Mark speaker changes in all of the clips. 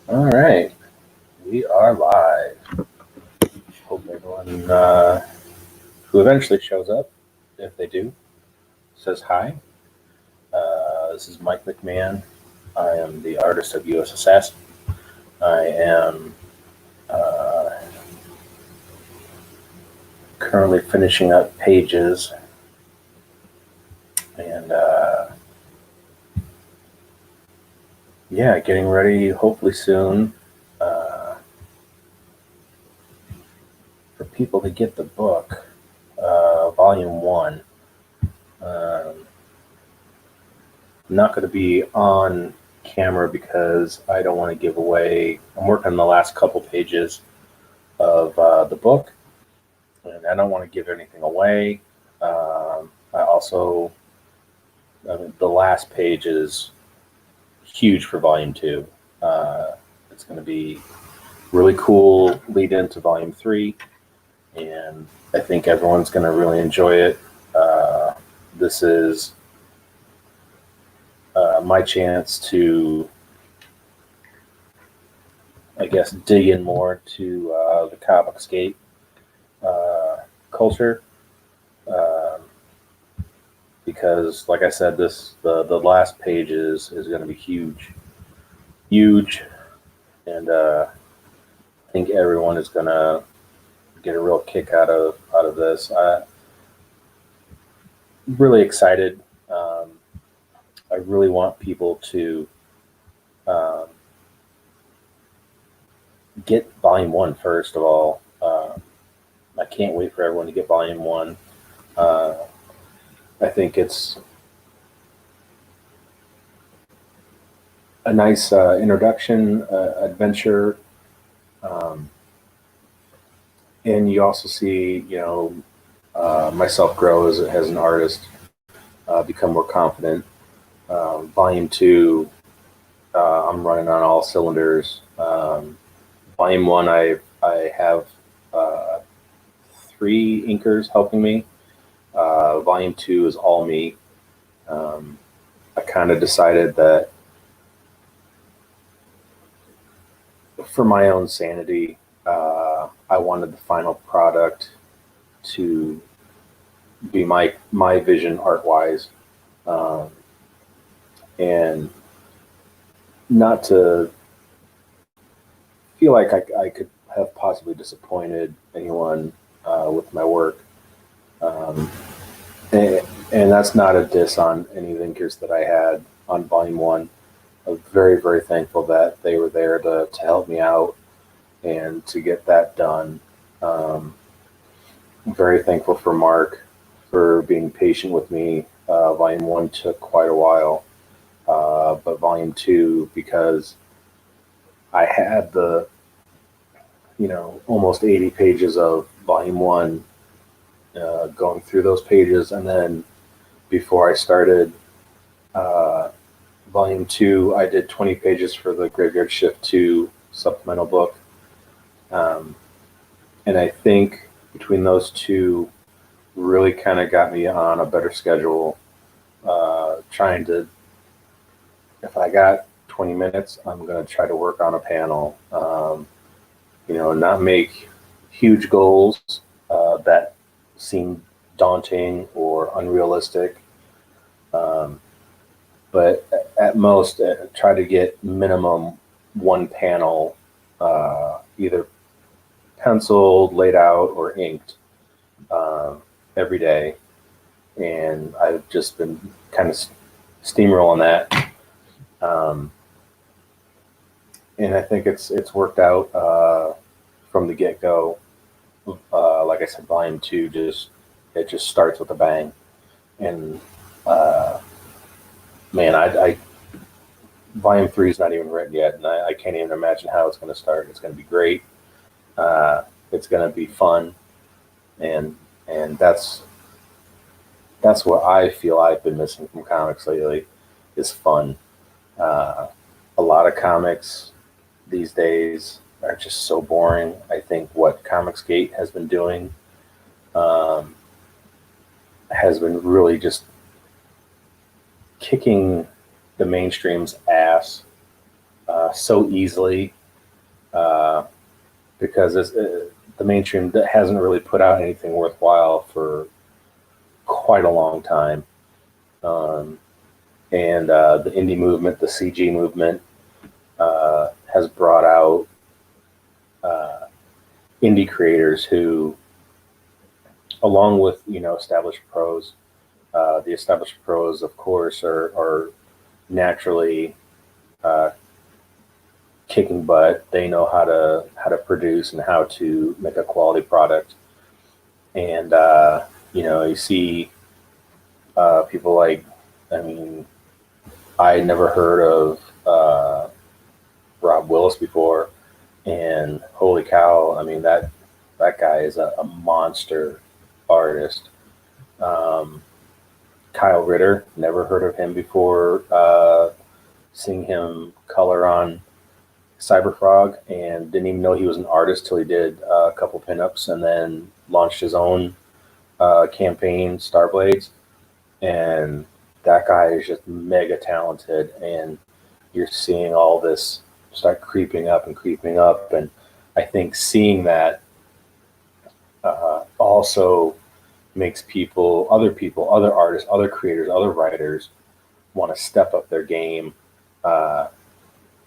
Speaker 1: All right, we are live. Hope everyone who eventually shows up, if they do, says hi. This is Mike McMahon. I am the artist of USAssassin. I am uh, currently finishing up pages and yeah, getting ready hopefully soon uh, for people to get the book, Volume 1. Um, I'm not going to be on camera because I don't want to give away. I'm working on the last couple pages of the book, and I don't want to give anything away. I also, the last page is huge for Volume 2. It's going to be really cool lead into Volume 3, and I think everyone's going to really enjoy it. This is my chance to, I guess, dig in more to the Comicsgate culture, um, because, like I said, the last page is going to be huge, and I think everyone is going to get a real kick out of this. I'm really excited. Um, I really want people to um, get Volume 1 first of all. I can't wait for everyone to get Volume 1. Uh, I think it's a nice introduction, adventure, um, and you also see, myself grow as an artist, become more confident. Volume 2, I'm running on all cylinders. Volume 1, I have uh, three inkers helping me. Volume 2 is all me. Um, I kind of decided that for my own sanity, I wanted the final product to be my vision art wise, um, and not to feel like I could have possibly disappointed anyone with my work. Um, and that's not a diss on any of the inkers that I had on Volume 1. I'm very thankful that they were there to help me out and to get that done. Um, I'm very thankful for Mark for being patient with me. Volume 1 took quite a while, but Volume 2, because I had the, almost 80 pages of Volume 1, going through those pages, and then before I started uh, Volume 2, I did 20 pages for the Graveyard Shift 2 supplemental book. Um, and I think between those two, really kind of got me on a better schedule. Trying to, if I got 20 minutes, I'm going to try to work on a panel. Not make huge goals that seem daunting or unrealistic. Um, but at most, try to get minimum one panel, either penciled, laid out, or inked um, every day. And I've just been kind of steamrolling that. Um, and I think it's worked out from the get go. Like I said, Volume 2 just starts with a bang, and uh, man, I Volume 3 is not even written yet, and I can't even imagine how it's going to start. It's going to be great. It's going to be fun, and that's what I feel I've been missing from comics lately is fun. Uh, a lot of comics these days are just so boring. I think what Comicsgate has been doing um, has been really just kicking the mainstream's ass so easily, uh, because the mainstream hasn't really put out anything worthwhile for quite a long time. Um, and the indie movement, the CG movement, has brought out uh, indie creators who, along with established pros, the established pros, of course, are naturally uh, kicking butt. They know how to produce and how to make a quality product. And you see people like, I mean, I never heard of Rob Willis before, and holy cow! I mean that guy is a monster artist. Um, Kyle Ritter, never heard of him before. Seeing him color on Cyberfrog, and didn't even know he was an artist till he did a couple pinups, and then launched his own campaign, Starblades. And that guy is just mega talented, and you're seeing all this start creeping up and creeping up. And I think seeing that also makes people, other artists, other creators, other writers want to step up their game, uh,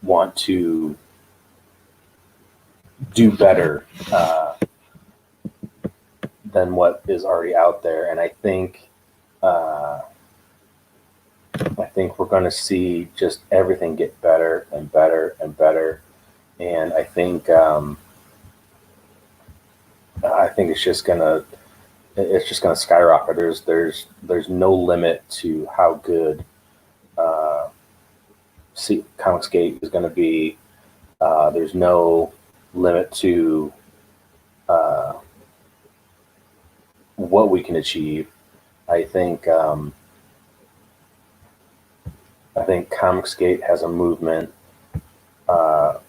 Speaker 1: want to do better than what is already out there. And uh, I think we're going to see just everything get better and better and better. And I think it's just gonna skyrocket. There's no limit to how good uh, Comicsgate is going to be. There's no limit to uh, what we can achieve. I think um, I think Comicsgate has a movement, uh,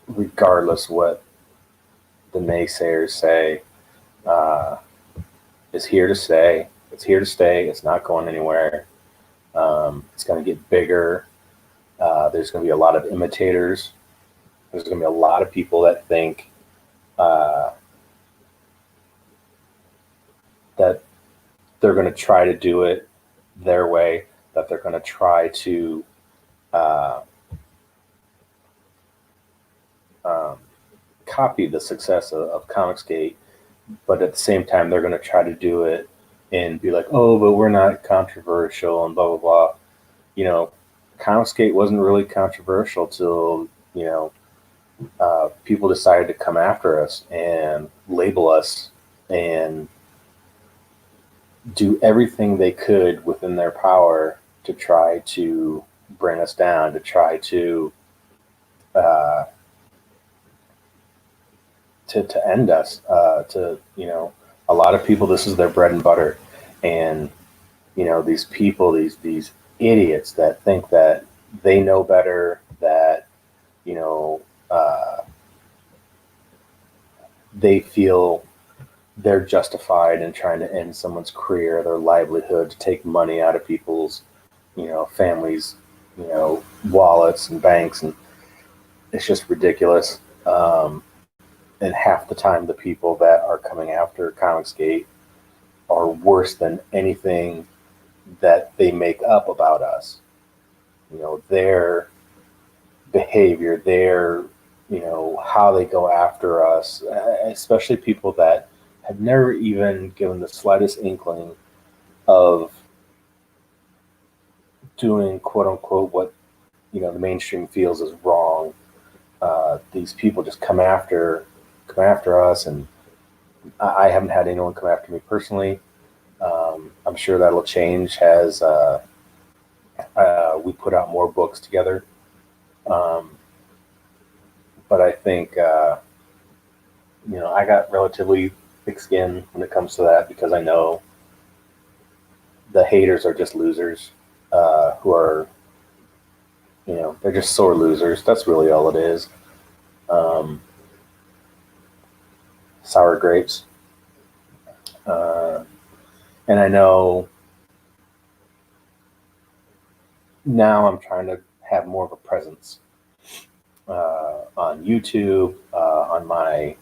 Speaker 1: regardless what the naysayers say, uh, is here to stay. It's here to stay. It's not going anywhere. It's going to get bigger. There's going to be a lot of imitators. There's going to be a lot of people that think uh, that they're going to try to do it their way, that they're going to try to uh, um, copy the success of Comicsgate, but at the same time, they're going to try to do it and be like, oh, but we're not controversial and blah, blah, blah. You know, Comicsgate wasn't really controversial till, people decided to come after us and label us and do everything they could within their power to try to bring us down, to try uh, to end us. A lot of people, this is their bread and butter, and these people, these idiots that think that they know better, that you know uh, they feel they're justified in trying to end someone's career, their livelihood, to take money out of people's, families, wallets and banks, and it's just ridiculous. And half the time, the people that are coming after Comicsgate are worse than anything that they make up about us. Their behavior, their, how they go after us, especially people that have never even given the slightest inkling of doing quote unquote what the mainstream feels is wrong. These people just come after us, and I haven't had anyone come after me personally. I'm sure that'll change as we put out more books together. Um, but I think I got relatively thick skin when it comes to that, because I know the haters are just losers, who are, they're just sore losers. That's really all it is. Um, Sour grapes. Uh, and I know now I'm trying to have more of a presence on YouTube, on my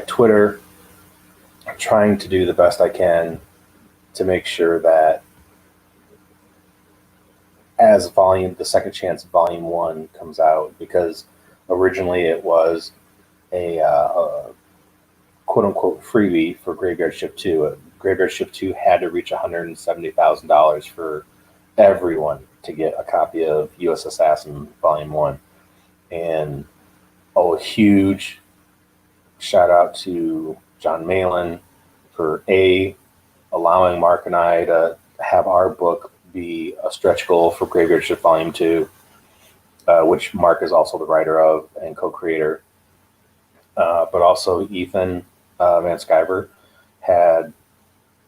Speaker 1: Twitter. I'm trying to do the best I can to make sure that as the Second Chance Volume 1 comes out, because originally it was a quote unquote freebie for Graveyard Shift 2. Graveyard Shift 2 had to reach $170,000 for everyone to get a copy of US Assassin Volume 1. And a huge shout out to John Malin for allowing Mark and I to have our book be a stretch goal for Graveyard Shift Volume 2, which Mark is also the writer of and co-creator. But also Ethan Van Sciver had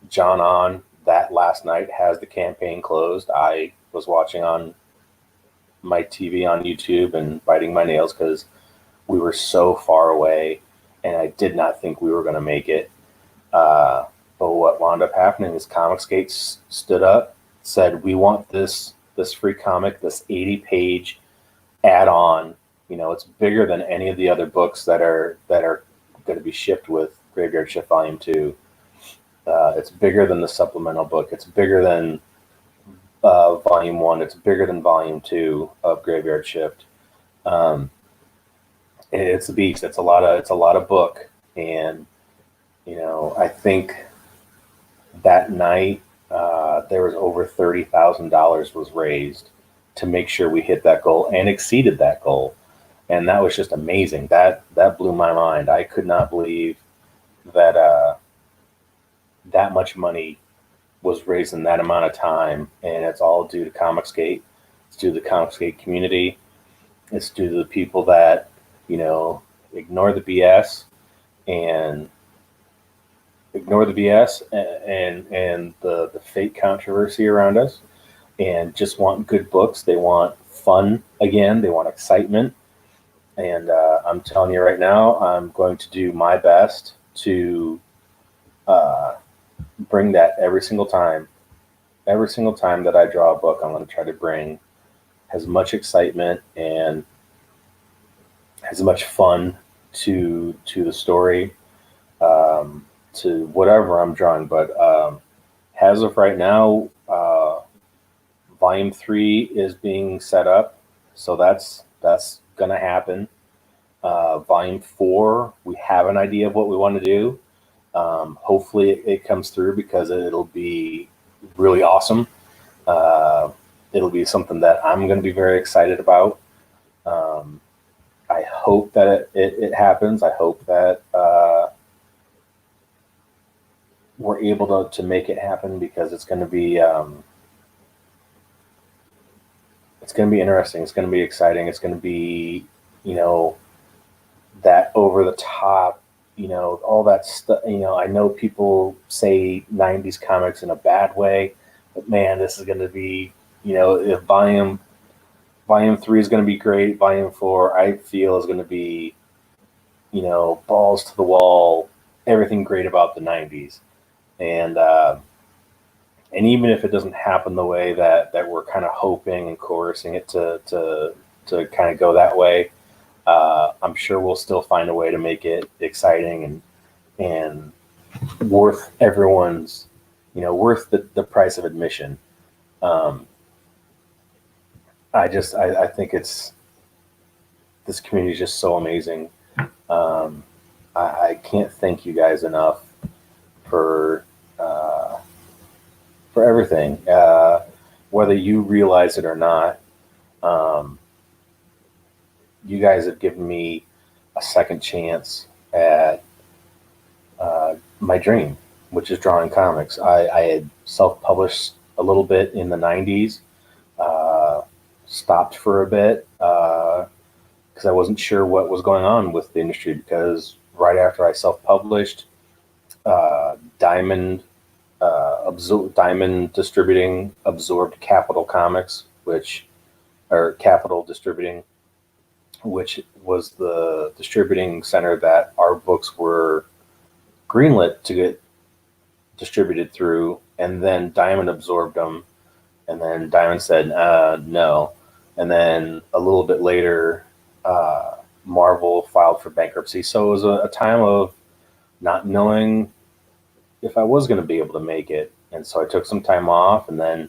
Speaker 1: John on that last night, has the campaign closed. I was watching on my TV on YouTube and biting my nails because we were so far away and I did not think we were going to make it. But what wound up happening is Comicsgate stood up, said, we want this free comic, this 80-page add-on. You know, it's bigger than any of the other books that are going to be shipped with Graveyard Shift Volume 2. It's bigger than the supplemental book. It's bigger than Volume 1. It's bigger than Volume 2 of Graveyard Shift. It's a beast. It's a lot of book. And, you know, I think that night there was over $30,000 was raised to make sure we hit that goal and exceeded that goal. And that was just amazing. That blew my mind. I could not believe that that much money was raised in that amount of time. And it's all due to Comicsgate. It's due to the Comicsgate community. It's due to the people that, you know, ignore the BS and the fake controversy around us and just want good books. They want fun again. They want excitement. And I'm telling you right now, I'm going to do my best to bring that every single time. Every single time that I draw a book, I'm going to try to bring as much excitement and as much fun to the story, to whatever I'm drawing. But as of right now, Volume 3 is being set up, so that's going to happen. Volume 4, we have an idea of what we want to do. Hopefully it comes through because it'll be really awesome. It'll be something that I'm going to be very excited about. I hope that it happens. I hope that we're able to make it happen because it's going to be interesting. It's going to be exciting. It's going to be, you know, that over the top, you know, all that stuff. You know, I know people say 90s comics in a bad way, but man, this is going to be, you know, if Volume 3 is going to be great. Volume 4, I feel, is going to be, you know, balls to the wall, everything great about the 90s. And even if it doesn't happen the way that we're kind of hoping and coercing it to kind of go that way, I'm sure we'll still find a way to make it exciting and worth everyone's, you know, worth the price of admission. I think this community is just so amazing. I can't thank you guys enough for everything, whether you realize it or not. You guys have given me a second chance at my dream, which is drawing comics. I had self-published a little bit in the 90s, stopped for a bit because I wasn't sure what was going on with the industry, because right after I self-published, Diamond Distributing absorbed Capital Comics, Capital Distributing, which was the distributing center that our books were greenlit to get distributed through, and then Diamond absorbed them And then Diamond said, no. And then a little bit later, Marvel filed for bankruptcy. So it was a time of not knowing if I was going to be able to make it. And so I took some time off, and then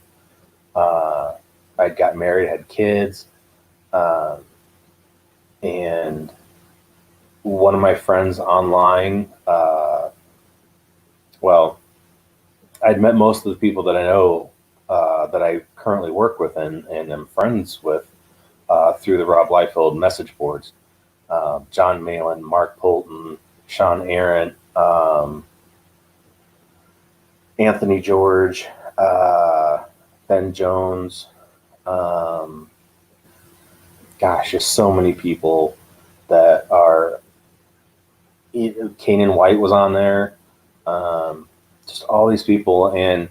Speaker 1: I got married, had kids, uh, and one of my friends online, well, I'd met most of the people that I know that I currently work with and am friends with through the Rob Liefeld message boards. John Malin, Mark Polton, Sean Aaron, Anthony George, Ben Jones. Um, Gosh, just so many people that are. Kanan White was on there. Just all these people, and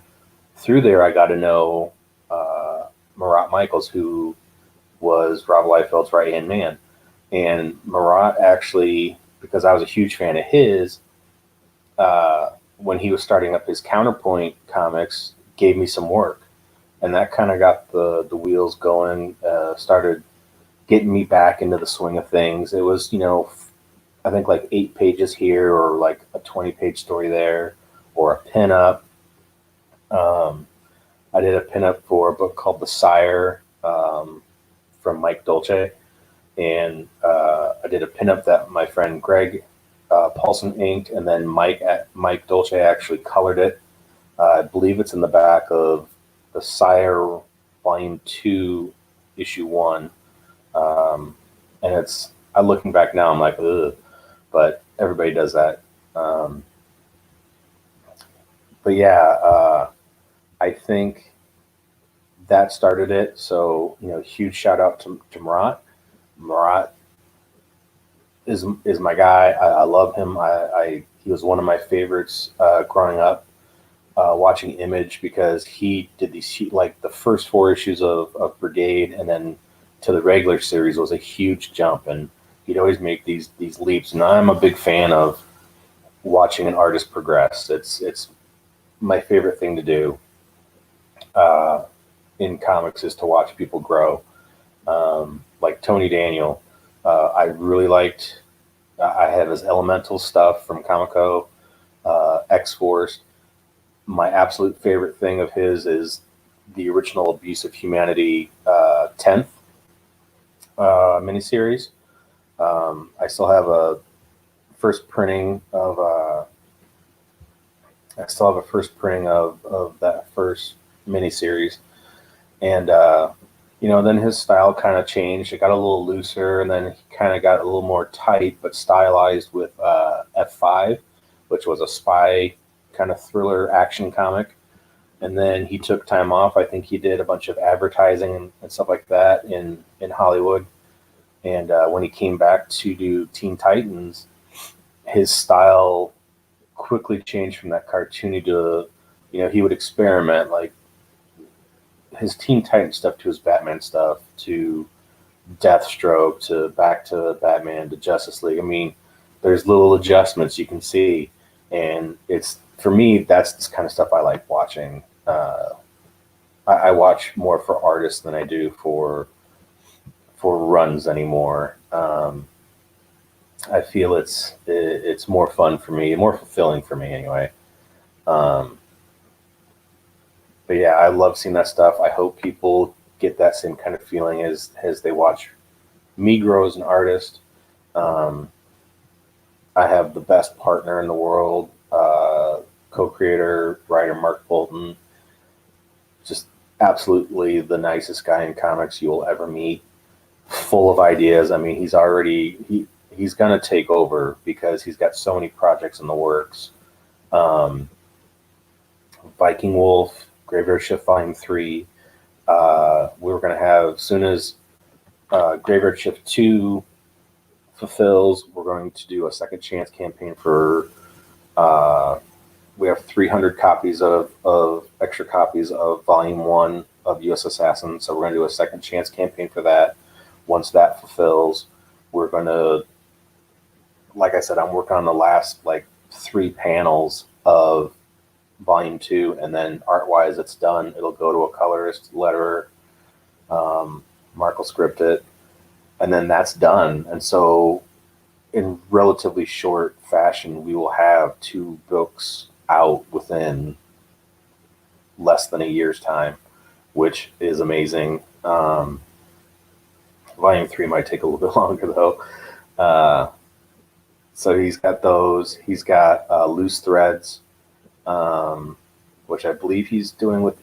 Speaker 1: through there, I got to know Marat Michaels, who was Rob Liefeld's right hand man. And Marat actually, because I was a huge fan of his, when he was starting up his Counterpoint comics, gave me some work, and that kind of got the wheels going. Started getting me back into the swing of things. It was, I think like 8 pages here, or like a 20-page story there, or a pinup. I did a pinup for a book called The Sire, from Mike Dolce, and I did a pinup that my friend Greg Paulson inked, and then Mike Dolce actually colored it. I believe it's in the back of The Sire Volume 2, Issue 1. And it's, I'm looking back now, I'm like, ugh, but everybody does that. But yeah, I think that started it. So, huge shout out to Marat. Marat is my guy. I love him. He was one of my favorites growing up, watching Image, because he did these, like the first 4 issues of Brigade, and then to the regular series was a huge jump, and he'd always make these leaps. And I'm a big fan of watching an artist progress. It's my favorite thing to do in comics, is to watch people grow. Like Tony Daniel, I really liked. I have his Elemental stuff from Comico, X-Force. My absolute favorite thing of his is the original Abuse of Humanity 10th miniseries. I still have a first printing of that first miniseries, and then his style kind of changed. It got a little looser, and then he kind of got a little more tight, but stylized with F5, which was a spy kind of thriller action comic. And then he took time off. I think he did a bunch of advertising and stuff like that in Hollywood. And when he came back to do Teen Titans, his style quickly changed from that cartoony to, he would experiment, like his Teen Titans stuff to his Batman stuff to Deathstroke to back to Batman to Justice League. I mean, there's little adjustments you can see, and it's, for me, that's the kind of stuff I like watching. I watch more for artists than I do for runs anymore. I feel it's more fun for me, more fulfilling for me anyway. But yeah, I love seeing that stuff. I hope people get that same kind of feeling as they watch me grow as an artist. I have the best partner in the world, co-creator, writer Mark Bolton. Just absolutely the nicest guy in comics you will ever meet. Full of ideas. I mean, he's gonna take over because he's got so many projects in the works. Viking Wolf, Graveyard Shift Volume 3. We were gonna have, as soon as Graveyard Shift 2 fulfills, we're going to do a second chance campaign for. We have 300 copies of extra copies of Volume 1 of USAssassin, so we're going to do a second chance campaign for that. Once that fulfills, we're going to, like I said, I'm working on the last 3 panels of volume 2, and then art-wise it's done. It'll go to a colorist, letterer. Mark will script it, and then that's done. And so in relatively short fashion, we will have 2 books out within less than a year's time, which is amazing. Volume 3 might take a little bit longer though. So he's got those. He's got Loose Threads, which I believe he's doing with,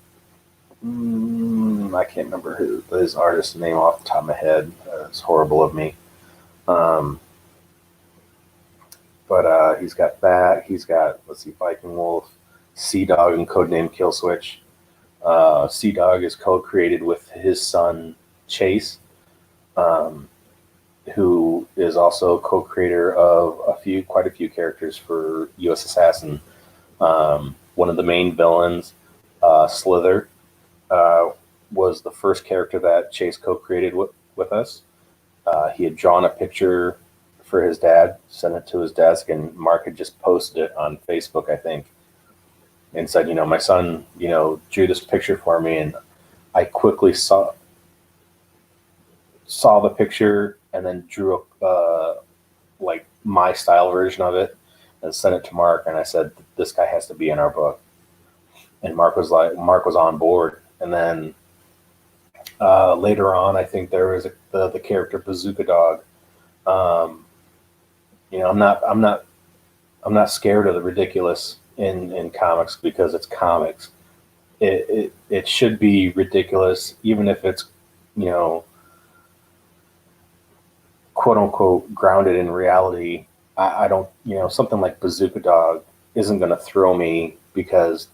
Speaker 1: I can't remember his artist's name off the top of my head. It's horrible of me. But he's got that. He's got, let's see, Viking Wolf, Sea Dog, and Codename Killswitch. Sea Dog is co-created with his son Chase, who is also co-creator of quite a few characters for USAssassin. One of the main villains, Slither, was the first character that Chase co-created with us. He had drawn a picture for his dad, sent it to his desk, and Mark had just posted it on Facebook, I think, and said, my son, drew this picture for me, and I quickly saw the picture and then drew like my style version of it and sent it to Mark, and I said, this guy has to be in our book. And Mark was on board. And then later on, I think there was the character Bazooka Dog. I'm not scared of the ridiculous in comics because it's comics. It should be ridiculous, even if it's, quote unquote grounded in reality. I don't, something like Bazooka Dog isn't going to throw me because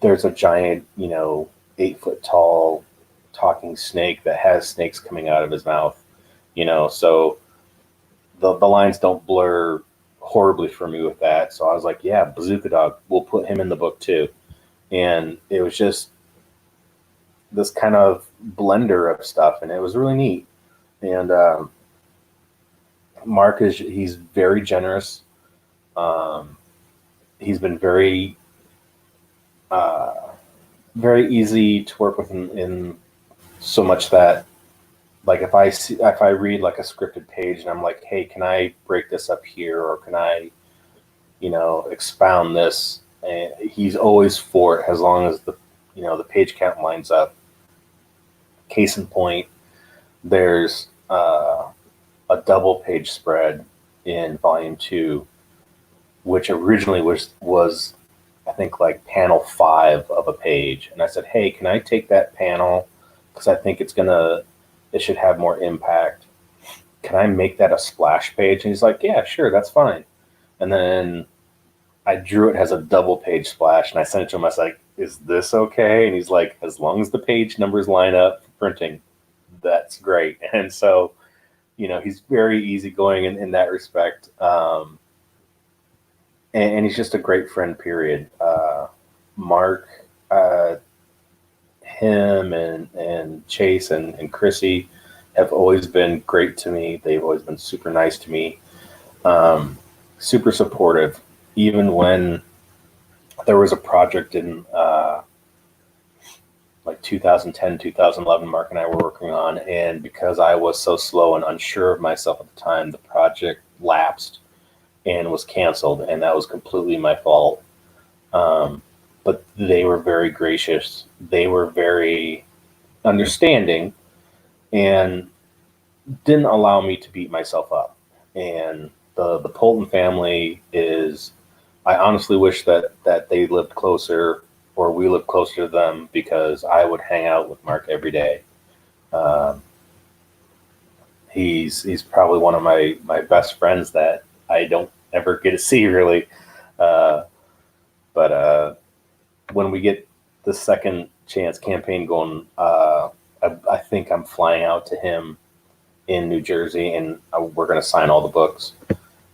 Speaker 1: there's a giant, 8-foot tall talking snake that has snakes coming out of his mouth, so the lines don't blur horribly for me with that. So I was like, yeah, Bazooka Dog, we'll put him in the book too. And it was just this kind of blender of stuff, and it was really neat. And Mark he's very generous. He's been very very easy to work with in so much that, like, if I read like a scripted page and I'm like, hey, can I break this up here, or can I, expound this? And he's always for it, as long as the page count lines up. Case in point, there's a double page spread in volume 2, which originally was I think like panel 5 of a page, and I said, hey, can I take that panel, because I think it should have more impact. Can I make that a splash page? And he's like, yeah, sure, that's fine. And then I drew it as a double page splash, and I sent it to him. I was like, is this okay? And he's like, as long as the page numbers line up for printing, that's great. And so, he's very easygoing in that respect. And he's just a great friend, period. Mark, him and Chase and Chrissy have always been great to me. They've always been super nice to me, super supportive. Even when there was a project in like 2010, 2011, Mark and I were working on, and because I was so slow and unsure of myself at the time, the project lapsed and was canceled, and that was completely my fault. But they were very gracious. They were very understanding and didn't allow me to beat myself up. And the Polton family I honestly wish that they lived closer, or we lived closer to them, because I would hang out with Mark every day. He's probably one of my best friends that I don't ever get to see, really. But when we get the second chance campaign going, I think I'm flying out to him in New Jersey, and we're going to sign all the books.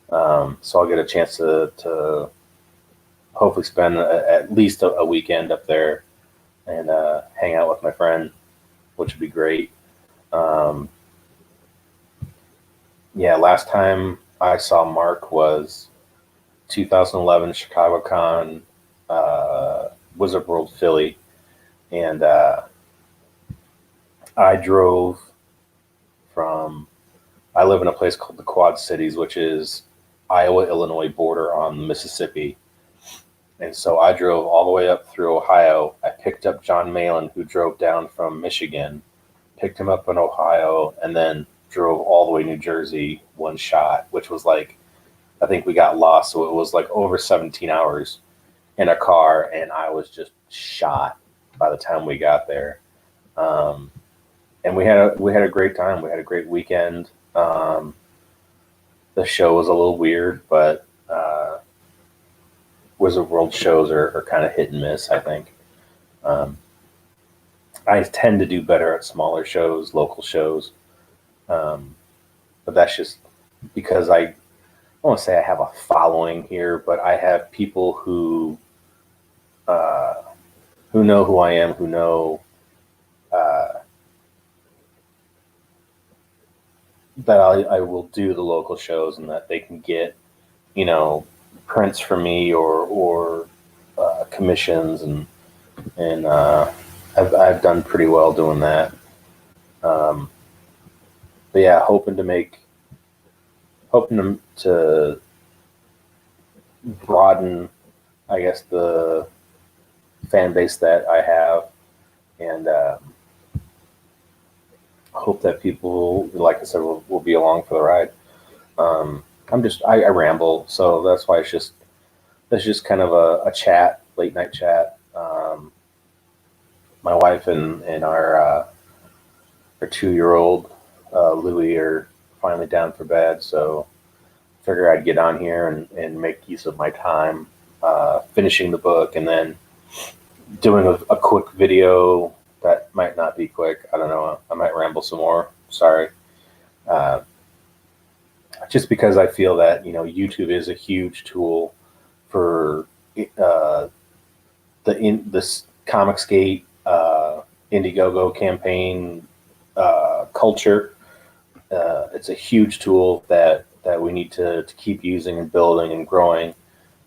Speaker 1: So I'll get a chance to hopefully spend at least a weekend up there and hang out with my friend, which would be great. Yeah, last time I saw Mark was 2011 Chicago Con. Wizard World Philly, and I drove from. I live in a place called the Quad Cities, which is Iowa-Illinois border on the Mississippi. And so I drove all the way up through Ohio. I picked up John Malin, who drove down from Michigan, picked him up in Ohio, and then drove all the way to New Jersey one shot, which was like, I think we got lost. So it was like over 17 hours in a car, and I was just shot by the time we got there. And we had a great time. We had a great weekend. The show was a little weird, but Wizard World shows are kind of hit and miss, I think. I tend to do better at smaller shows, local shows. But that's just because I don't want to say I have a following here, but I have people who know who I am, who know that I will do the local shows and that they can get, prints from me or commissions, and I've done pretty well doing that. But yeah, hoping to broaden, I guess, the fan base that I have, and hope that people, like I said, will be along for the ride. I ramble, so that's why that's just kind of a chat, late night chat. My wife and our 2-year-old Louie are finally down for bed, so I figure I'd get on here and make use of my time finishing the book, and then doing a quick video that might not be quick. I don't know. I might ramble some more. Sorry. Just because I feel that, YouTube is a huge tool for this Comicsgate, Indiegogo campaign culture. It's a huge tool that we need to keep using and building and growing.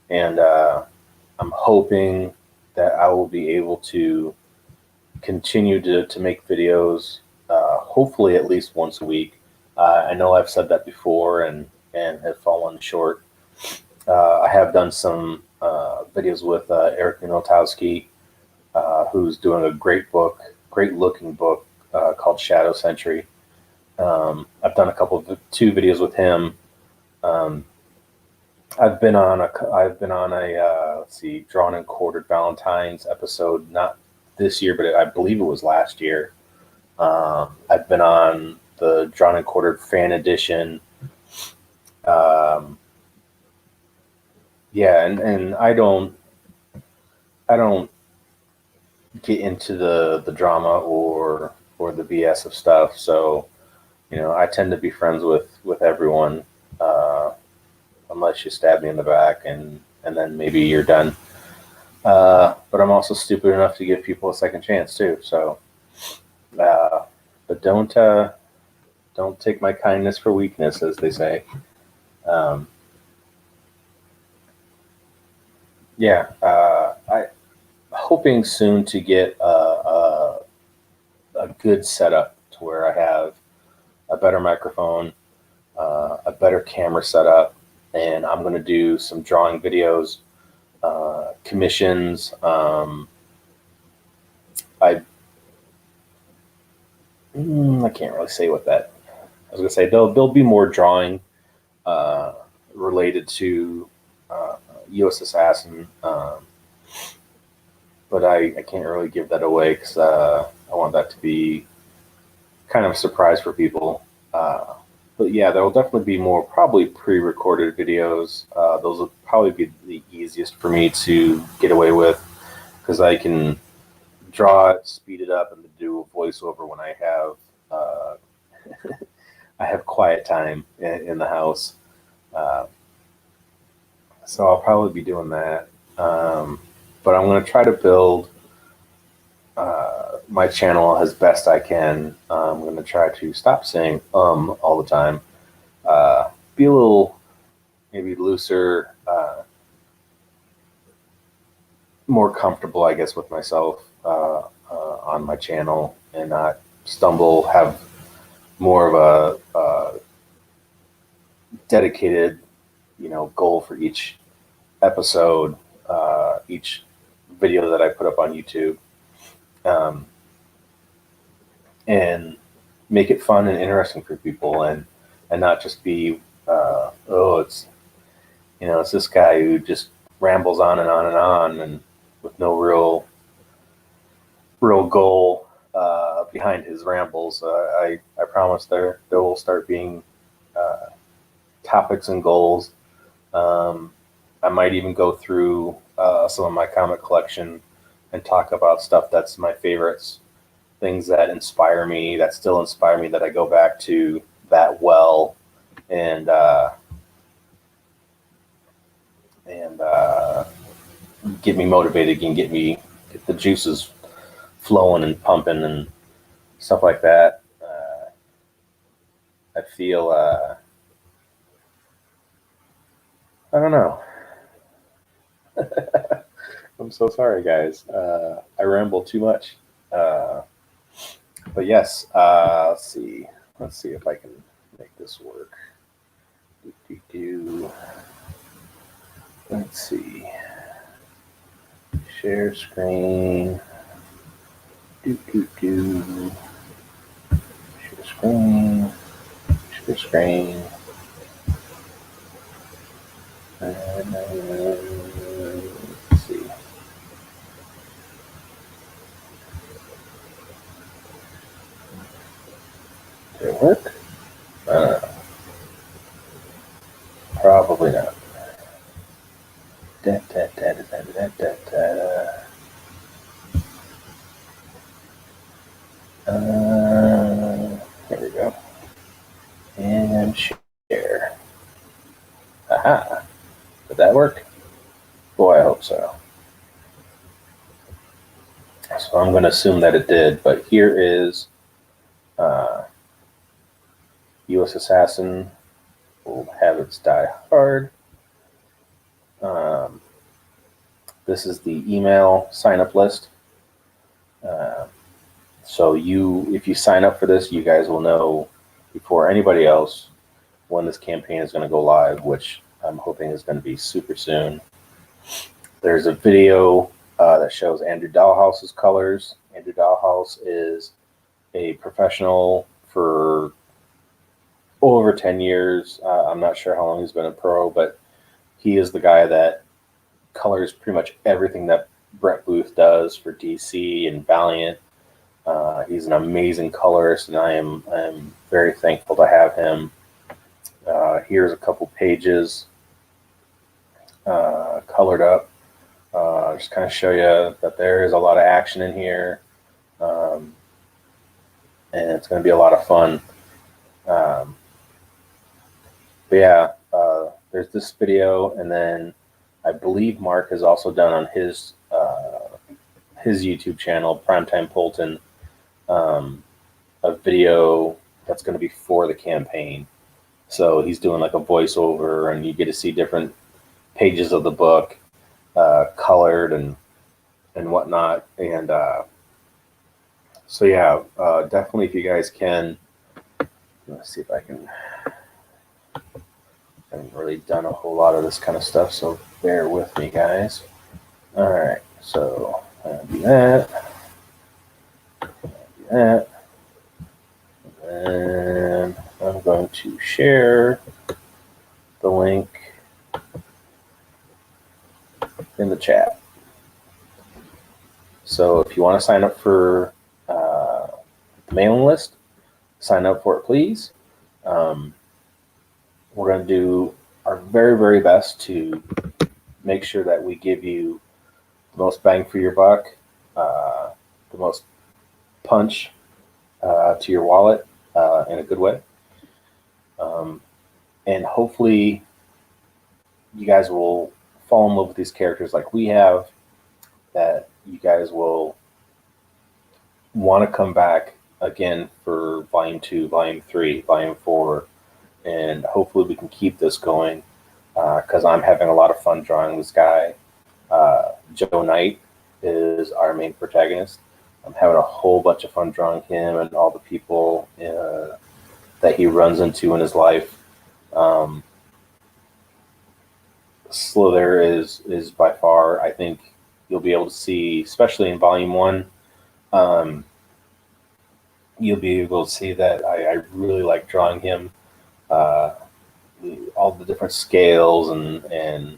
Speaker 1: And I'm hoping that I will be able to continue to make videos, hopefully at least once a week. I know I've said that before and have fallen short. I have done some videos with Eric Minotowski, who's doing a great looking book called Shadow Century. I've done two videos with him. I've been on a let's see, Drawn and Quartered Valentine's episode, not this year, but I believe it was last year. I've been on the Drawn and Quartered fan edition. Yeah, and I don't get into the drama or the BS of stuff. So, I tend to be friends with everyone, unless you stab me in the back and then maybe you're done. But I'm also stupid enough to give people a second chance too. So, but don't take my kindness for weakness, as they say. I'm hoping soon to get a good setup to where I have a better microphone, a better camera setup, and I'm going to do some drawing videos, commissions. I can't really say what that. I was going to say there'll be more drawing related to USAssassin, but I can't really give that away because I want that to be kind of a surprise for people. But yeah, there will definitely be more probably pre-recorded videos. Those will probably be the easiest for me to get away with because I can draw it, speed it up, and do a voiceover when I have I have quiet time in the house. So I'll probably be doing that. But I'm going to try to build my channel as best I can. I'm going to try to stop saying all the time. Be a little maybe looser, more comfortable, I guess, with myself on my channel and not stumble, have more of a dedicated, goal for each episode, each video that I put up on YouTube, and make it fun and interesting for people, and not just be, it's this guy who just rambles on and on and on, and with no real goal behind his rambles. I promise there will start being topics and goals. I might even go through some of my comic collection and talk about stuff that's my favorites, things that inspire me, that still inspire me, that I go back to that well, and get me motivated and get the juices flowing and pumping and stuff like that. I feel, I don't know. I'm so sorry, guys. I ramble too much. But yes, let's see if I can make this work. Let's see. Share screen. Share screen. Share screen. Let's see. Did it work? Probably not. There we go. And share. Aha. Did that work? Boy, I hope so. So I'm going to assume that it did, but here is USAssassin Old Habits Die Hard. This is the email sign-up list. So if you sign up for this, you guys will know before anybody else when this campaign is going to go live, which I'm hoping is going to be super soon. There's a video that shows Andrew Dahlhaus's colors. Andrew Dahlhaus is a professional for over 10 years. I'm not sure how long he's been a pro, but he is the guy that colors pretty much everything that Brett Booth does for DC and Valiant. He's an amazing colorist, and I am very thankful to have him. Here's a couple pages colored up. Just kind of show you that there is a lot of action in here, and it's going to be a lot of fun. But yeah, there's this video, and then I believe Mark has also done on his YouTube channel, Primetime Polton, a video that's going to be for the campaign. So he's doing like a voiceover, and you get to see different pages of the book colored and whatnot. And so yeah, definitely, if you guys can, let's see if I can. I haven't really done a whole lot of this kind of stuff, so bear with me, guys. All right, so I'll do that. And I'm going to share the link in the chat. So if you want to sign up for the mailing list, sign up for it, please. We're going to do our very, very best to make sure that we give you the most bang for your buck, the most punch to your wallet in a good way. And hopefully you guys will fall in love with these characters like we have, that you guys will want to come back again for Volume 2, Volume 3, Volume 4, and hopefully we can keep this going, because I'm having a lot of fun drawing this guy. Joe Knight is our main protagonist. I'm having a whole bunch of fun drawing him and all the people that he runs into in his life. Slither is by far, I think you'll be able to see, especially in volume one, you'll be able to see that I really like drawing him. Uh, all the different scales and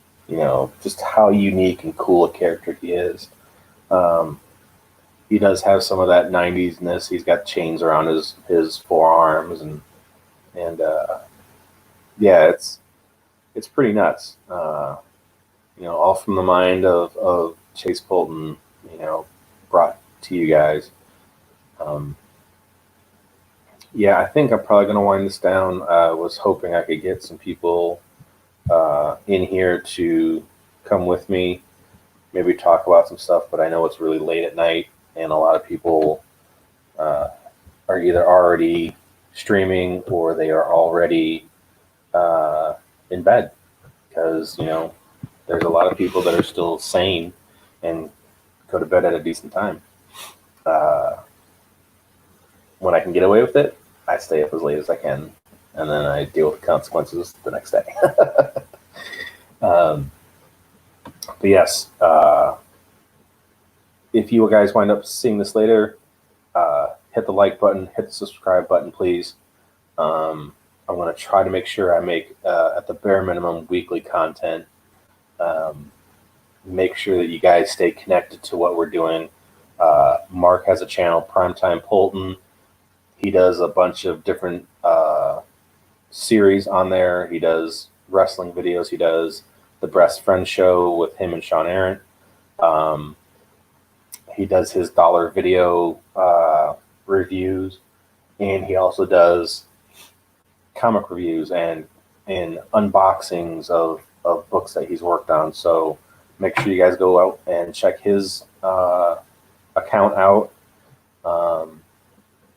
Speaker 1: just how unique and cool a character he is. Um, he does have some of that 90s-ness. He's got chains around his forearms and yeah, it's pretty nuts. All from the mind of Chase Polton, brought to you guys. Yeah, I think I'm probably going to wind this down. I was hoping I could get some people in here to come with me, maybe talk about some stuff, but I know it's really late at night, and a lot of people are either already streaming or they are already in bed because, there's a lot of people that are still sane and go to bed at a decent time. Uh, when I can get away with it, I stay up as late as I can, and then I deal with the consequences the next day. But yes, if you guys wind up seeing this later, hit the like button, hit the subscribe button, please. I'm going to try to make sure I make, at the bare minimum, weekly content. Make sure that you guys stay connected to what we're doing. Mark has a channel, Primetime Polton. He does a bunch of different series on there. He does wrestling videos. He does the Breast Friend Show with him and Sean Aaron. He does his dollar video reviews, and he also does comic reviews and unboxings of books that he's worked on. So make sure you guys go out and check his account out.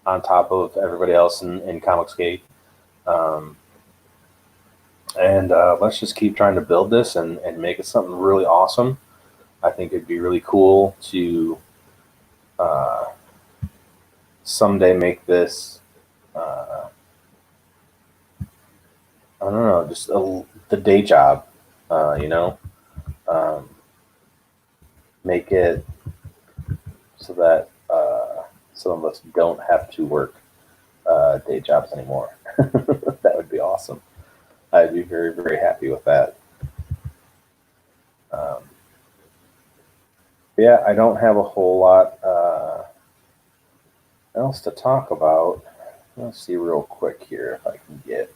Speaker 1: On top of everybody else in Comicsgate. And let's just keep trying to build this and make it something really awesome. I think it'd be really cool to someday make this, I don't know, just the day job, make it so that some of us don't have to work day jobs anymore. That would be awesome. I'd be very, very happy with that. Yeah, I don't have a whole lot else to talk about. Let's see real quick here if I can get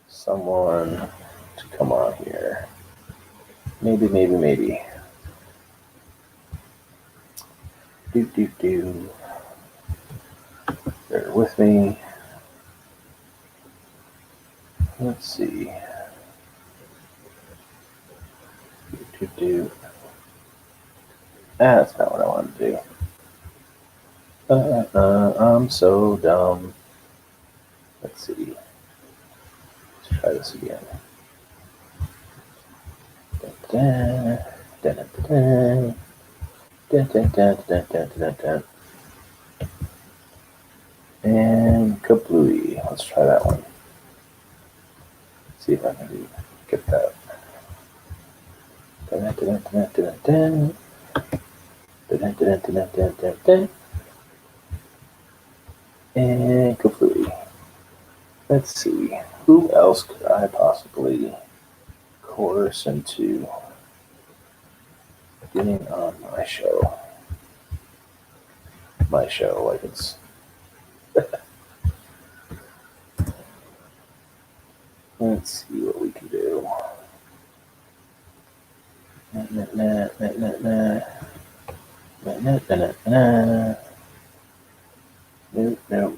Speaker 1: someone to come on here. Maybe. Do. Bear with me. Let's see. Do. That's not what I want to do. I'm so dumb. Let's see. Let's try this again. And kablooey. Let's try that one. See if I can get that. And kablooey. Let's see. Who else could I possibly coerce into getting on my show? My show, like it's. Let's see what we can do.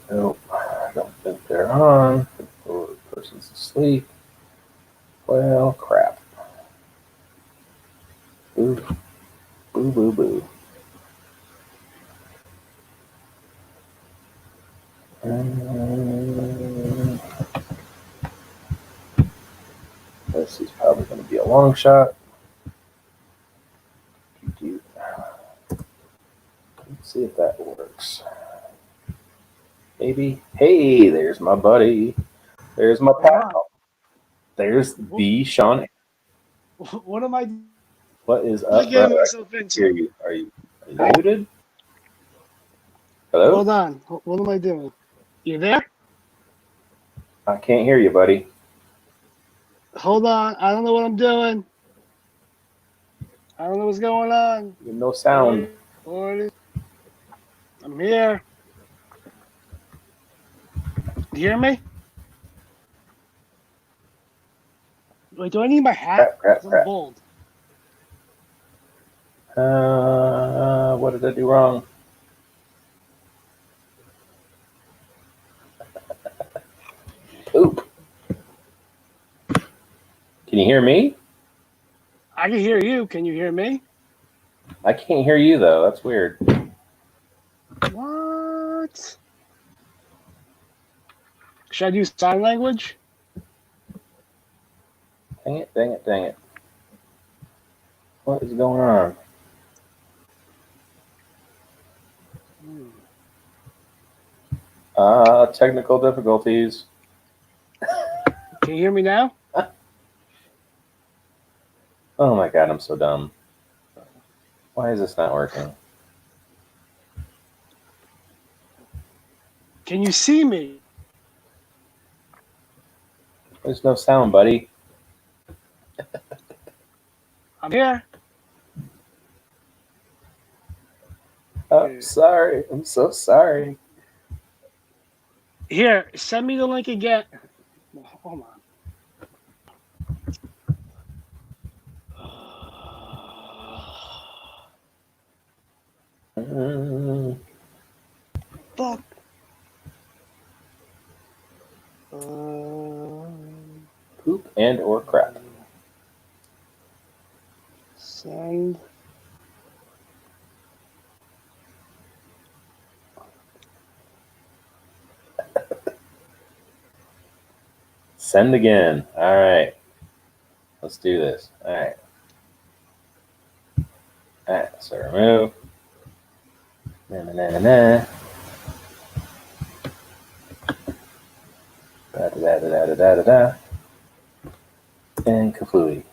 Speaker 1: Nope. I don't think they're on. The person's asleep. Well, crap. Boo. Boo. This is probably going to be a long shot. see if that works. Maybe. Hey, there's my buddy. There's my pal. There's the Sean.
Speaker 2: What am I?
Speaker 1: What is
Speaker 2: What am I
Speaker 1: up,
Speaker 2: getting
Speaker 1: brother?
Speaker 2: myself into?
Speaker 1: Hear you. Are you muted? Hello?
Speaker 2: Hold on. What am I doing? You there?
Speaker 1: I can't hear you, buddy.
Speaker 2: Hold on. I don't know what I'm doing. I don't know what's going on.
Speaker 1: No sound.
Speaker 2: I'm here. You hear me? Wait, do I need my hat?
Speaker 1: Crap.
Speaker 2: I'm bald.
Speaker 1: What did I do wrong? Poop. Can you hear me?
Speaker 2: I can hear you. Can you hear me?
Speaker 1: I can't hear you, though. That's weird.
Speaker 2: What? Should I do sign language?
Speaker 1: Dang it. What is going on? Technical difficulties.
Speaker 2: Can you hear me now?
Speaker 1: Oh my god, I'm so dumb. Why is this not working?
Speaker 2: Can you see me?
Speaker 1: There's no sound, buddy.
Speaker 2: I'm here.
Speaker 1: Oh, sorry. I'm so sorry.
Speaker 2: Here, send me the link again. Hold on. Fuck.
Speaker 1: Poop and or crap.
Speaker 2: Send.
Speaker 1: Send again. All right. Let's do this. All right. All right. So remove. Na. Da. And Kafui.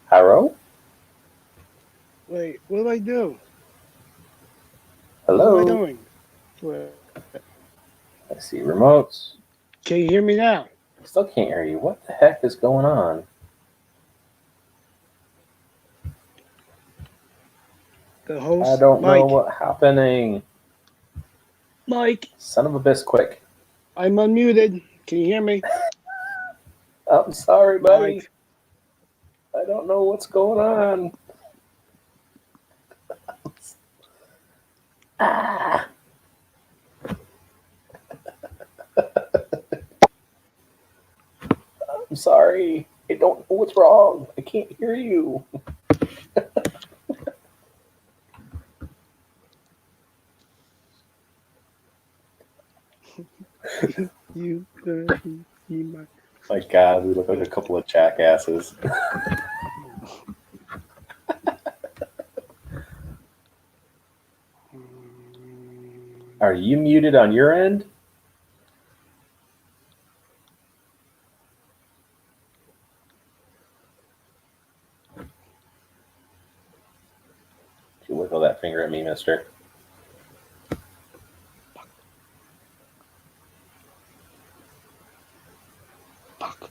Speaker 1: Haro?
Speaker 2: Wait, what do I do?
Speaker 1: Hello?
Speaker 2: What am I doing? Wait.
Speaker 1: I see remotes.
Speaker 2: Can you hear me now?
Speaker 1: I still can't hear you. What the heck is going on?
Speaker 2: The host.
Speaker 1: I don't
Speaker 2: Mike.
Speaker 1: know what's happening.
Speaker 2: Mike.
Speaker 1: Son of a bisquick.
Speaker 2: I'm unmuted. Can you hear me?
Speaker 1: I'm sorry, buddy.
Speaker 2: Mike.
Speaker 1: I don't know what's going on. Ah. I'm sorry. I don't know what's wrong. I can't hear you.
Speaker 2: You gonna be my.
Speaker 1: My God, we look like a couple of jackasses. Are you muted on your end? You wiggle that finger at me, mister.
Speaker 2: Fuck.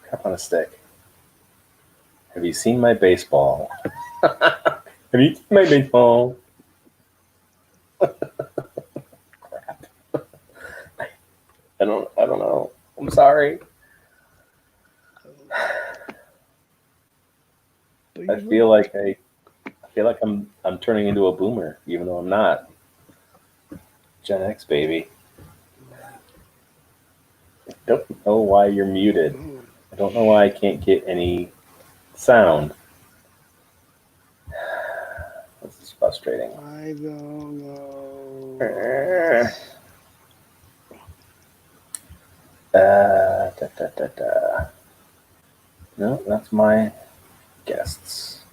Speaker 1: Crap on a stick. Have you seen my baseball? Have you seen my baseball? sorry.
Speaker 2: But
Speaker 1: I feel like I'm turning into a boomer, even though I'm not. Gen X baby. I don't know why you're muted. I don't know why I can't get any sound. This is frustrating.
Speaker 2: I don't know.
Speaker 1: No, that's my guests.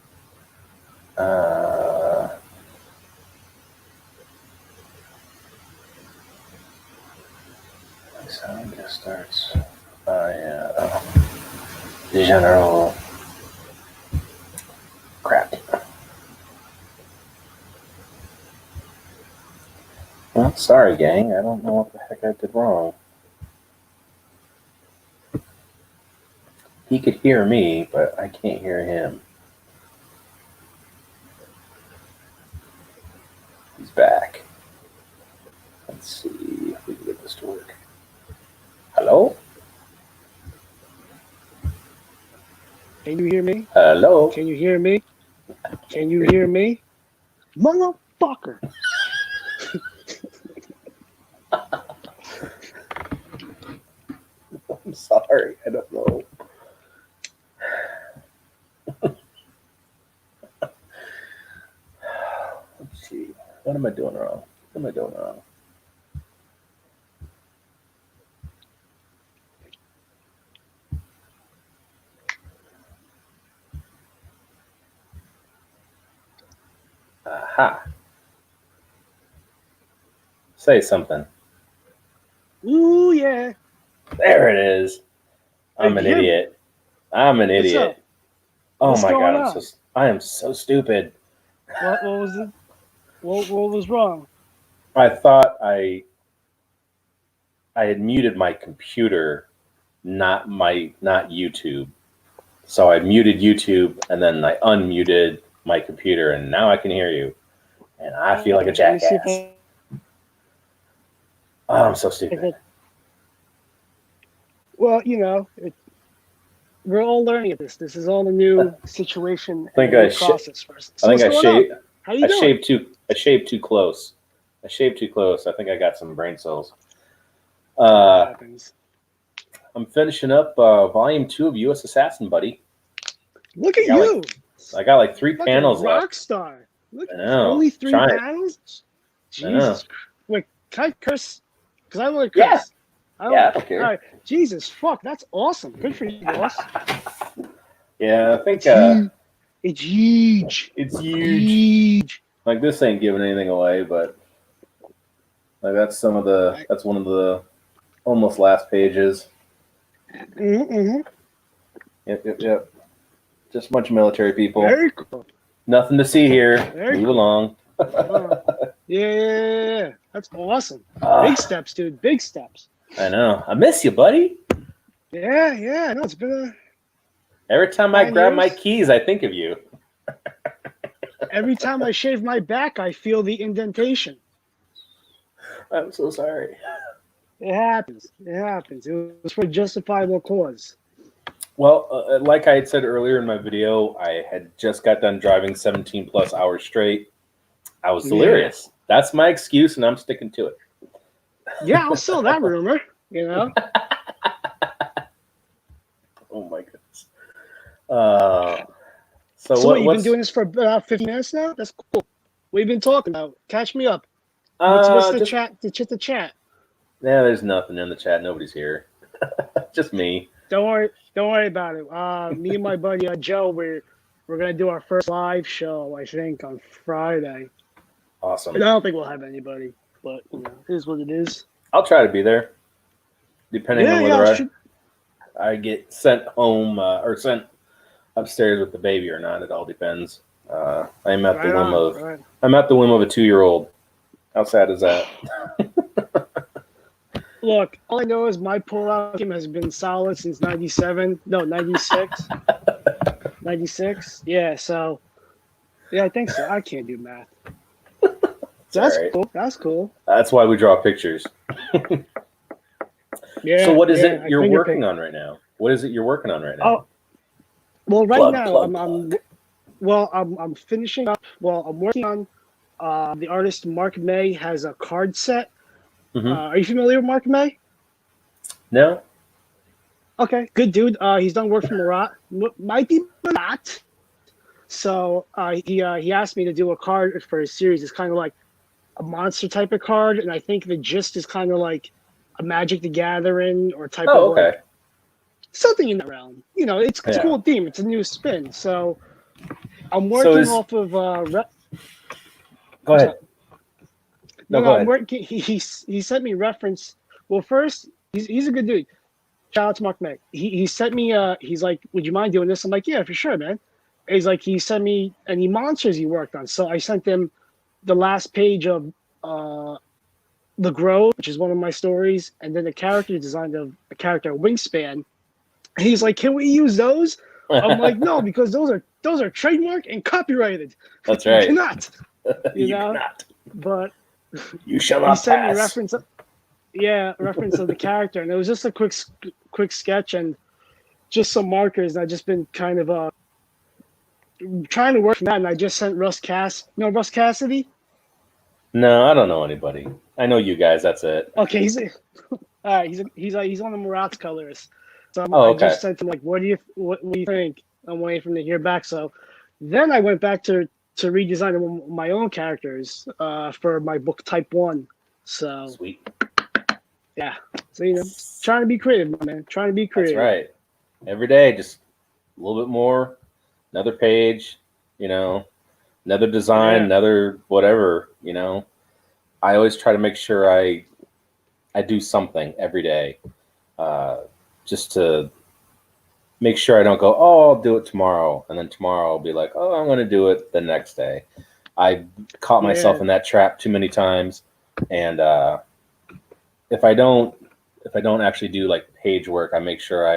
Speaker 1: Sound just starts by general crap. Well, sorry, gang. I don't know what the heck I did wrong. He could hear me, but I can't hear him. He's back. Let's see if we can get this to work. Hello?
Speaker 2: Can you hear me?
Speaker 1: Hello?
Speaker 2: Can you hear me? Can you hear me? Motherfucker.
Speaker 1: I'm sorry. I don't know. Let's see. What am I doing wrong? What am I doing wrong? Aha. Say something.
Speaker 2: Ooh, yeah.
Speaker 1: There it is. I'm an
Speaker 2: Hey,
Speaker 1: idiot. I'm an
Speaker 2: What's
Speaker 1: idiot.
Speaker 2: up?
Speaker 1: Oh
Speaker 2: What's
Speaker 1: my
Speaker 2: going
Speaker 1: god,
Speaker 2: on?
Speaker 1: I am so stupid.
Speaker 2: What was it? What was wrong?
Speaker 1: I thought I had muted my computer, not YouTube. So I muted YouTube and then I unmuted my computer and now I can hear you. And I feel like a
Speaker 2: Let me see if
Speaker 1: jackass. Oh, I'm so stupid.
Speaker 2: Well, you know, we're all learning at this. This is all a new situation.
Speaker 1: I think
Speaker 2: and a new process for us. So
Speaker 1: I think
Speaker 2: what's
Speaker 1: I
Speaker 2: going on?
Speaker 1: shaved.
Speaker 2: How you
Speaker 1: I
Speaker 2: doing?
Speaker 1: shaved too close. I shaved too close. I think I got some brain cells.
Speaker 2: That happens.
Speaker 1: I'm finishing up volume 2 of USAssassin, buddy.
Speaker 2: Look at you.
Speaker 1: I got like 3
Speaker 2: Fucking
Speaker 1: panels
Speaker 2: rock
Speaker 1: left.
Speaker 2: star. Look,
Speaker 1: I know.
Speaker 2: only 3
Speaker 1: Trying.
Speaker 2: panels?
Speaker 1: I know.
Speaker 2: Jesus. Wait, can I curse? Because I don't want to
Speaker 1: Yeah.
Speaker 2: curse.
Speaker 1: I don't care.
Speaker 2: All right. Jesus, fuck, that's awesome. Good for you, boss.
Speaker 1: Yeah, I think
Speaker 2: It's huge.
Speaker 1: it's huge. Like this ain't giving anything away, but like that's one of the almost last pages.
Speaker 2: Mm-hmm.
Speaker 1: Yep. Just a bunch of military people.
Speaker 2: Very cool.
Speaker 1: Nothing to see here.
Speaker 2: Very
Speaker 1: Move
Speaker 2: cool.
Speaker 1: along.
Speaker 2: Yeah. That's awesome. Big steps, dude. Big steps.
Speaker 1: I know. I miss you, buddy.
Speaker 2: Yeah. No, it's been
Speaker 1: Every time I grab my keys, I think of you.
Speaker 2: Every time I shave my back, I feel the indentation.
Speaker 1: I'm so sorry.
Speaker 2: It happens. It was for a justifiable cause.
Speaker 1: Well, like I had said earlier in my video, I had just got done driving 17 plus hours straight. I was delirious. That's my excuse, and I'm sticking to it.
Speaker 2: Yeah, I'll sell that rumor, you know?
Speaker 1: Oh, my goodness.
Speaker 2: So what, you've been doing this for about 50 minutes now? That's cool. What have you been talking about? Catch me up. What's the chat? The chat.
Speaker 1: Yeah, there's nothing in the chat. Nobody's here. Just me.
Speaker 2: Don't worry about it. Me and my buddy Joe, we're gonna do our first live show, I think, on Friday.
Speaker 1: Awesome.
Speaker 2: And I don't think we'll have anybody, but you know, it is what it is.
Speaker 1: I'll try to be there, depending on whether I get sent home or sent upstairs with the baby or not. It all depends. I'm at the whim of a 2-year-old. How sad is that?
Speaker 2: Look, all I know is my pull-out game has been solid since 97. No, 96. 96. Yeah, so yeah, I think so. I can't do math. That's cool. That's cool.
Speaker 1: That's why we draw pictures. So what is
Speaker 2: yeah.
Speaker 1: it
Speaker 2: I
Speaker 1: you're
Speaker 2: finger
Speaker 1: working
Speaker 2: pick.
Speaker 1: on right now? What is it you're working on right now?
Speaker 2: Oh, well, right
Speaker 1: Plug,
Speaker 2: now
Speaker 1: plug, plug.
Speaker 2: I'm finishing up. Well, I'm working on. The artist Mark May has a card set.
Speaker 1: Hmm.
Speaker 2: Are you familiar with Mark May?
Speaker 1: No?
Speaker 2: Okay, good dude. He's done work for Marat. Might be Marat. So he asked me to do a card for his series. It's kind of like a monster type of card, and I think the gist is kind of like a Magic the Gathering or type of
Speaker 1: Oh, okay.
Speaker 2: like something in that realm. It's a
Speaker 1: Yeah.
Speaker 2: cool theme. It's a new spin. So I'm
Speaker 1: So
Speaker 2: working
Speaker 1: is
Speaker 2: off of.
Speaker 1: go
Speaker 2: What's
Speaker 1: ahead.
Speaker 2: up?
Speaker 1: No,
Speaker 2: No,
Speaker 1: go
Speaker 2: I'm
Speaker 1: ahead.
Speaker 2: working. He sent me reference. Well, first he's a good dude. Shout out to Mark May. He sent me. He's like, would you mind doing this? I'm like, yeah, for sure, man. And he's like, he sent me any monsters he worked on. So I sent him the last page of uh The Grove, which is one of my stories, and then the character design of a character Wingspan. And he's like, can we use those? I'm like, no, because those are trademark and copyrighted.
Speaker 1: That's
Speaker 2: You
Speaker 1: right.
Speaker 2: cannot, you
Speaker 1: You
Speaker 2: know.
Speaker 1: cannot.
Speaker 2: But
Speaker 1: You shall
Speaker 2: he
Speaker 1: not
Speaker 2: sent me
Speaker 1: pass.
Speaker 2: reference. Yeah, reference of the character, and it was just a quick sketch and just some markers. And I've just been kind of trying to work from that. And I just sent Russ Cassidy.
Speaker 1: No, I don't know anybody. I know you guys. That's it.
Speaker 2: Okay, he's one of Murat's colors. So
Speaker 1: Oh,
Speaker 2: I
Speaker 1: okay.
Speaker 2: just said to him like, what do you think? I'm waiting for him to hear back. So then I went back to redesign my own characters for my book Type One. So
Speaker 1: Sweet.
Speaker 2: yeah, so trying to be creative, man. Trying to be
Speaker 1: That's
Speaker 2: creative.
Speaker 1: right. Every day, just a little bit more. Another page. You know, another design,
Speaker 2: Yeah,
Speaker 1: another whatever. I always try to make sure I do something every day, uh, just to make sure I don't go, oh, I'll do it tomorrow, and then tomorrow I'll be like, oh, I'm going to do it the next day. I caught myself
Speaker 2: yeah,
Speaker 1: in that trap too many times, and if I don't actually do like page work, I make sure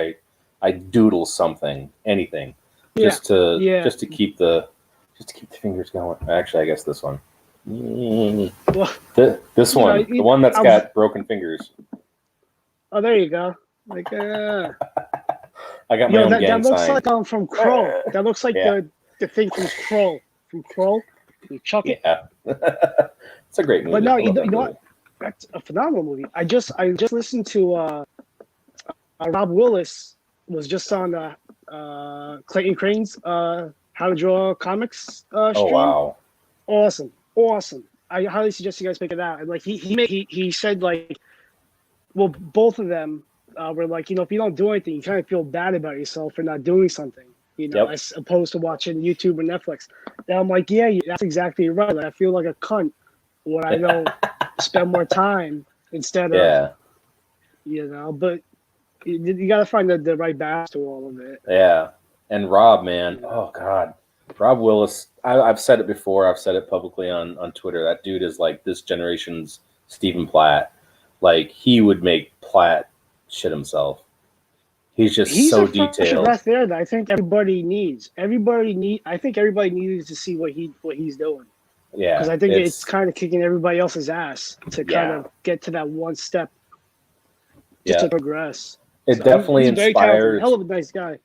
Speaker 1: I doodle something, anything,
Speaker 2: yeah, yeah.
Speaker 1: just to keep the fingers going. Actually, I guess this one.
Speaker 2: Well,
Speaker 1: This one, the one that's
Speaker 2: I was.
Speaker 1: got broken fingers.
Speaker 2: Oh, there you go. Like,
Speaker 1: I got my own
Speaker 2: that
Speaker 1: gang
Speaker 2: looks
Speaker 1: sign.
Speaker 2: like from Kroll. That looks like
Speaker 1: Yeah,
Speaker 2: the thing from Kroll. From Kroll, you chuck it.
Speaker 1: yeah. It's a great
Speaker 2: But
Speaker 1: movie.
Speaker 2: no,
Speaker 1: I love
Speaker 2: you
Speaker 1: that
Speaker 2: know
Speaker 1: movie.
Speaker 2: what? That's a phenomenal movie. I just listened to Rob Willis was just on Clayton Crane's How to Draw Comics
Speaker 1: Oh
Speaker 2: stream.
Speaker 1: wow.
Speaker 2: Awesome, awesome. I highly suggest you guys pick it out. And like he said like, well, both of them were like, if you don't do anything, you kind of feel bad about yourself for not doing something.
Speaker 1: Yep.
Speaker 2: As opposed to watching YouTube or Netflix. And I'm like, yeah, that's exactly right. Like, I feel like a cunt when I don't spend more time instead of,
Speaker 1: Yeah.
Speaker 2: but you got to find the right balance to all of it.
Speaker 1: Yeah. And Rob, man.
Speaker 2: You know?
Speaker 1: Oh God. Rob Willis. I've said it before. I've said it publicly on Twitter. That dude is like this generation's Stephen Platt. Like he would make Platt shit himself. He's just
Speaker 2: He's a
Speaker 1: so
Speaker 2: fresh
Speaker 1: detailed.
Speaker 2: breath there that I think everybody needs. I think everybody needs to see what he's doing.
Speaker 1: Yeah.
Speaker 2: Because I think it's kind of kicking everybody else's ass to kind
Speaker 1: Yeah.
Speaker 2: of get to that one step just
Speaker 1: Yeah.
Speaker 2: to progress.
Speaker 1: It
Speaker 2: So
Speaker 1: definitely
Speaker 2: he's very talented,
Speaker 1: inspires.
Speaker 2: hell of a nice guy.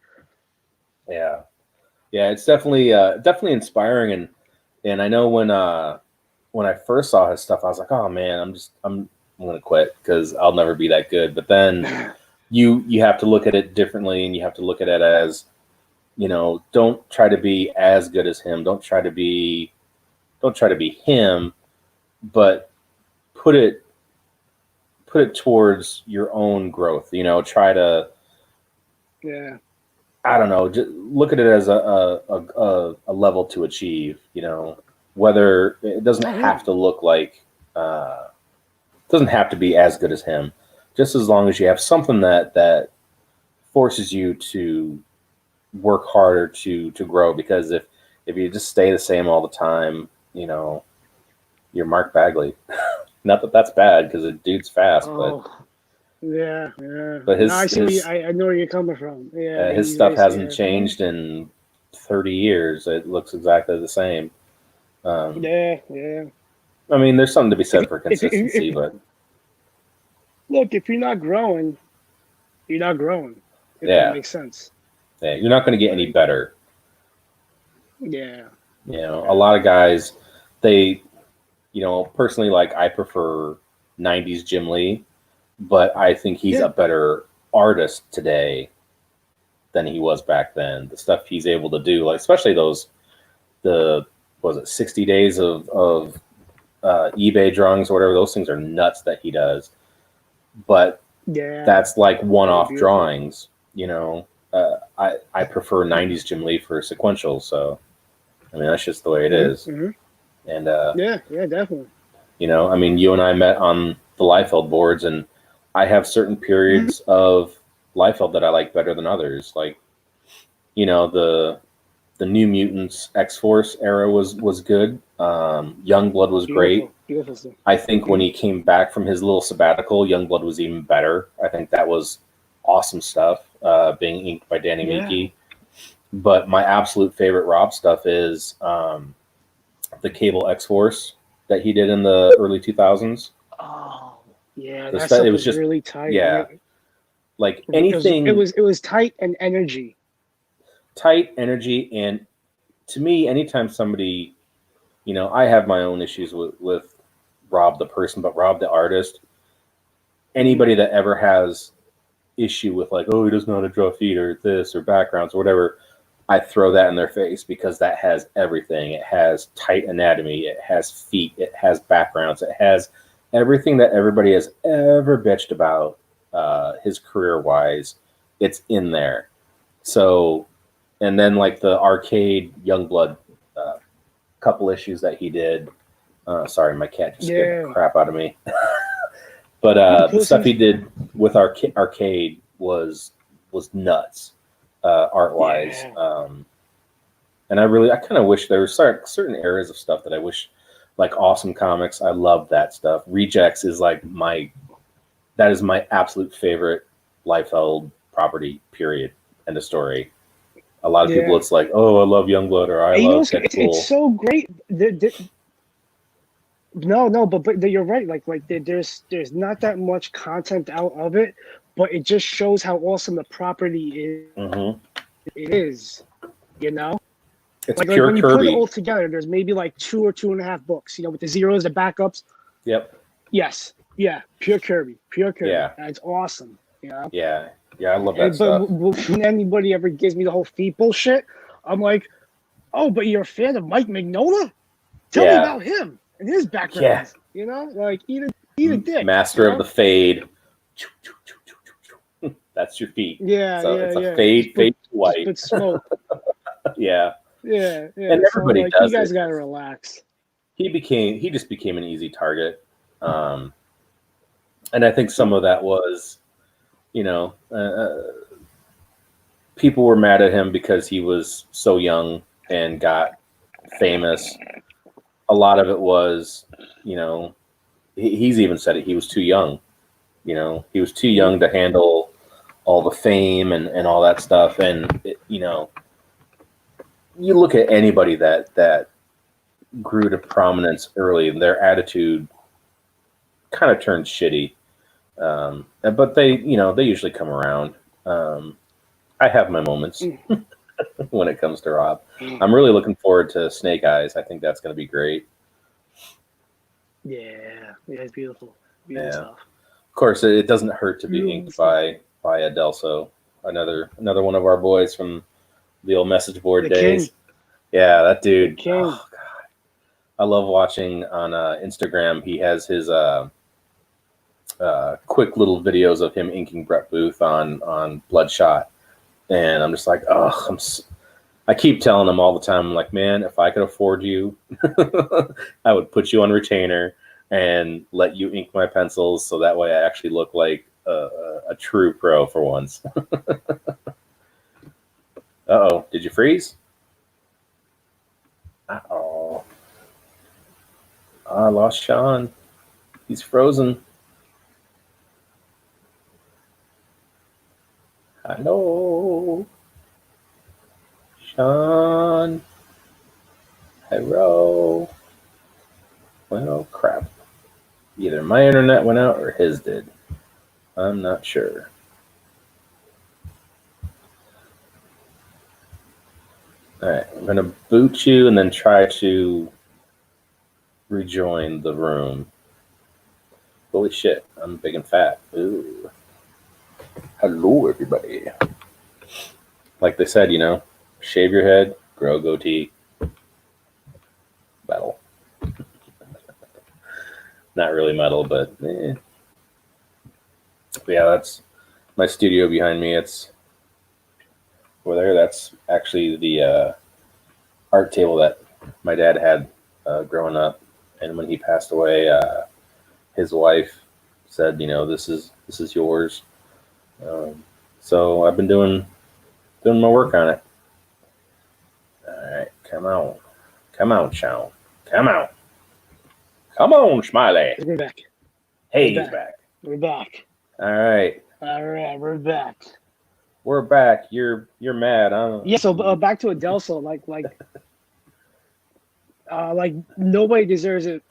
Speaker 1: Yeah. Yeah, it's definitely inspiring, and I know when I first saw his stuff, I was like, oh man, I'm gonna quit because I'll never be that good. But then you have to look at it differently, and you have to look at it as, don't try to be as good as him. Don't try to be him, but put it towards your own growth. Try to,
Speaker 2: Yeah.
Speaker 1: I don't know, just look at it as a level to achieve, whether it doesn't have to look like, doesn't have to be as good as him, just as long as you have something that forces you to work harder to grow. Because if you just stay the same all the time, you're Mark Bagley. Not that that's bad because the dude's fast,
Speaker 2: Oh, yeah.
Speaker 1: but
Speaker 2: No, I see. I know where you're coming from. Yeah,
Speaker 1: his
Speaker 2: he's
Speaker 1: stuff hasn't
Speaker 2: yeah.
Speaker 1: changed in 30 years. It looks exactly the same.
Speaker 2: Yeah.
Speaker 1: I mean, there's something to be said for
Speaker 2: If
Speaker 1: consistency, but
Speaker 2: look, if you're not growing, You're not growing. If that
Speaker 1: Yeah.
Speaker 2: makes sense.
Speaker 1: Yeah. You're not going to get any better.
Speaker 2: Yeah.
Speaker 1: You know, a lot of guys, they, personally, like I prefer 90s Jim Lee, but I think he's
Speaker 2: Yeah.
Speaker 1: a better artist today than he was back then. The stuff he's able to do, like especially the was it 60 days of eBay drawings or whatever, those things are nuts that he does. But
Speaker 2: Yeah.
Speaker 1: that's like one-off
Speaker 2: beautiful.
Speaker 1: drawings, I prefer 90s Jim Lee for sequential, so I mean that's just the way it is. And
Speaker 2: yeah, definitely.
Speaker 1: I mean, you and I met on the Liefeld boards, and I have certain periods of Liefeld that I like better than others. Like, the New Mutants X Force era was good. Youngblood was great.
Speaker 2: Beautiful stuff.
Speaker 1: I think when he came back from his little sabbatical, Youngblood was even better. I think that was awesome stuff, being inked by Danny Miki. But my absolute favorite Rob stuff is the Cable X Force that he did in the early 2000s.
Speaker 2: Oh, yeah,
Speaker 1: The
Speaker 2: that
Speaker 1: stuff,
Speaker 2: stuff
Speaker 1: it
Speaker 2: was
Speaker 1: was just
Speaker 2: really tight.
Speaker 1: yeah, like anything.
Speaker 2: It was tight and energy.
Speaker 1: Tight energy, and to me, anytime somebody, I have my own issues with Rob the person, but Rob the artist. Anybody that ever has issue with like, oh, he doesn't know how to draw feet or this or backgrounds or whatever, I throw that in their face because that has everything. It has tight anatomy, it has feet, it has backgrounds, it has everything that everybody has ever bitched about his career wise. It's in there. So, and then like the arcade Youngblood couple issues that he did. Sorry, my cat just scared the crap out of me. But the stuff he did with arcade was nuts, art wise. And I kind of wish there were certain areas of stuff that I wish, like Awesome Comics. I love that stuff. Rejects is like that is my absolute favorite Liefeld property. Period. End of story. A lot of people, it's like, oh, I love Youngblood or I love Deadpool.
Speaker 2: It's so great. No, but you're right. Like there's not that much content out of it, but it just shows how awesome the property is. It is,
Speaker 1: It's
Speaker 2: like
Speaker 1: pure
Speaker 2: when you
Speaker 1: Kirby.
Speaker 2: put it all together, there's maybe like 2 or 2.5 books. With the zeros, the backups.
Speaker 1: Yep.
Speaker 2: Yes. Yeah. Pure Kirby.
Speaker 1: Yeah.
Speaker 2: That's awesome.
Speaker 1: Yeah. Yeah, I love that stuff.
Speaker 2: But when anybody ever gives me the whole feet bullshit, I'm like, oh, but you're a fan of Mike Mignola? Tell me about him and his background. Like eat a dick.
Speaker 1: Master of the fade. That's your feet.
Speaker 2: Yeah,
Speaker 1: so it's a fade white.
Speaker 2: But smoke.
Speaker 1: Yeah.
Speaker 2: And
Speaker 1: everybody
Speaker 2: so,
Speaker 1: does
Speaker 2: you guys
Speaker 1: it.
Speaker 2: gotta relax.
Speaker 1: He just became an easy target. And I think some of that was, people were mad at him because he was so young and got famous. A lot of it was, he's even said it. He was too young. He was too young to handle all the fame and all that stuff. And you look at anybody that grew to prominence early, and their attitude kind of turned shitty. But they usually come around. I have my moments when it comes to Rob. I'm really looking forward to Snake Eyes. I think that's going to be great.
Speaker 2: Yeah, it's beautiful.
Speaker 1: Stuff. Of course, it doesn't hurt to be inked by Adelso, another one of our boys from the old message board days. King. Yeah, that dude. Oh, God. I love watching on Instagram. He has his quick little videos of him inking Brett Booth on Bloodshot, and I'm just like, oh, I keep telling him all the time, I'm like, man, if I could afford you, I would put you on retainer and let you ink my pencils, so that way I actually look like a true pro for once. Uh-oh, did you freeze? Uh-oh. I lost Sean. He's frozen. Hello. Sean. Hello. Well, crap. Either my internet went out or his did. I'm not sure. All right, I'm gonna boot you and then try to rejoin the room. Holy shit, I'm big and fat. Ooh. Hello, everybody. Like they said, shave your head, grow a goatee. Metal. Not really metal, but yeah, that's my studio behind me. It's over there. That's actually the art table that my dad had growing up, and when he passed away, his wife said, this is yours. So I've been doing my work on it. All right, come on, Sean, come on, Smiley.
Speaker 2: We're back.
Speaker 1: Hey, he's back.
Speaker 2: We're back.
Speaker 1: All right,
Speaker 2: we're back.
Speaker 1: we're back. You're mad, huh?
Speaker 2: Yeah. So back to Adelso, like nobody deserves it.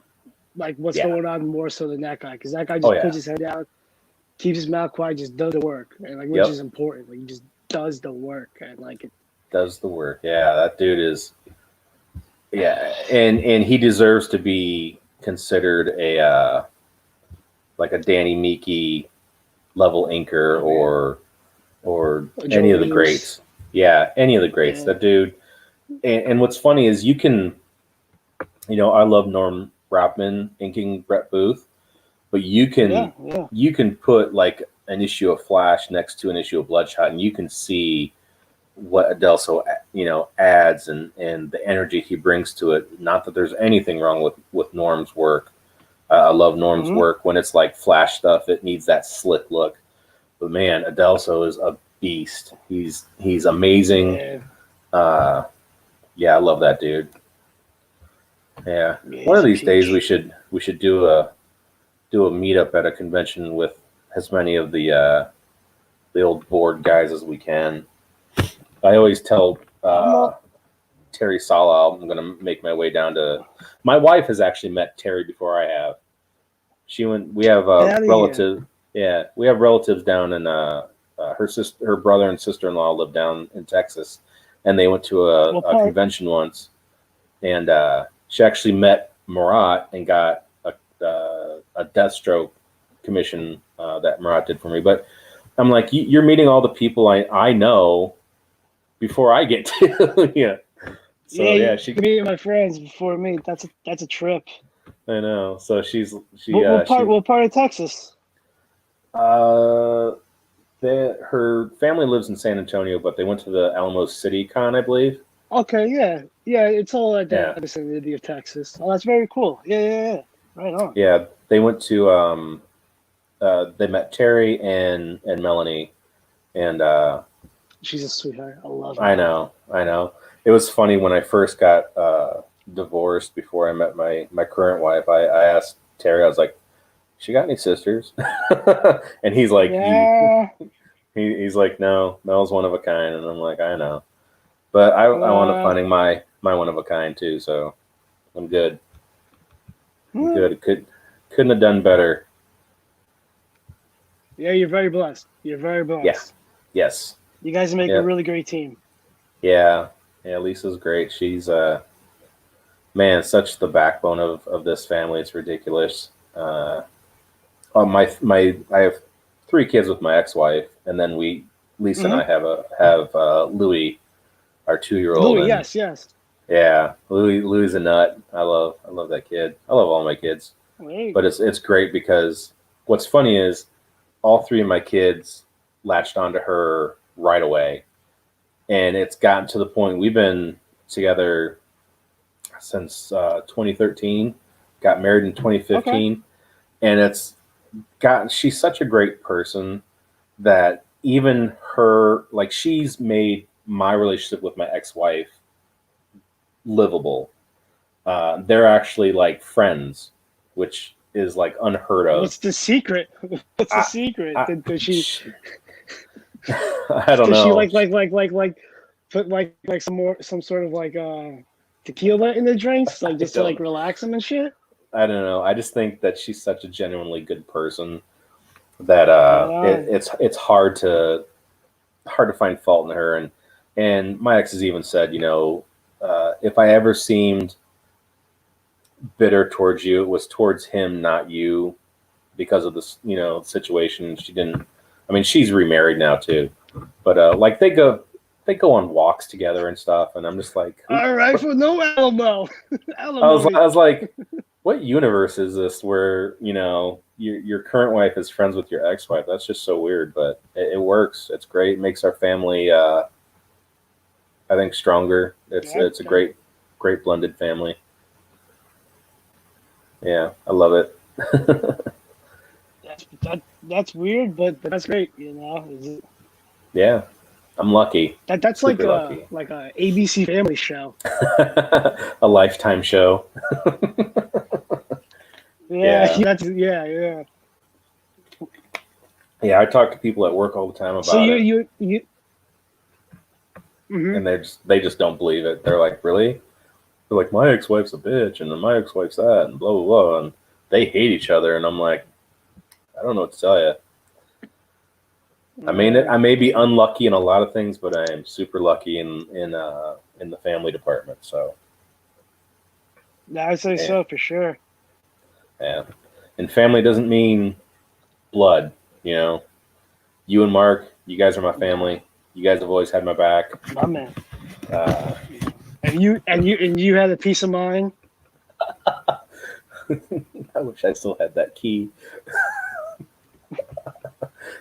Speaker 2: Like what's going on more so than that guy, because that guy just puts his head down, keeps his mouth quiet, just does the work, and which is important. Like he just does the work, and it
Speaker 1: does the work. Yeah, that dude is. Yeah, and he deserves to be considered a like a Danny Meeke level inker or any of the greats. Yeah, any of the greats. Yeah. That dude. And what's funny is you can, I love Norm Rapman inking Brett Booth, but you can put like an issue of Flash next to an issue of Bloodshot, and you can see what Adelso adds and the energy he brings to it. Not that there's anything wrong with Norm's work. I love Norm's work. When it's like Flash stuff, it needs that slick look. But man, Adelso is a beast. He's amazing. Yeah, I love that dude. Yeah, one of these days we should do a meetup at a convention with as many of the old board guys as we can. I always tell Terry Sala I'm going to make my way down to. My wife has actually met Terry before I have. We have relatives. Yeah, we have relatives down in her brother and sister-in-law live down in Texas, and they went to a convention once, and she actually met Murat and got a Deathstroke commission that Murat did for me. But I'm like, you're meeting all the people I know before I get to. Yeah. So she
Speaker 2: meeting my friends before me. That's a trip.
Speaker 1: I know. So
Speaker 2: what part of Texas?
Speaker 1: Her family lives in San Antonio, but they went to the Alamo City Con, I believe.
Speaker 2: Okay, yeah, it's all at the vicinity of Texas. Oh, that's very cool. Yeah, right on. Yeah,
Speaker 1: they went to they met Terry and Melanie, and
Speaker 2: she's a sweetheart. I love her.
Speaker 1: I know. It was funny when I first got divorced before I met my current wife. I asked Terry, I was like, "She got any sisters?" And he's like, he's like, "No, Mel's one of a kind," and I'm like, "I know." But I wound up finding my one of a kind too, so I'm good. I'm good. Couldn't have done better.
Speaker 2: Yeah, you're very blessed.
Speaker 1: Yeah. Yes.
Speaker 2: You guys make a really great team.
Speaker 1: Yeah. Yeah, Lisa's great. She's such the backbone of this family. It's ridiculous. I have 3 kids with my ex-wife, and then Lisa and I have Louis, our 2-year-old.
Speaker 2: Louis, yes.
Speaker 1: Yeah, Louis a nut. I love that kid. I love all my kids. But it's great because what's funny is all 3 of my kids latched onto her right away, and it's gotten to the point we've been together since 2013. Got married in 2015, and she's such a great person that even her, like, she's made my relationship with my ex-wife livable. They're actually like friends, which is like unheard of.
Speaker 2: What's the secret? What's the secret? Does she?
Speaker 1: I don't know.
Speaker 2: Does she put some sort of like tequila in the drinks, like just to like relax them and shit?
Speaker 1: I don't know. I just think that she's such a genuinely good person that it's hard to find fault in her. And And my ex has even said, if I ever seemed bitter towards you, it was towards him, not you, because of this, situation. She didn't. I mean, she's remarried now too, but like they go on walks together and stuff, and I'm just like,
Speaker 2: All right, for no Alamo,
Speaker 1: I was
Speaker 2: alimony.
Speaker 1: I was like, what universe is this where your current wife is friends with your ex-wife? That's just so weird, but it works. It's great. It makes our family, I think, stronger. It's a great blended family. Yeah, I love it.
Speaker 2: That's weird, but that's great.
Speaker 1: Yeah, I'm lucky,
Speaker 2: That's
Speaker 1: super lucky.
Speaker 2: like a ABC Family show.
Speaker 1: A lifetime show.
Speaker 2: Yeah,
Speaker 1: Yeah,
Speaker 2: yeah.
Speaker 1: yeah. I talk to people at work all the time
Speaker 2: So
Speaker 1: about it,
Speaker 2: you. Hmm.
Speaker 1: and they just don't believe it. They're like, really? They're like, my ex-wife's a bitch, and then my ex-wife's that, and blah blah blah, and they hate each other, and I'm like, I don't know what to tell you. I may be unlucky in a lot of things, but I am super lucky in the family department. So
Speaker 2: I say
Speaker 1: yeah,
Speaker 2: so for sure.
Speaker 1: yeah. And family doesn't mean blood. You know, you and Mark, you guys are my
Speaker 2: Nah,
Speaker 1: family. You guys have always had my back.
Speaker 2: my man.
Speaker 1: Uh,
Speaker 2: And you had a peace of mind.
Speaker 1: I wish I still had that key.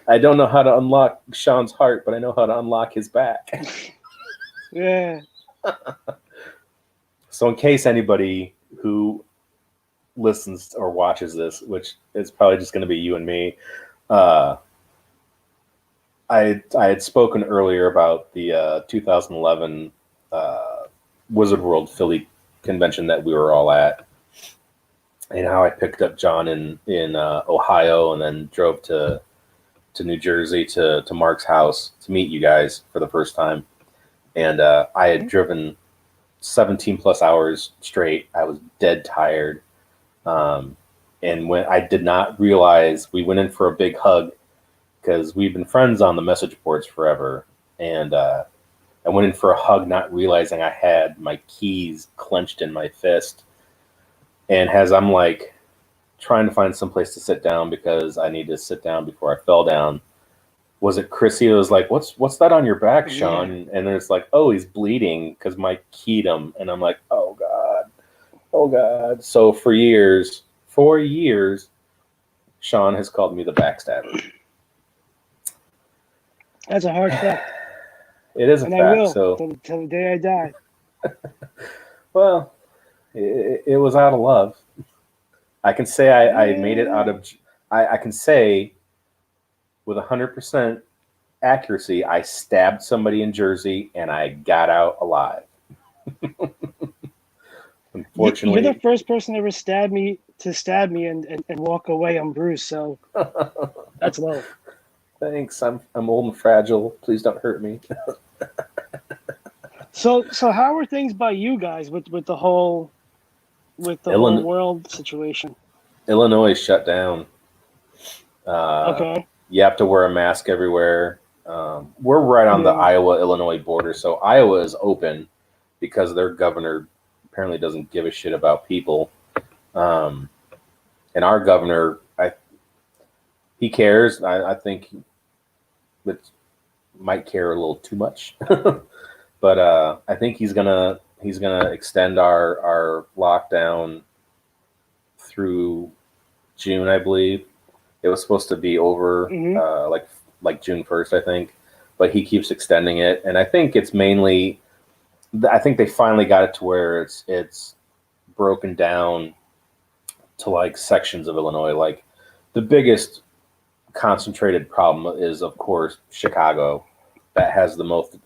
Speaker 1: I don't know how to unlock Sean's heart, but I know how to unlock his back.
Speaker 2: Yeah.
Speaker 1: So, in case anybody who listens or watches this, which is probably just going to be you and me, uh, I had spoken earlier about the 2011 Wizard World Philly convention that we were all at, and how I picked up John in Ohio and then drove to New Jersey to Mark's house to meet you guys for the first time. And I had driven 17 plus hours straight. I was dead tired. Um, and when I did not realize, we went in for a big hug because we've been friends on the message boards forever. And I went in for a hug, not realizing I had my keys clenched in my fist. And as I'm like trying to find some place to sit down because I need to sit down before I fell down, was it Chrissy who was like, what's that on your back,
Speaker 2: Yeah.
Speaker 1: Sean? And then it's like, oh, he's bleeding because Mike keyed him. And I'm like, oh God, oh God. So for years, Sean has called me the backstabber.
Speaker 2: That's a hard fact.
Speaker 1: It is a
Speaker 2: And I
Speaker 1: fact.
Speaker 2: will
Speaker 1: So,
Speaker 2: till the day I die.
Speaker 1: well, it was out of love. I can say I made it out of, I can say with 100% accuracy, I stabbed somebody in Jersey and I got out alive.
Speaker 2: You're the
Speaker 1: Unfortunately,
Speaker 2: first person ever stab me and walk away unbruised, so that's low.
Speaker 1: thanks. I'm old and fragile. Please don't hurt me.
Speaker 2: So how are things by you guys with the whole
Speaker 1: Illinois,
Speaker 2: world situation?
Speaker 1: Illinois shut down. Uh,
Speaker 2: Okay.
Speaker 1: you have to wear a mask everywhere. We're right on the
Speaker 2: Yeah.
Speaker 1: Iowa-Illinois border, so Iowa is open because their governor apparently doesn't give a shit about people. Um, and our governor, he cares. I think it might care a little too much, but I think he's gonna extend our lockdown through June, I believe. It was supposed to be over
Speaker 2: Hmm.
Speaker 1: like June 1st, I think, but he keeps extending it, and I think it's mainly. I think they finally got it to where it's broken down to like sections of Illinois. Like the biggest concentrated problem is, of course, Chicago, that has the most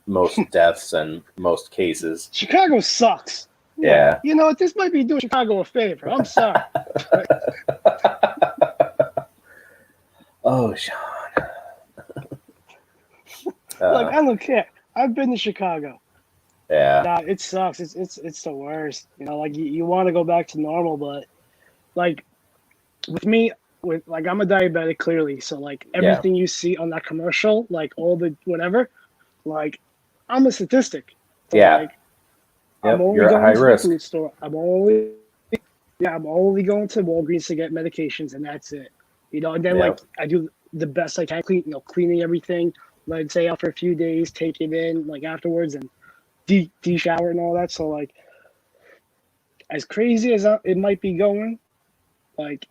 Speaker 1: deaths and most cases.
Speaker 2: Chicago sucks. Yeah.
Speaker 1: Yeah.
Speaker 2: You know what? This might be doing Chicago a favor. I'm sorry.
Speaker 1: Oh, Sean.
Speaker 2: Like,
Speaker 1: Uh,
Speaker 2: I don't care. I've been to Chicago.
Speaker 1: yeah.
Speaker 2: Nah, it sucks. It's the worst. Like you want to go back to normal, but like with me, with like I'm a diabetic clearly, so like
Speaker 1: Yeah.
Speaker 2: everything you see on that commercial, like all the whatever, like I'm a statistic. So
Speaker 1: Yeah.
Speaker 2: like,
Speaker 1: Yep.
Speaker 2: I'm only
Speaker 1: You're at
Speaker 2: going
Speaker 1: high
Speaker 2: to the
Speaker 1: risk.
Speaker 2: food store. I'm only going to Walgreens to get medications, and that's it. And then like
Speaker 1: Yep.
Speaker 2: I do the best I can, cleaning everything. Let it stay out for a few days, take it in like afterwards, and de-shower and all that. So like, as crazy as it might be going, like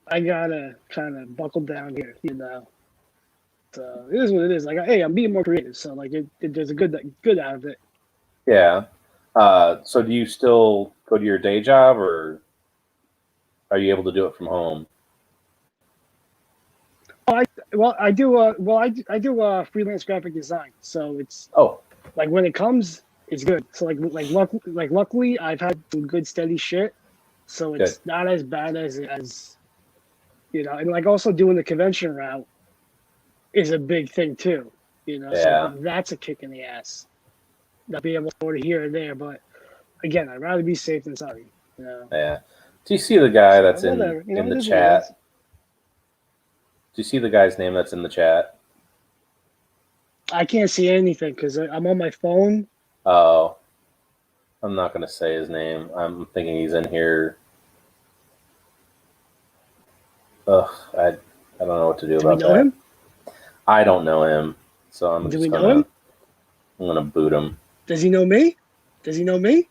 Speaker 2: I gotta kind of buckle down here. So it is what it is. Like, hey, I'm being more creative, so like there's a good out of it.
Speaker 1: Yeah. So do you still go to your day job, or are you able to do it from home?
Speaker 2: I do freelance graphic design, so it's
Speaker 1: Oh,
Speaker 2: like when it comes, it's good. So luckily, I've had some good steady shit, so
Speaker 1: good.
Speaker 2: it's not as bad as and like also doing the convention route is a big thing too. So
Speaker 1: Yeah.
Speaker 2: that's a kick in the ass. Not being able to go to here or there, but again, I'd rather be safe than sorry.
Speaker 1: Yeah. Do you see the guy
Speaker 2: So
Speaker 1: that's
Speaker 2: whatever,
Speaker 1: in
Speaker 2: it
Speaker 1: the
Speaker 2: is what it is.
Speaker 1: chat? Do you see the guy's name that's in the chat?
Speaker 2: I can't see anything because I'm on my phone.
Speaker 1: Oh, I'm not gonna say his name. I'm thinking he's in here. Ugh, I don't know what to do
Speaker 2: Do we
Speaker 1: about
Speaker 2: know
Speaker 1: that.
Speaker 2: him?
Speaker 1: I don't know him, so I'm
Speaker 2: Do
Speaker 1: just
Speaker 2: we know him?
Speaker 1: gonna boot him.
Speaker 2: Does he know me? Does he know me?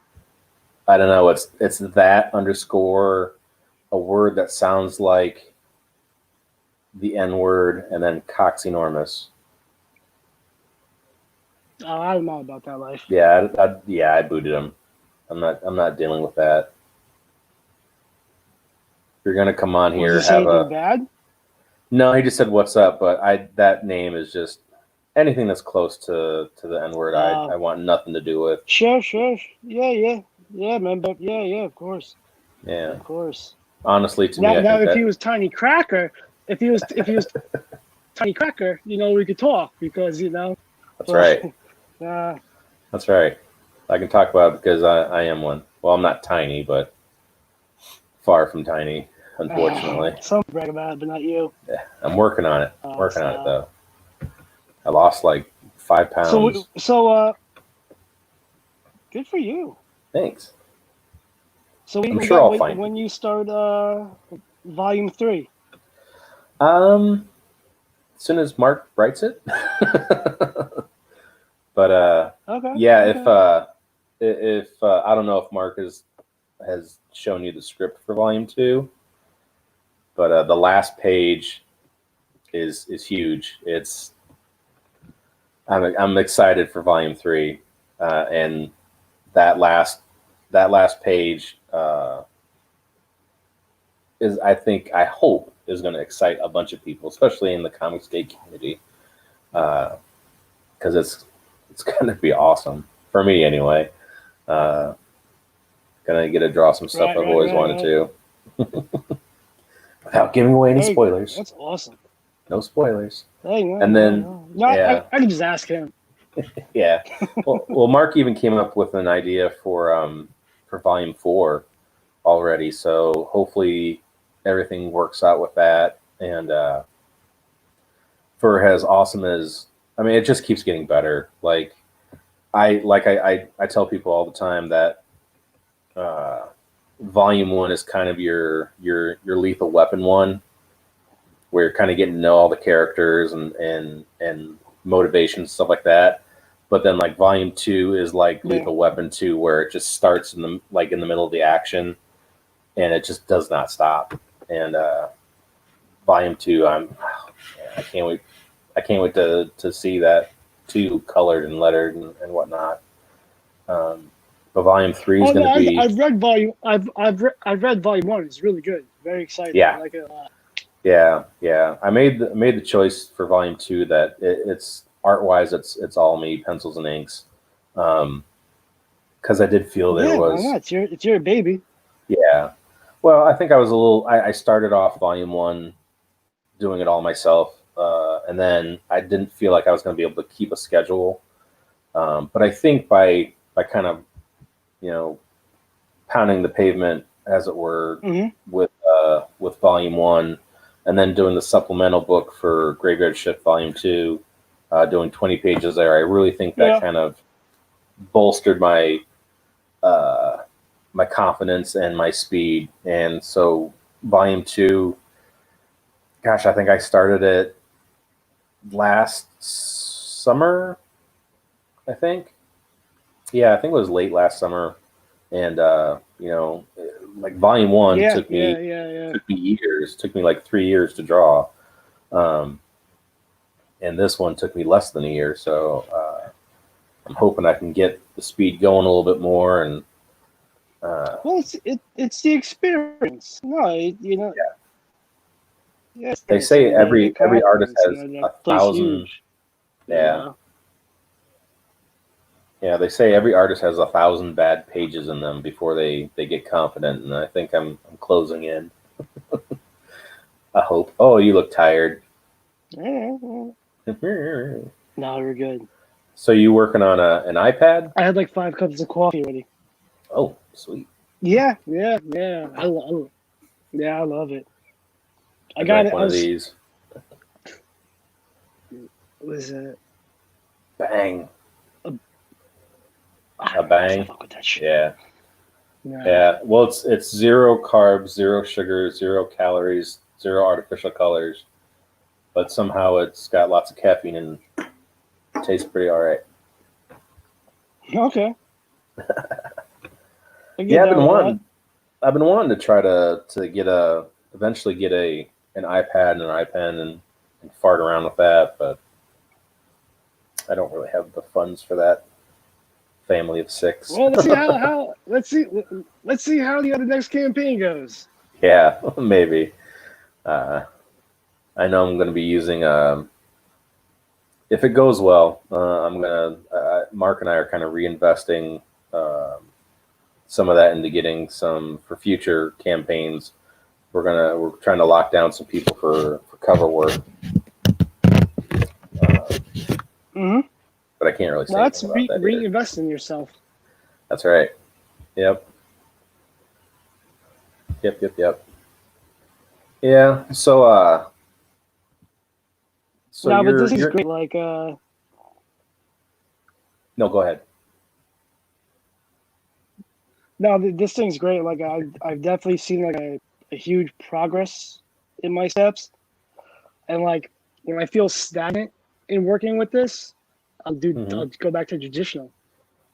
Speaker 1: I don't know. It's that underscore a word that sounds like the N word and then Cox enormous.
Speaker 2: Oh, I don't know about that life.
Speaker 1: Yeah, I booted him. I'm not dealing with that. If you're gonna come on
Speaker 2: Was he
Speaker 1: here, have
Speaker 2: saying anything
Speaker 1: a
Speaker 2: bad?
Speaker 1: no. He just said what's up, but that name is just anything that's close to the N word. I want nothing to do with.
Speaker 2: Sure. Yeah, man. But yeah, of course.
Speaker 1: Yeah,
Speaker 2: Of course.
Speaker 1: honestly, to me,
Speaker 2: Now,
Speaker 1: I think
Speaker 2: if he
Speaker 1: that
Speaker 2: was Tiny Cracker, if he was Tiny Cracker, we could talk because
Speaker 1: that's
Speaker 2: but
Speaker 1: right.
Speaker 2: uh,
Speaker 1: That's right. I can talk about it because I am one. Well, I'm not tiny, but far from tiny, unfortunately.
Speaker 2: some brag about it, but not you.
Speaker 1: Yeah, I'm working on it. Working on it
Speaker 2: So
Speaker 1: though. I lost like 5 pounds.
Speaker 2: good for you.
Speaker 1: Thanks.
Speaker 2: So
Speaker 1: I'm
Speaker 2: we
Speaker 1: sure
Speaker 2: got
Speaker 1: I'll find
Speaker 2: when you start volume 3.
Speaker 1: it. As soon as Mark writes it. But
Speaker 2: Okay.
Speaker 1: yeah,
Speaker 2: Okay.
Speaker 1: if I don't know if Mark has shown you the script for volume 2, but the last page is huge. I'm excited for volume 3, and that last page is I hope is going to excite a bunch of people, especially in the Comicsgate community, because it's going to be awesome for me anyway. Gonna get to draw some stuff I've always wanted
Speaker 2: Right.
Speaker 1: to, without giving away any
Speaker 2: Very good.
Speaker 1: spoilers.
Speaker 2: That's awesome.
Speaker 1: No spoilers.
Speaker 2: Hey,
Speaker 1: And then
Speaker 2: no.
Speaker 1: yeah,
Speaker 2: I can just ask him.
Speaker 1: yeah. Well, Mark even came up with an idea for volume 4 already, so hopefully everything works out with that. And for as awesome as it just keeps getting better. I tell people all the time that volume 1 is kind of your lethal weapon one, where you're kind of getting to know all the characters and motivations, stuff like that. But then like volume 2 is like
Speaker 2: Yeah.
Speaker 1: Lethal Weapon 2, where it just starts in the middle of the action, and it just does not stop. And volume 2, I can't wait. I can't wait to see that 2 colored and lettered and whatnot. But volume 3 is
Speaker 2: Oh
Speaker 1: going
Speaker 2: no,
Speaker 1: to be
Speaker 2: I've read volume. I've read volume 1. It's really good. Very exciting. I
Speaker 1: yeah.
Speaker 2: like it a lot.
Speaker 1: Yeah. I made the choice for volume 2 that it's art wise, it's all me, pencils and inks, because I did feel there
Speaker 2: Yeah, why
Speaker 1: was
Speaker 2: not? It's your baby.
Speaker 1: yeah. Well, I think I was a little. I started off volume 1 doing it all myself, and then I didn't feel like I was going to be able to keep a schedule. But I think by kind of pounding the pavement, as it were,
Speaker 2: Mm-hmm.
Speaker 1: with volume 1, and then doing the supplemental book for Graveyard Shift volume 2, doing 20 pages there. I really think that
Speaker 2: Yeah.
Speaker 1: kind of bolstered my my confidence and my speed. And so volume 2, gosh, I think I started it last summer, I think. Yeah, I think it was late last summer. And like volume 1
Speaker 2: Yeah.
Speaker 1: took me years. Took me like 3 years to draw. And this one took me less than a year. So I'm hoping I can get the speed going a little bit more. And
Speaker 2: Well, it's the experience. No,
Speaker 1: yeah.
Speaker 2: Yeah,
Speaker 1: They say
Speaker 2: the
Speaker 1: every artist
Speaker 2: confidence,
Speaker 1: has
Speaker 2: that
Speaker 1: a
Speaker 2: plays
Speaker 1: thousand.
Speaker 2: huge.
Speaker 1: Yeah, yeah. They say every artist has 1,000 bad pages in them before they get confident, and I think I'm closing in. I hope. Oh, you look tired.
Speaker 2: Yeah. No, we're good.
Speaker 1: So you working on an iPad?
Speaker 2: I had like 5 cups of coffee already.
Speaker 1: Oh, sweet.
Speaker 2: Yeah. I love it.
Speaker 1: I
Speaker 2: got
Speaker 1: drank
Speaker 2: it.
Speaker 1: one of these.
Speaker 2: Was it?
Speaker 1: Bang.
Speaker 2: I
Speaker 1: A bang.
Speaker 2: fuck with that shit.
Speaker 1: Yeah.
Speaker 2: Nah.
Speaker 1: Yeah. Well, it's 0 carbs, 0 sugar, 0 calories, 0 artificial colors, but somehow it's got lots of caffeine and it tastes pretty all right.
Speaker 2: Okay.
Speaker 1: Yeah, I've been wanting to try to eventually get an iPad and an iPen and fart around with that, but I don't really have the funds for that. Family of 6.
Speaker 2: Well, let's see how the next campaign goes.
Speaker 1: Yeah, maybe. I know I'm going to be using. If it goes well, I'm gonna. Mark and I are kind of reinvesting some of that into getting some for future campaigns. We're trying to lock down some people for cover work. But I can't really say
Speaker 2: That's
Speaker 1: anything about that.
Speaker 2: reinvest in yourself.
Speaker 1: That's right. Yep. Yep. Yeah. So
Speaker 2: No, but this is great. Like
Speaker 1: no, go ahead.
Speaker 2: No, this thing's great. Like I've definitely seen like a huge progress in my steps, and like when I feel stagnant in working with this, I'll go back to traditional,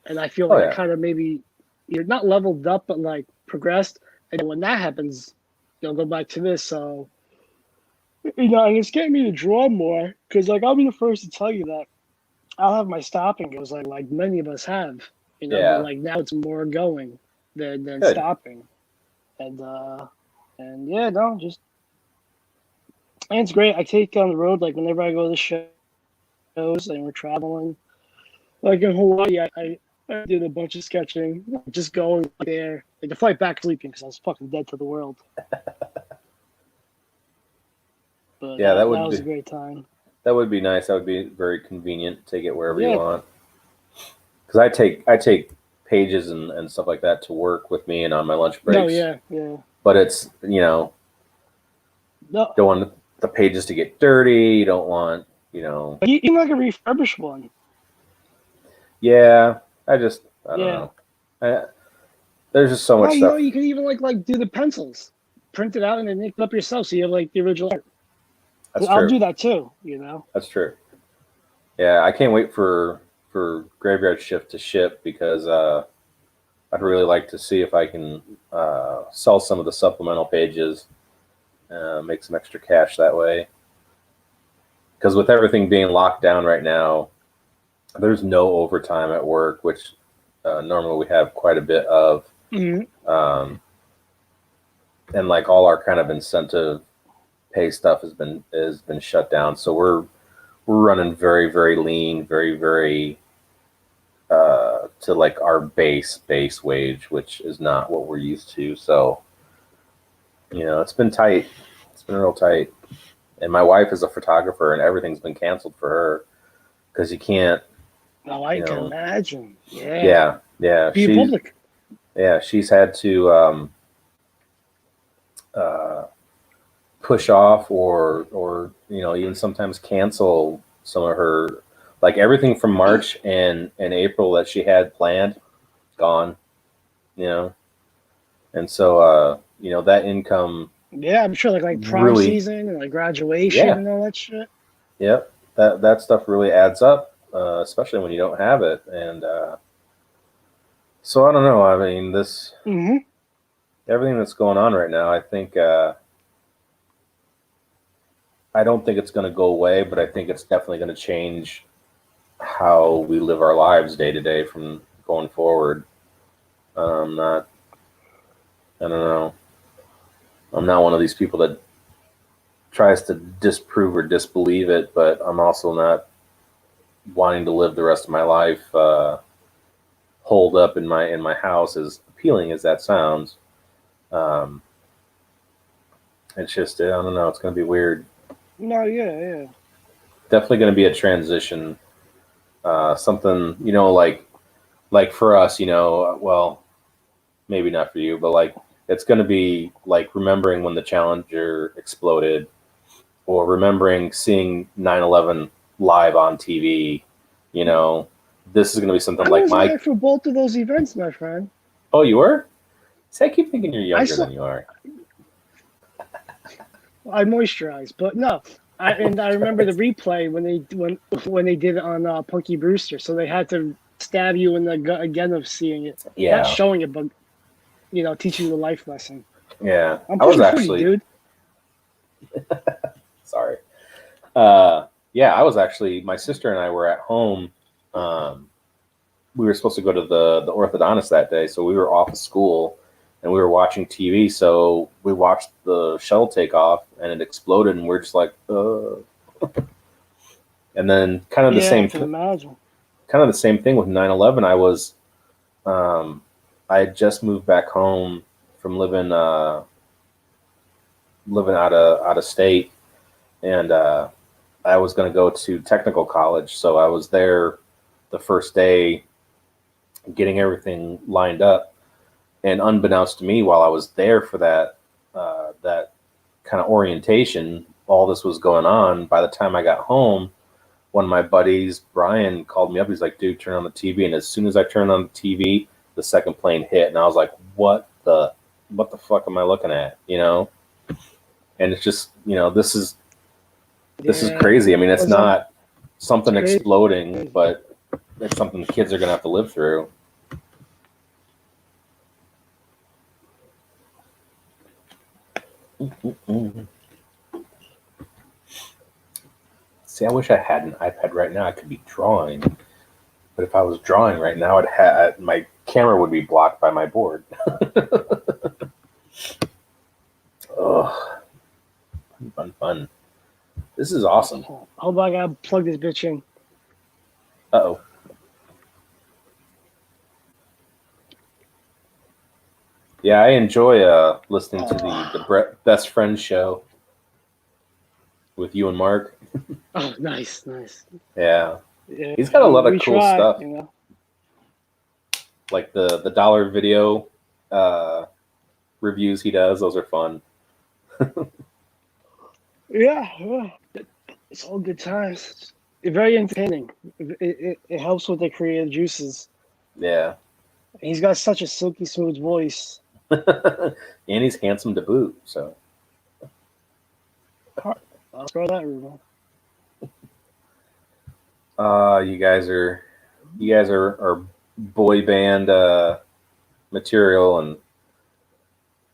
Speaker 2: and I feel like I kind of maybe you're not leveled up, but like progressed. And when that happens, you'll go back to this. So and it's getting me to draw more because like I'll be the first to tell you that I'll have my stopping goes like many of us have, but like now it's more going than stopping, and yeah, no, just and it's great. I take on the road like whenever I go to shows and we're traveling, like in Hawaii, I did a bunch of sketching, just going there, like the flight back sleeping because I was fucking dead to the world. But
Speaker 1: yeah, that
Speaker 2: was a great time.
Speaker 1: That would be nice. That would be very convenient to take it wherever you want. Because I take pages and stuff like that to work with me and on my lunch breaks.
Speaker 2: No, yeah.
Speaker 1: But it's don't want the pages to get dirty. You don't want
Speaker 2: even like a refurbished one.
Speaker 1: Yeah, I don't know. There's just so much stuff.
Speaker 2: You can even like do the pencils, print it out and then make it up yourself, so you have like the original art. I'll do that too.
Speaker 1: That's true. Yeah, I can't wait for Graveyard Shift to ship because I'd really like to see if I can sell some of the supplemental pages, make some extra cash that way. Because with everything being locked down right now, there's no overtime at work, which normally we have quite a bit of. And like all our kind of incentive pay stuff has been shut down. So we're running very, very lean, very, very to like our base wage, which is not what we're used to. So, it's been tight. It's been real tight. And my wife is a photographer and everything's been canceled for her because you can't.
Speaker 2: Oh, I can imagine. Yeah.
Speaker 1: Yeah.
Speaker 2: Be public.
Speaker 1: Yeah, she's had to push off or even sometimes cancel some of her Like everything from March and April that she had planned, gone. You know, and so that income
Speaker 2: Yeah, I'm sure like prom
Speaker 1: really,
Speaker 2: season and like graduation
Speaker 1: yeah,
Speaker 2: and all that shit.
Speaker 1: yep, that stuff really adds up, especially when you don't have it. And so I don't know. I mean, this
Speaker 2: Mm-hmm.
Speaker 1: everything that's going on right now, I think I don't think it's going to go away, but I think it's definitely going to change how we live our lives day to day from going forward. Not, I don't know. I'm not one of these people that tries to disprove or disbelieve it, but I'm also not wanting to live the rest of my life holed up in my house, as appealing as that sounds. Um, it's just I don't know. It's going to be weird.
Speaker 2: No, yeah.
Speaker 1: Definitely going to be a transition. Something like for us, well, maybe not for you, but like it's going to be like remembering when the Challenger exploded, or remembering seeing 9/11 live on TV. You know, this is going to be something
Speaker 2: I
Speaker 1: like
Speaker 2: was
Speaker 1: my.
Speaker 2: there for both of those events, my friend.
Speaker 1: Oh, you were? See, I keep thinking you're
Speaker 2: I
Speaker 1: younger
Speaker 2: saw.
Speaker 1: than you are.
Speaker 2: I moisturized, but no. I remember the replay when they did it on Punky Brewster. So they had to stab you in the gut again of seeing it, not
Speaker 1: Yeah,
Speaker 2: showing it, but teaching you a life lesson.
Speaker 1: yeah.
Speaker 2: I'm
Speaker 1: I was
Speaker 2: pushing 40,
Speaker 1: actually
Speaker 2: dude.
Speaker 1: sorry. Yeah, I was actually. My sister and I were at home. Um, we were supposed to go to the orthodontist that day, so we were off of school and we were watching TV. So we watched the shuttle take off and it exploded, and we're just like, And then
Speaker 2: Yeah, I can imagine.
Speaker 1: kind of the same thing with 9/11. Um, I had just moved back home from living out of state, and I was going to go to technical college, so I was there the first day, getting everything lined up. And unbeknownst to me, while I was there for that kind of orientation, all this was going on. By the time I got home, one of my buddies, Brian, called me up. He's like, "Dude, turn on the TV." And as soon as I turned on the TV, the second plane hit, and I was like, what the fuck am I looking at?" And it's just, this is
Speaker 2: Yeah,
Speaker 1: crazy. I mean, it's
Speaker 2: was up.
Speaker 1: not
Speaker 2: It's
Speaker 1: something
Speaker 2: crazy.
Speaker 1: exploding, but it's something the kids are gonna have to live through. See, I wish I had an iPad right now. I could be drawing, but if I was drawing right now, my camera would be blocked by my board. Ugh, fun. This is awesome.
Speaker 2: Hold on, I gotta plug this bitch in.
Speaker 1: Uh-oh. Yeah, I enjoy listening to the Best Friends show with you and Mark.
Speaker 2: Oh, nice.
Speaker 1: Yeah,
Speaker 2: Yeah,
Speaker 1: he's got a lot of
Speaker 2: we
Speaker 1: cool
Speaker 2: try,
Speaker 1: stuff, like the dollar video uh, reviews he does. Those are fun.
Speaker 2: Yeah. It's all good times. It's very entertaining. It helps with the creative juices.
Speaker 1: Yeah,
Speaker 2: He's got such a silky smooth voice.
Speaker 1: and he's handsome to boot. So
Speaker 2: I'll throw that rumor.
Speaker 1: you guys are boy band material, and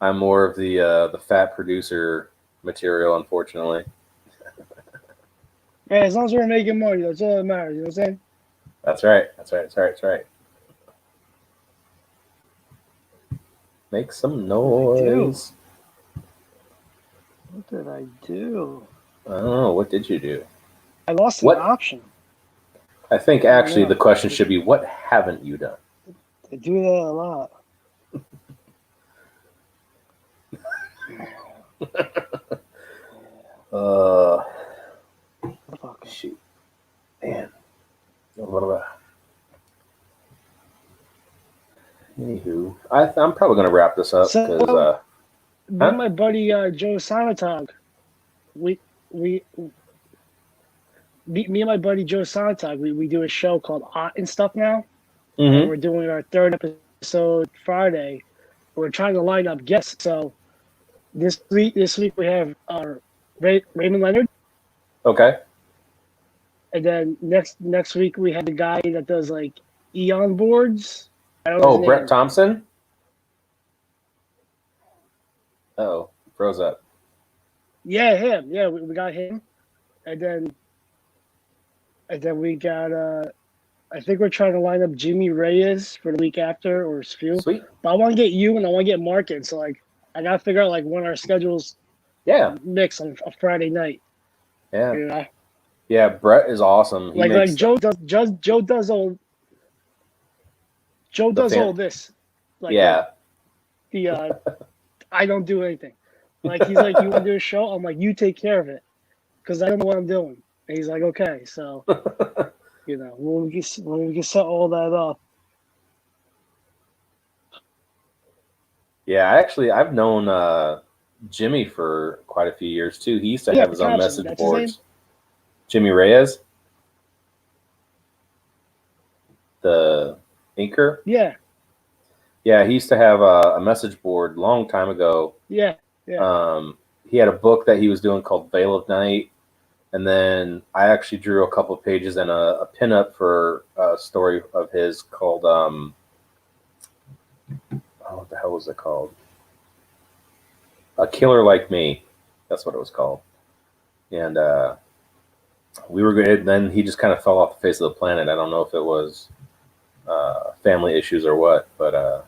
Speaker 1: I'm more of the fat producer material, unfortunately.
Speaker 2: Yeah, as long as we're making money, that's all that matters. You know what I'm saying?
Speaker 1: That's right. That's right. Make some noise.
Speaker 2: What did I do?
Speaker 1: I don't know. What did you do?
Speaker 2: I lost an
Speaker 1: What?
Speaker 2: option.
Speaker 1: I think actually the question should be, what haven't you done?
Speaker 2: I do that a lot.
Speaker 1: Shoot, man. What about? Anywho, I'm probably gonna wrap this up because
Speaker 2: me and my buddy Joe Sonatog, we me and my buddy Joe Sontag, we do a show called Hot and Stuff now, and
Speaker 1: Mm-hmm.
Speaker 2: we're doing our third episode Friday. We're trying to line up guests. So this week we have Raymond Leonard,
Speaker 1: Okay.
Speaker 2: and then next week we have the guy that does like Eon boards. I don't know his
Speaker 1: Oh, Brett
Speaker 2: name.
Speaker 1: Thompson. Oh, froze up.
Speaker 2: Yeah, him. Yeah, we got him, and then we got I think we're trying to line up Jimmy Reyes for the week after or Spew.
Speaker 1: Sweet.
Speaker 2: But I want to get you and I want to get Mark in. So like I gotta figure out like when our schedules
Speaker 1: Yeah.
Speaker 2: mix on a Friday night.
Speaker 1: Yeah.
Speaker 2: You know?
Speaker 1: Yeah. Brett is awesome. He
Speaker 2: Like
Speaker 1: makes
Speaker 2: Joe does all this. Like
Speaker 1: yeah.
Speaker 2: the I don't do anything. Like he's like, you want to do a show? I'm like, you take care of it, because I don't know what I'm doing. And he's like, okay, so you know, when we can set all that up.
Speaker 1: Yeah. I've known Jimmy for quite a few years too. He used to have his own
Speaker 2: Thompson,
Speaker 1: message
Speaker 2: that's his name?
Speaker 1: boards. Jimmy Reyes, the inker.
Speaker 2: Yeah,
Speaker 1: Yeah, he used to have a message board long time ago.
Speaker 2: yeah.
Speaker 1: He had a book that he was doing called Veil of Night, and then I actually drew a couple of pages and a pinup for a story of his called what the hell was it called? A Killer Like Me. That's what it was called. And we were good. Then he just kind of fell off the face of the planet. I don't know if it was family issues or what, but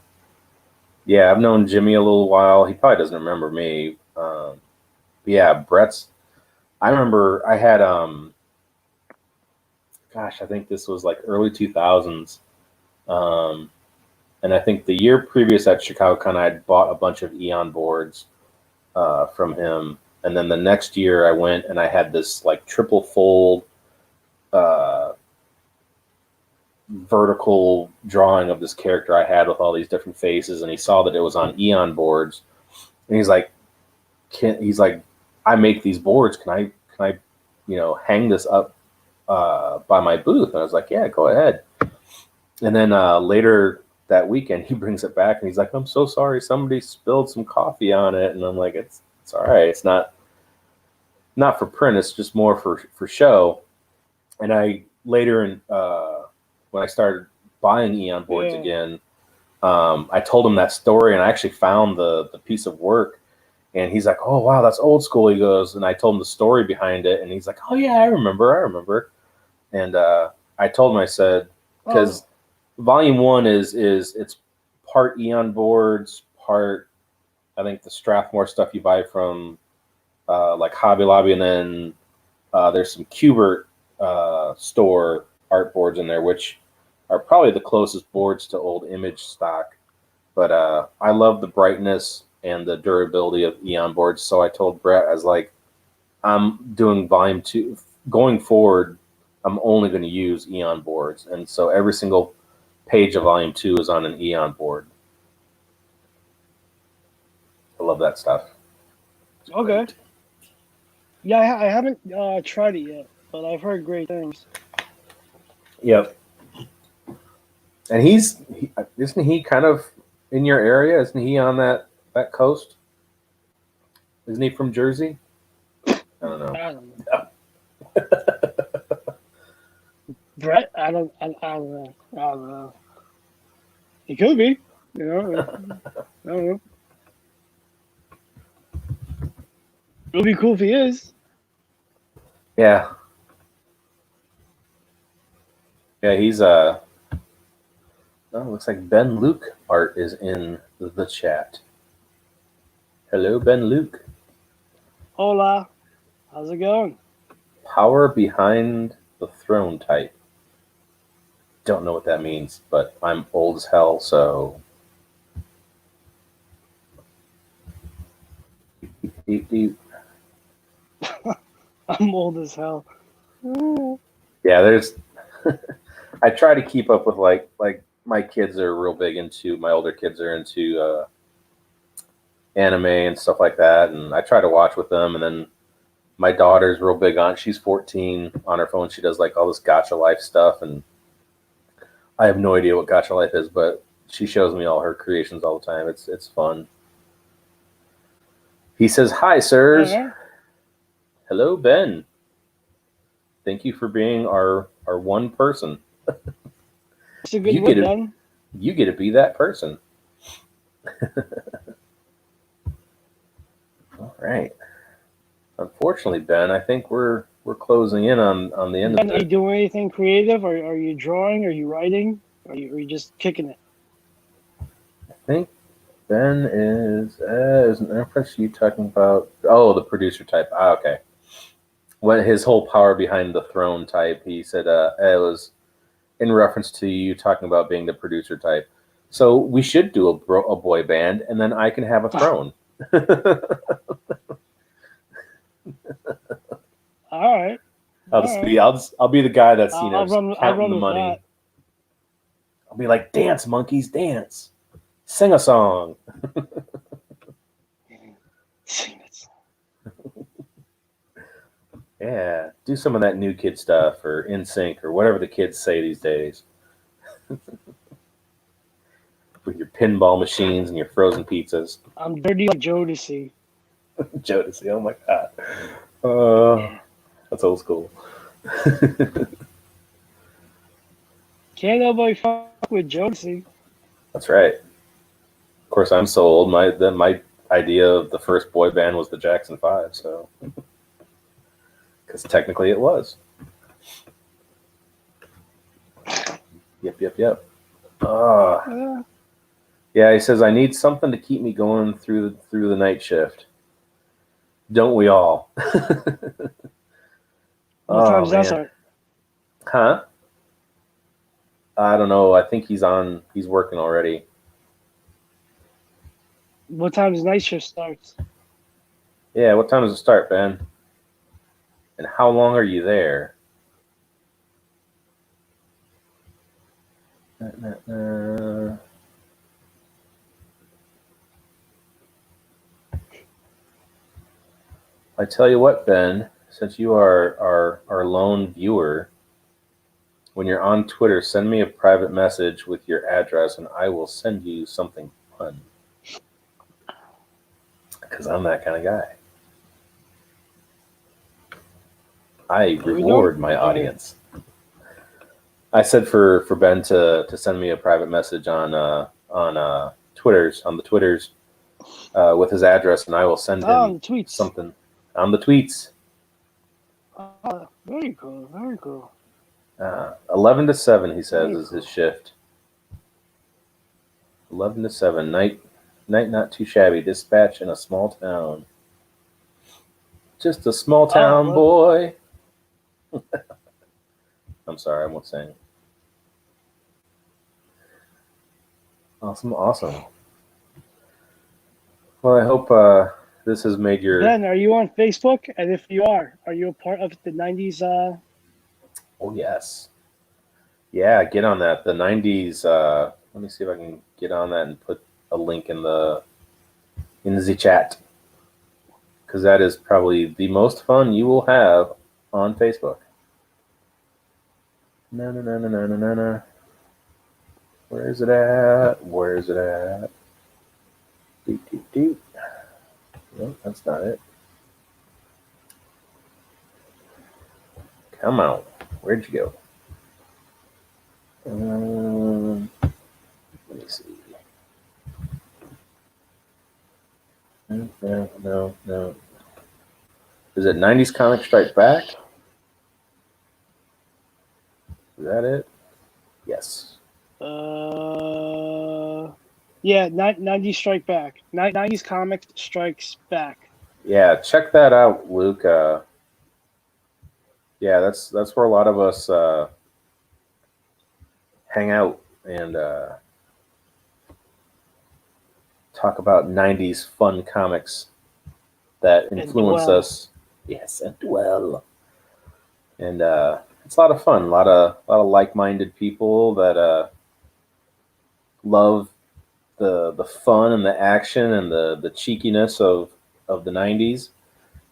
Speaker 1: yeah, I've known Jimmy a little while. He probably doesn't remember me. But yeah, Brett's. I remember I had gosh, I think this was like early 2000s. And I think the year previous at ChicagoCon, I had bought a bunch of Eon boards from him. And then the next year I went and I had this like triple fold vertical drawing of this character I had with all these different faces. And he saw that it was on Eon boards. And he's like, I make these boards. Can I, hang this up by my booth? And I was like, yeah, go ahead. And then later that weekend, he brings it back and he's like, I'm so sorry, somebody spilled some coffee on it. And I'm like, it's all right. It's not for print. It's just more for show. And I later when I started buying Eon boards again, I told him that story, and I actually found the piece of work. And he's like, oh, wow, that's old school. He goes, and I told him the story behind it. And he's like, oh, yeah, I remember. And I told him, I said, because Volume 1 is it's part Eon boards, part, I think, the Strathmore stuff you buy from like Hobby Lobby. And then there's some Kubert store art boards in there, which are probably the closest boards to old image stock. But I love the brightness and the durability of Eon boards. So I told Brett, I was like, I'm doing Volume 2. Going forward, I'm only going to use Eon boards. And so every single page of Volume 2 is on an Eon board. I love that stuff. It's
Speaker 2: okay.
Speaker 1: great.
Speaker 2: Yeah, I haven't tried it yet, but I've heard great things.
Speaker 1: Yep. And isn't he kind of in your area? Isn't he on that coast? Isn't he from Jersey? I don't know.
Speaker 2: I don't know. Brett, I don't know. He could be, I don't know. It would be cool if he is.
Speaker 1: Yeah. Yeah, he's looks like Ben Luke art is in the chat. Hello, Ben Luke.
Speaker 2: Hola. How's it going?
Speaker 1: Power behind the throne type. Don't know what that means, but I'm old as hell, so. Deep, deep.
Speaker 2: I'm old as hell.
Speaker 1: Yeah, there's. I try to keep up with like my kids are real big into. My older kids are into anime and stuff like that, and I try to watch with them. And then My daughter's real big on. She's 14 on her phone. She does like all this Gacha Life stuff, and I have no idea what Gacha Life is, but she shows me all her creations all the time. It's fun. He says, "Hi, sirs.
Speaker 2: All right.
Speaker 1: Hello, Ben. Thank you for being our one person.
Speaker 2: It's a good
Speaker 1: You
Speaker 2: word,
Speaker 1: get it.
Speaker 2: Ben.
Speaker 1: You get to be that person." All right. Unfortunately, Ben, I think we're closing in on the end
Speaker 2: Ben,
Speaker 1: of
Speaker 2: are you
Speaker 1: it.
Speaker 2: doing anything creative? Are you drawing? Are you writing? Are you just kicking it?
Speaker 1: I think Ben is an reference to you talking about the producer type. Okay. What his whole power behind the throne type? He said it was in reference to you talking about being the producer type. So we should do a boy band, and then I can have a throne.
Speaker 2: All right. All right.
Speaker 1: I'll be the guy that's
Speaker 2: I'll
Speaker 1: just
Speaker 2: run. I'll
Speaker 1: counting
Speaker 2: run
Speaker 1: the
Speaker 2: with
Speaker 1: money.
Speaker 2: that.
Speaker 1: I'll be like, dance monkeys, dance, sing a song.
Speaker 2: Sing it.
Speaker 1: Yeah, do some of that new kid stuff or in sync or whatever the kids say these days. With your pinball machines and your frozen pizzas.
Speaker 2: I'm dirty like Jodeci.
Speaker 1: Jodeci, oh my god. Uh, that's old school.
Speaker 2: Can't nobody fuck with Jodeci.
Speaker 1: That's right. Of course, I'm so old. My idea of the first boy band was the Jackson Five. So, because technically it was. Yep.
Speaker 2: Yeah.
Speaker 1: Yeah. He says I need something to keep me going through the night shift. Don't we all?
Speaker 2: What time does that
Speaker 1: Man,
Speaker 2: start?
Speaker 1: huh? I don't know. I think he's on. He's working already.
Speaker 2: What time does night shift starts?
Speaker 1: Yeah. What time does it start, Ben? And how long are you there? I tell you what, Ben, since you are our lone viewer, when you're on Twitter, send me a private message with your address and I will send you something fun. Because I'm that kind of guy. I
Speaker 2: Are we
Speaker 1: reward
Speaker 2: done?
Speaker 1: my audience. I said for Ben to send me a private message on the Twitters with his address, and I will send
Speaker 2: Oh,
Speaker 1: him
Speaker 2: the tweets.
Speaker 1: something on the tweets.
Speaker 2: Very cool. Very cool.
Speaker 1: 11 to 7, he says,
Speaker 2: Very
Speaker 1: is
Speaker 2: cool.
Speaker 1: his shift. 11 to 7, night not too shabby. Dispatch in a small town. Just a small town
Speaker 2: well,
Speaker 1: boy. I'm sorry, I won't sing. Awesome. Well, I hope this has made your.
Speaker 2: Ben, are you on Facebook? And if you are you a part of the 90s?
Speaker 1: Oh yes. Yeah, get on that. The 90s. Let me see if I can get on that and put a link in the chat, because that is probably the most fun you will have on Facebook. No. Where is it at? Doot. No, that's not it. Come on. Where'd you go? Let me see. No. Is it 90s Comic Strike Back? Is that it? Yes.
Speaker 2: Yeah, 90s Strike Back. 90s Comics Strikes Back.
Speaker 1: Yeah, check that out, Luke. Yeah, that's where a lot of us hang out and talk about 90s fun comics that influence us. Yes, and dwell. And it's a lot of fun. A lot of like-minded people that love the fun and the action and the cheekiness of the 90s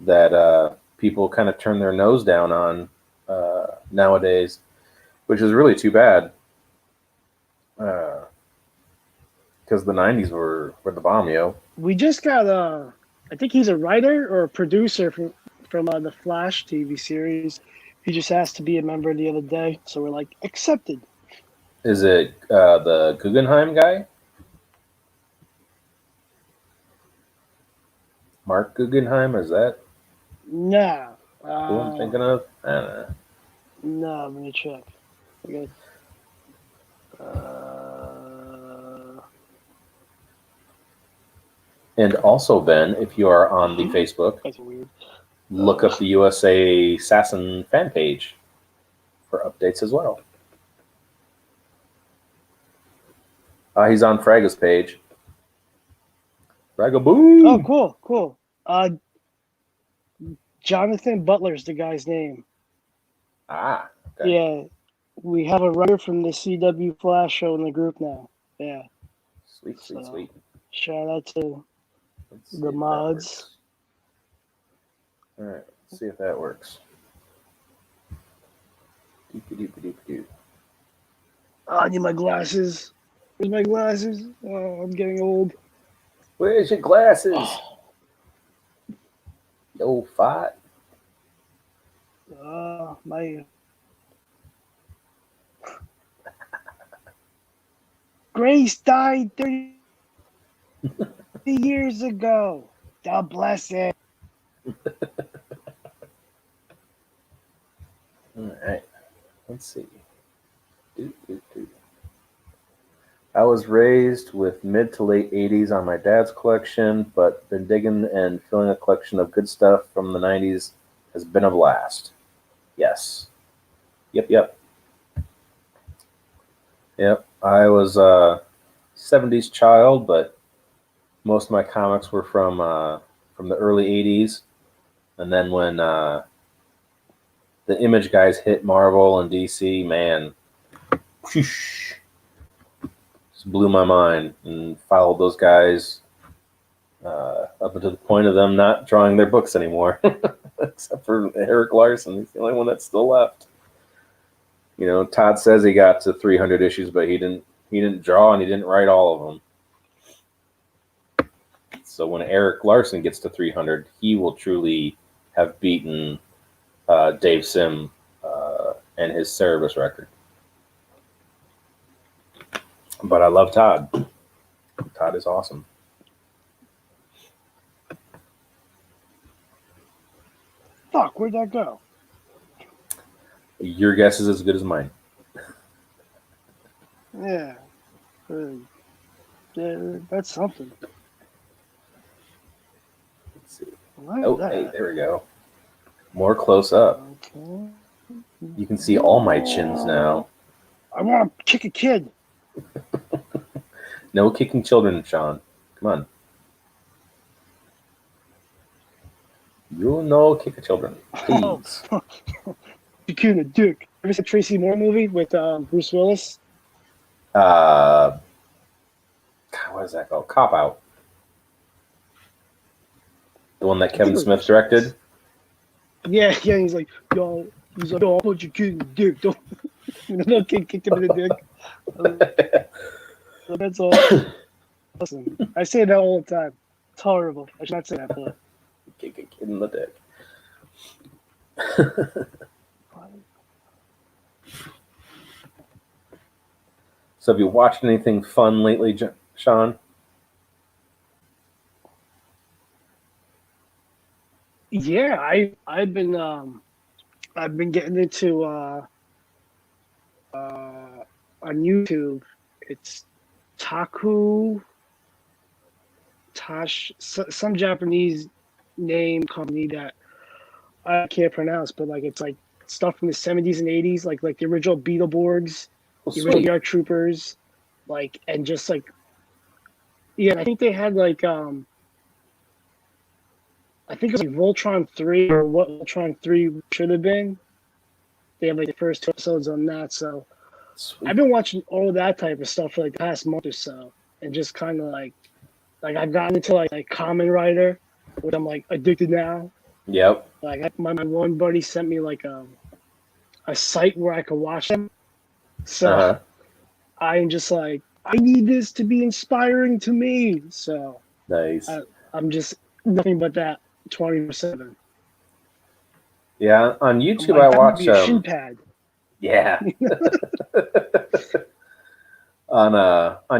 Speaker 1: that people kind of turn their nose down on nowadays, which is really too bad. Because the '90s were the bomb, yo.
Speaker 2: We just got I think he's a writer or a producer from the Flash TV series. He just asked to be a member the other day, so we're like accepted.
Speaker 1: Is it the Guggenheim guy? Mark Guggenheim? Is that
Speaker 2: No.
Speaker 1: who I'm thinking of? I don't know.
Speaker 2: No, let me check. Okay.
Speaker 1: And also, Ben, if you are on the Facebook,
Speaker 2: That's weird.
Speaker 1: look up the USAssassin fan page for updates as well. He's on Fraga's page. Fragaboo!
Speaker 2: Oh, cool. Jonathan Butler's the guy's name.
Speaker 1: Ah, okay.
Speaker 2: Yeah, we have a writer from the CW Flash show in the group now. Yeah.
Speaker 1: Sweet.
Speaker 2: Shout out to
Speaker 1: Let's see
Speaker 2: the
Speaker 1: if that
Speaker 2: mods.
Speaker 1: works. All right, let's see if that works. Doop-a-doop-a-doop-a-doop.
Speaker 2: Oh, I need my glasses. Where's my glasses? Oh, I'm getting old.
Speaker 1: Where's your glasses?
Speaker 2: Oh,
Speaker 1: Yo, fat.
Speaker 2: my Grace died 30 years ago. God bless it.
Speaker 1: All right, let's see. I was raised with mid to late 80s on my dad's collection, but been digging and filling a collection of good stuff from the 90s has been a blast. Yes. Yep. I was a 70s child, but most of my comics were from the early 80s. And then when the Image guys hit Marvel and DC, man, whoosh, just blew my mind, and followed those guys up until the point of them not drawing their books anymore, except for Eric Larson. He's the only one that's still left. You know, Todd says he got to 300 issues, but he didn't draw and he didn't write all of them. So when Eric Larson gets to 300, he will truly have beaten Dave Sim and his Cerebus record. But I love Todd. Todd is awesome.
Speaker 2: Fuck, where'd that go?
Speaker 1: Your guess is as good as mine.
Speaker 2: Yeah. That's something.
Speaker 1: Let's see.
Speaker 2: What
Speaker 1: Oh, hey, there we go. More close up.
Speaker 2: Okay.
Speaker 1: You can see all my chins now.
Speaker 2: I want to kick a kid.
Speaker 1: No kicking children, Sean. Come on. You know kick a children, please.
Speaker 2: You kicking a dick. Ever seen the Tracy Moore movie with Bruce Willis?
Speaker 1: God, what is that called? Cop Out. The one that Kevin Smith directed?
Speaker 2: Yeah, he's like, yo, I'll put your kid in the dick. Don't, no kid kicked him in the dick. So that's all. Listen, I say that all the time. It's horrible. I should not say that, but.
Speaker 1: Kick a kid in the dick. So have you watched anything fun lately, Sean?
Speaker 2: Yeah, I've been getting into on YouTube. It's some Japanese name company that I can't pronounce, but like it's like stuff from the 70s and 80s, like the original Beetleborgs, the original Yard Troopers, like, and just like, yeah, I think they had like I think it was like Voltron 3 or what Voltron 3 should have been. They have like the first 2 episodes on that, so
Speaker 1: Sweet.
Speaker 2: I've been watching all of that type of stuff for like the past month or so, and just kind of like I've gotten into like Kamen Rider, which I'm like addicted now.
Speaker 1: Yep.
Speaker 2: Like my one buddy sent me like a site where I could watch them. So
Speaker 1: Uh-huh.
Speaker 2: I'm just like, I need this to be inspiring to me. So
Speaker 1: Nice.
Speaker 2: I'm just nothing but that 24/7.
Speaker 1: Yeah, on
Speaker 2: I'm
Speaker 1: YouTube I
Speaker 2: like, that might
Speaker 1: watch
Speaker 2: be a shin pad.
Speaker 1: yeah. On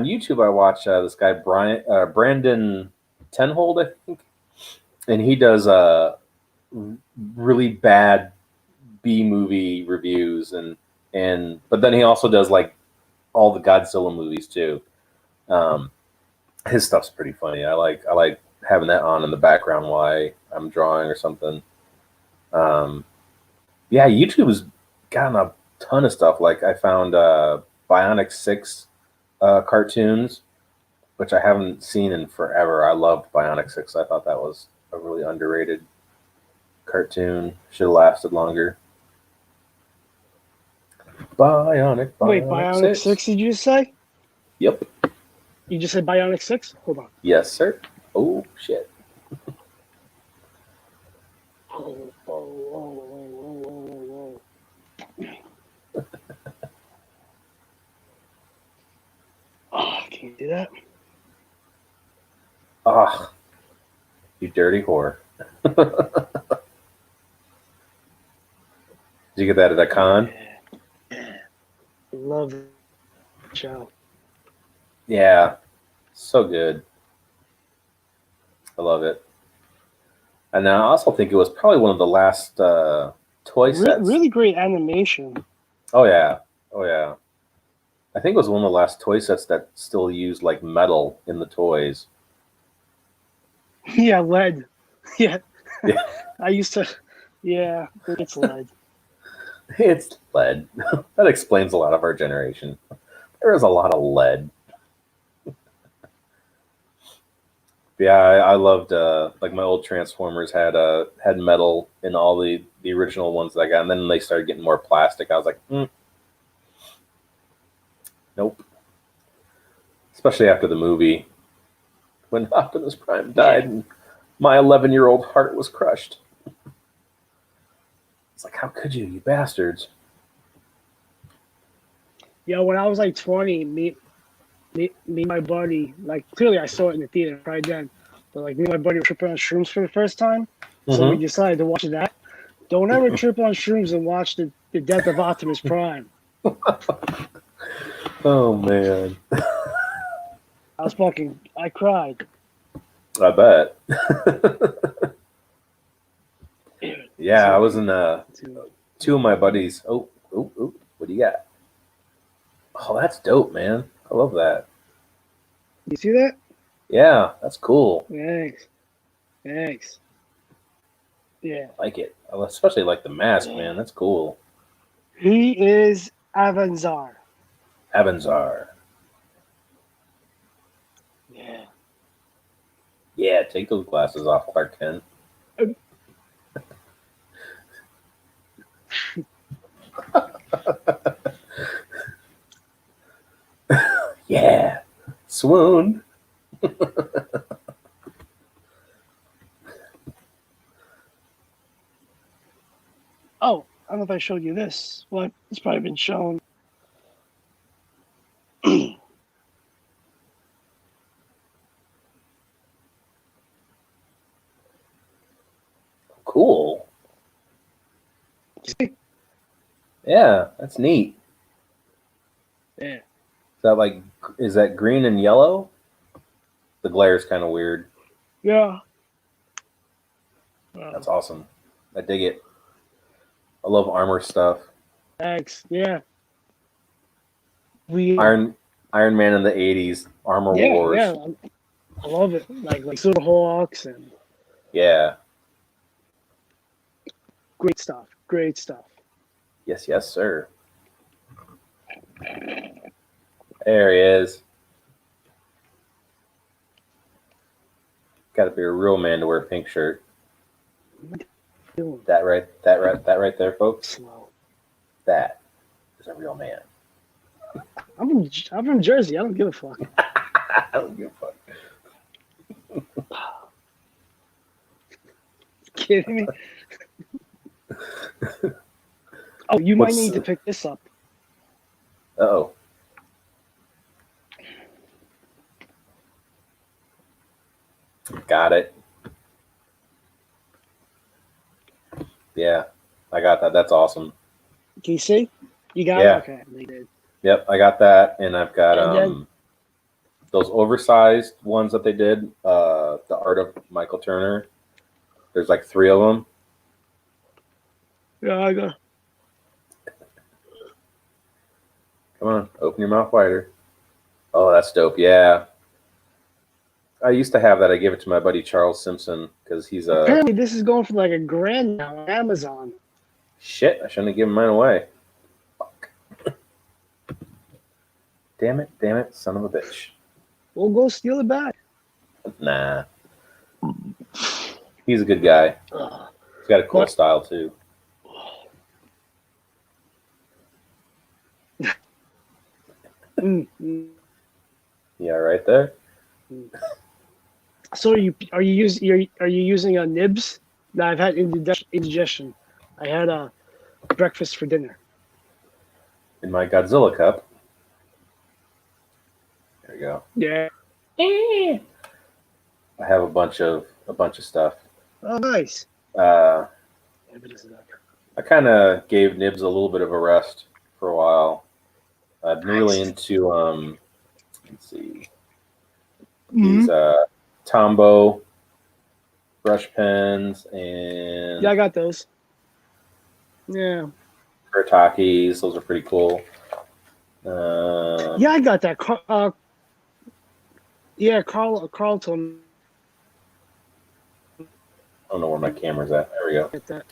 Speaker 1: YouTube I watch this guy Brandon Tenhold, I think, and he does really bad B movie reviews, and but then he also does like all the Godzilla movies too. Um, his stuff's pretty funny. I like having that on in the background while I'm drawing or something. Um, yeah, YouTube has gotten a ton of stuff. Like I found Bionic Six cartoons, which I haven't seen in forever. I loved Bionic Six. I thought that was a really underrated cartoon. Should have lasted longer.
Speaker 2: Wait,
Speaker 1: Bionic
Speaker 2: Bionic
Speaker 1: Six.
Speaker 2: 6, did you say?
Speaker 1: Yep.
Speaker 2: You just said Bionic 6? Hold on.
Speaker 1: Yes, sir. Oh shit.
Speaker 2: Whoa. Oh, can you do that?
Speaker 1: Ah, you dirty whore. Did you get that at a con?
Speaker 2: Yeah. Love the show.
Speaker 1: Yeah, so good. I love it. And I also think it was probably one of the last toy sets.
Speaker 2: Really great animation.
Speaker 1: Oh yeah, oh yeah. I think it was one of the last toy sets that still used like metal in the toys.
Speaker 2: Yeah, lead. Yeah.
Speaker 1: Yeah,
Speaker 2: I used to. Yeah, it's lead.
Speaker 1: it's lead. That explains a lot of our generation. There is a lot of lead. Yeah, I loved like my old Transformers had metal in all the original ones that I got, and then they started getting more plastic. I was like, nope. Especially after the movie when Optimus Prime died,
Speaker 2: Yeah.
Speaker 1: and my 11-year-old heart was crushed. It's like, how could you bastards?
Speaker 2: Yeah, when I was like 20, and my buddy, like clearly I saw it in the theater right then, but like me and my buddy were tripping on shrooms for the first time, so we
Speaker 1: Mm-hmm.
Speaker 2: decided to watch that. Don't ever trip on shrooms and watch the death of Optimus Prime.
Speaker 1: Oh man,
Speaker 2: I cried.
Speaker 1: I bet. Yeah, I was
Speaker 2: Dude,
Speaker 1: in
Speaker 2: dude.
Speaker 1: two of my buddies. Oh, what do you got? Oh, that's dope, man. I love that.
Speaker 2: You see that?
Speaker 1: Yeah, that's cool.
Speaker 2: Thanks. Thanks. Yeah.
Speaker 1: I like it. I especially like the mask,
Speaker 2: Yeah.
Speaker 1: man. That's cool.
Speaker 2: He is Avanzar.
Speaker 1: Avanzar.
Speaker 2: Yeah.
Speaker 1: Yeah, take those glasses off, Clark Kent. Yeah, swoon.
Speaker 2: Oh, I don't know if I showed you this. Well, it's probably been shown.
Speaker 1: Cool. Yeah, that's neat.
Speaker 2: Yeah.
Speaker 1: Is that green and yellow? The glare's kind of weird.
Speaker 2: Yeah.
Speaker 1: That's awesome. I dig it. I love armor stuff.
Speaker 2: Thanks. Yeah. We.
Speaker 1: Iron Iron Man in the '80s, Armor
Speaker 2: Yeah.
Speaker 1: Wars.
Speaker 2: I love it. Like Silverhawks and
Speaker 1: Yeah.
Speaker 2: great stuff. Great stuff.
Speaker 1: Yes, sir. There he is. Got to be a real man to wear a pink shirt.
Speaker 2: Doing
Speaker 1: That right there, folks.
Speaker 2: slow.
Speaker 1: That is a real man.
Speaker 2: I'm from Jersey. I don't give a fuck.
Speaker 1: I don't give a fuck.
Speaker 2: kidding me? Oh, you might need to pick this up.
Speaker 1: Uh-oh. Got it. Yeah, I got that. That's awesome.
Speaker 2: Can you see? You got
Speaker 1: Yeah.
Speaker 2: it? Okay, they did.
Speaker 1: Yep, I got that, and I've got
Speaker 2: And then-
Speaker 1: those oversized ones that they did. The Art of Michael Turner. There's like 3 of them.
Speaker 2: Yeah, I got.
Speaker 1: Come on, open your mouth wider. Oh, that's dope. Yeah, I used to have that. I gave it to my buddy Charles Simpson because he's a
Speaker 2: Apparently, this is going for like $1,000 now on Amazon.
Speaker 1: shit. I shouldn't have given mine away. Fuck. Damn it, son of a bitch.
Speaker 2: We'll go steal it back.
Speaker 1: Nah, he's a good guy.
Speaker 2: Ugh.
Speaker 1: He's got a cool
Speaker 2: What?
Speaker 1: style too. Yeah, right there.
Speaker 2: So are you using a nibs? No, I've had indigestion. I had a breakfast for dinner.
Speaker 1: In my Godzilla cup. There you go.
Speaker 2: Yeah.
Speaker 1: I have a bunch of stuff.
Speaker 2: Oh, nice.
Speaker 1: I kind of gave Nibs a little bit of a rest for a while. I've been really into let's see, these Tombow brush pens and
Speaker 2: Yeah, I got those. Yeah.
Speaker 1: Kurtakis. Those are pretty cool.
Speaker 2: Yeah, I got that. Carl told me.
Speaker 1: I don't know where my camera's at. There we go.
Speaker 2: Get that.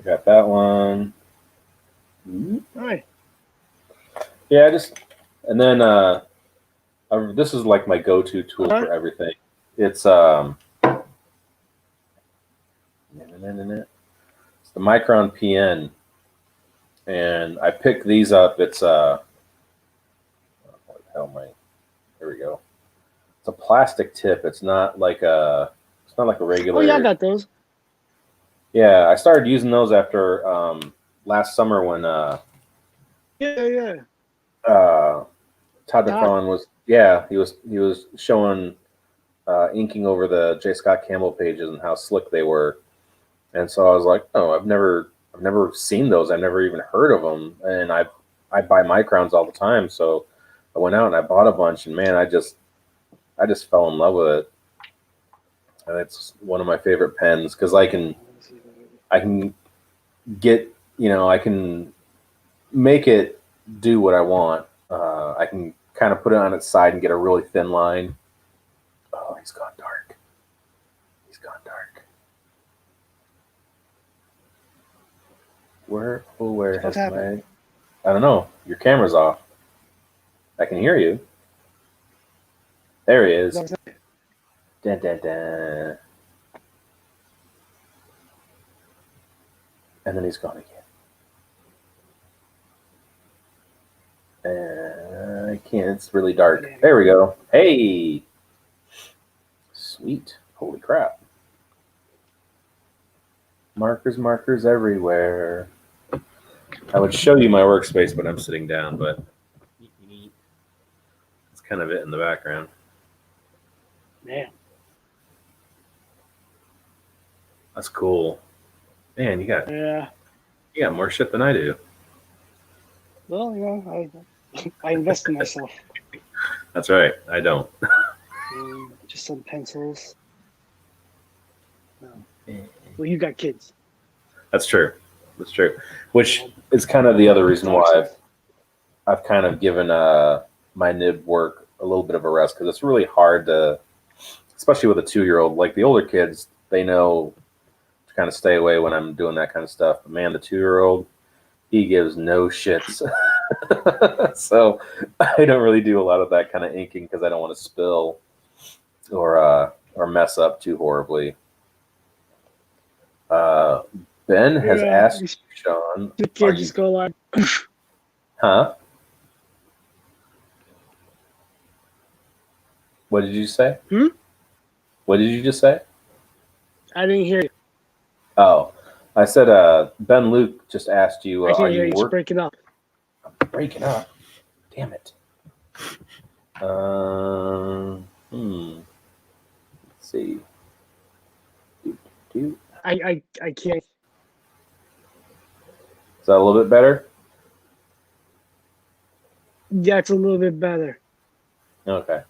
Speaker 1: I got that one.
Speaker 2: All right.
Speaker 1: Yeah, and then this is like my go-to tool for everything. It's it's the Micron PN, and I picked these up. It's what the hell am I? There we go. It's a plastic tip. It's not like a regular.
Speaker 2: Oh yeah, I got those.
Speaker 1: Yeah, I started using those after last summer when
Speaker 2: Yeah.
Speaker 1: Todd McFarlane was he was showing inking over the J. Scott Campbell pages and how slick they were, and so I was like, oh, I've never seen those. I've never even heard of them, and I buy microns all the time, so I went out and I bought a bunch, and man, I just fell in love with it, and it's one of my favorite pens because I can get I can make it do what I want. I can kind of put it on its side and get a really thin line. Oh, he's gone dark. Where has my... I don't know. Your camera's off. I can hear you. There he is. Dun, dun, dun. And then he's gone again. I can't. It's really dark. There we go. Hey. Sweet. Holy crap. Markers everywhere. I would show you my workspace, but I'm sitting down, but it's kind of it in the background.
Speaker 2: Man.
Speaker 1: That's cool. Man, you got more shit than I do.
Speaker 2: Well, I invest in myself.
Speaker 1: That's right. I don't.
Speaker 2: Just some pencils. No. Well, you got kids.
Speaker 1: That's true. Which is kind of the other reason why I've kind of given my nib work a little bit of a rest, because it's really hard to, especially with a 2-year-old. Like the older kids, they know to kind of stay away when I'm doing that kind of stuff. But man, the 2-year-old, he gives no shits. So I don't really do a lot of that kind of inking because I don't want to spill or mess up too horribly. Ben has asked Sean,
Speaker 2: the kids just go like,
Speaker 1: huh? What did you say? What did you just say?
Speaker 2: I didn't hear you.
Speaker 1: Oh, I said Ben Luke just asked you,
Speaker 2: I
Speaker 1: are
Speaker 2: can't hear
Speaker 1: you
Speaker 2: you. Just breaking up.
Speaker 1: breaking up? Damn it. Let's see. Is
Speaker 2: I can't.
Speaker 1: that a little bit better?
Speaker 2: Yeah, it's a little bit better.
Speaker 1: Okay.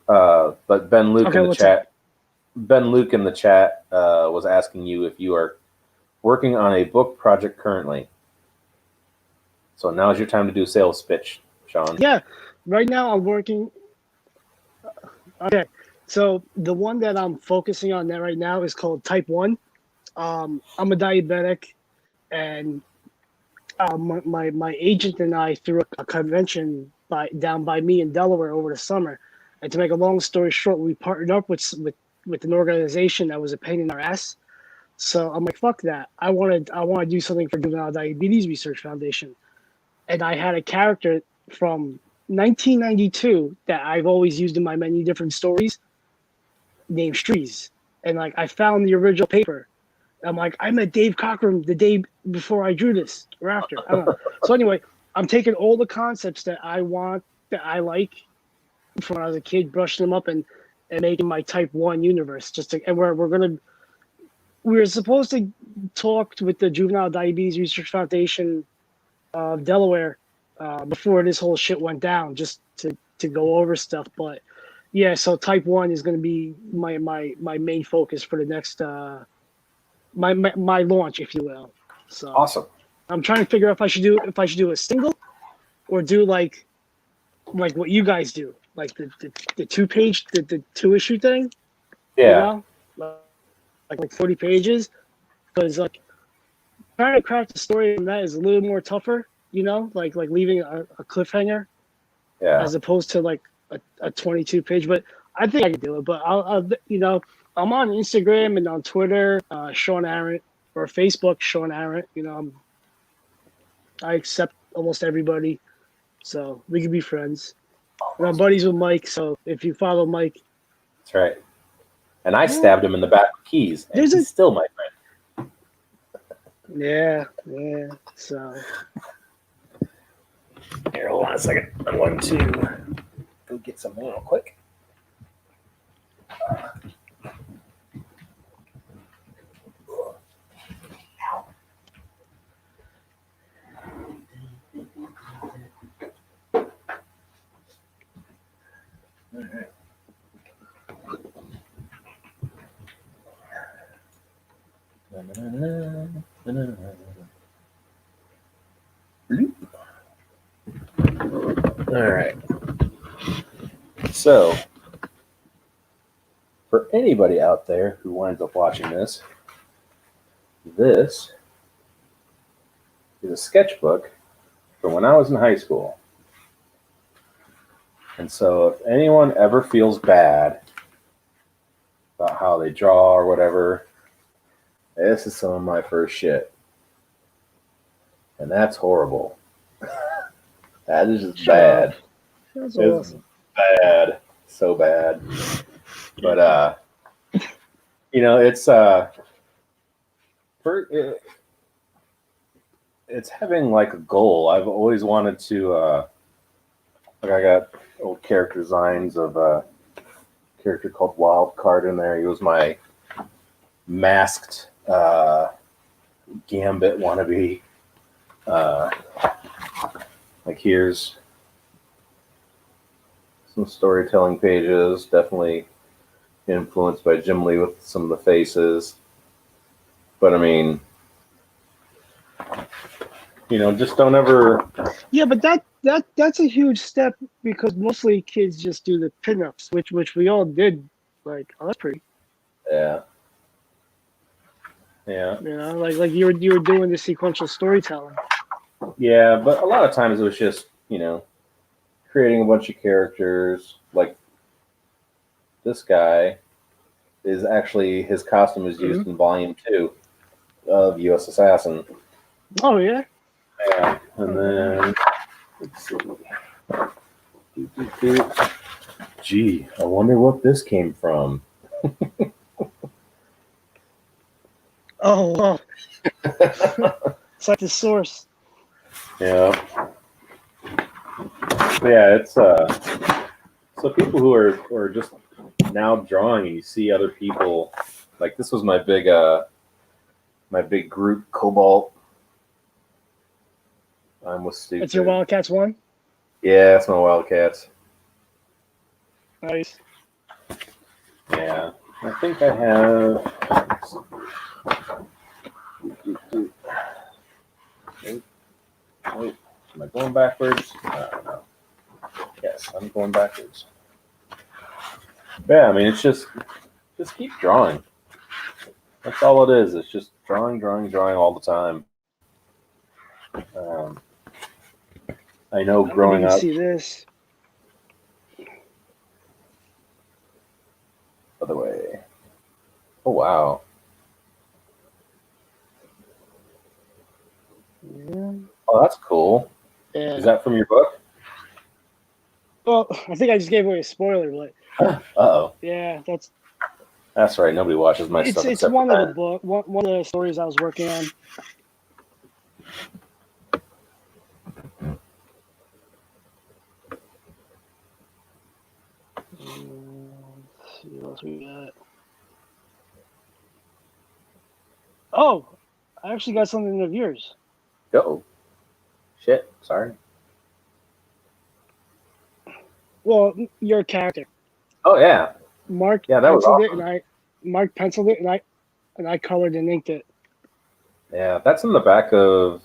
Speaker 1: But Ben Luke
Speaker 2: Okay,
Speaker 1: in the
Speaker 2: what's up?
Speaker 1: chat. Ben Luke in the chat was asking you if you are working on a book project currently. So now is your time to do sales pitch, Sean.
Speaker 2: Yeah, right now I'm working. Okay, so the one that I'm focusing on right now is called Type 1. I'm a diabetic, and my agent and I threw a convention down by me in Delaware over the summer. And to make a long story short, we partnered up with an organization that was a pain in our ass. So I'm like, fuck that. I want to do something for Juvenile Diabetes Research Foundation. And I had a character from 1992 that I've always used in my many different stories named Strees. And like I found the original paper. I'm like, I met Dave Cockrum the day before I drew this or after. I don't know. So anyway, I'm taking all the concepts that I want, that I like from when I was a kid, brushing them up and making my Type 1 universe. And we were supposed to talk with the Juvenile Diabetes Research Foundation of Delaware before this whole shit went down, just to go over stuff. But yeah, so Type 1 is going to be my main focus for the next my launch, if you will. So
Speaker 1: Awesome.
Speaker 2: I'm trying to figure out if I should do a single or do like what you guys do, like the 2-page, the 2-issue thing.
Speaker 1: Yeah.
Speaker 2: You know, like 40 pages, because like trying to craft a story on that is a little more tougher. You know, like leaving a cliffhanger
Speaker 1: Yeah.
Speaker 2: as opposed to like a 22-page. But I think I can do it. But I'll I'm on Instagram and on Twitter, Sean Arrant, or Facebook, Sean Arrant. I accept almost everybody, so we can be friends. And I'm buddies with Mike, so if you follow Mike,
Speaker 1: That's right. And I stabbed him in the back with keys, and he's still my friend.
Speaker 2: Yeah. So
Speaker 1: Here, hold on a second. I'm going to go get something real quick. All right. All right. So, for anybody out there who winds up watching this, this is a sketchbook from when I was in high school. And so, if anyone ever feels bad about how they draw or whatever, this is some of my first shit. And that's horrible. That is just bad.
Speaker 2: that's
Speaker 1: It's
Speaker 2: awesome.
Speaker 1: bad. So bad. But it's it's having like a goal. I've always wanted to like I got old character designs of a character called Wild Card in there. He was my masked Gambit wannabe. Like here's some storytelling pages, definitely influenced by Jim Lee with some of the faces. But I mean, just don't ever.
Speaker 2: Yeah, but that's a huge step, because mostly kids just do the pinups, which we all did. Like, oh, that's pretty.
Speaker 1: Yeah.
Speaker 2: Like you were doing the sequential storytelling.
Speaker 1: Yeah, but a lot of times it was just, creating a bunch of characters. Like this guy is actually, his costume is used in Volume 2 of USAssassin.
Speaker 2: Oh, yeah?
Speaker 1: Yeah, and then, let's see. Gee, I wonder what this came from.
Speaker 2: Oh, wow. It's like the source.
Speaker 1: Yeah. But yeah, it's so people who are just now drawing, and you see other people like this was my big group Cobalt. I'm with stupid.
Speaker 2: That's your Wildcats one?
Speaker 1: Yeah, that's my Wildcats.
Speaker 2: Nice.
Speaker 1: Yeah, I think I have. Wait, am I going backwards? I don't know. Yes, I'm going backwards. Yeah, I mean it's just keep drawing. That's all it is. It's just drawing all the time. Um, I know
Speaker 2: I
Speaker 1: growing
Speaker 2: didn't
Speaker 1: up.
Speaker 2: see this.
Speaker 1: Other way. Oh wow.
Speaker 2: Yeah.
Speaker 1: Oh, that's cool.
Speaker 2: Yeah.
Speaker 1: Is that from your book?
Speaker 2: Well, I think I just gave away a spoiler, but
Speaker 1: Uh-oh.
Speaker 2: yeah,
Speaker 1: That's right. Nobody watches my stuff
Speaker 2: it's
Speaker 1: except
Speaker 2: one
Speaker 1: for
Speaker 2: of the
Speaker 1: Ben.
Speaker 2: book, one of the stories I was working on. Let's see what else we got. Oh, I actually got something of yours.
Speaker 1: Uh-oh. Shit. Sorry.
Speaker 2: Well, your character.
Speaker 1: Oh yeah.
Speaker 2: Mark
Speaker 1: Yeah, that was
Speaker 2: penciled it,
Speaker 1: awesome.
Speaker 2: and Mark penciled it, and I colored and inked it.
Speaker 1: Yeah, that's in the back of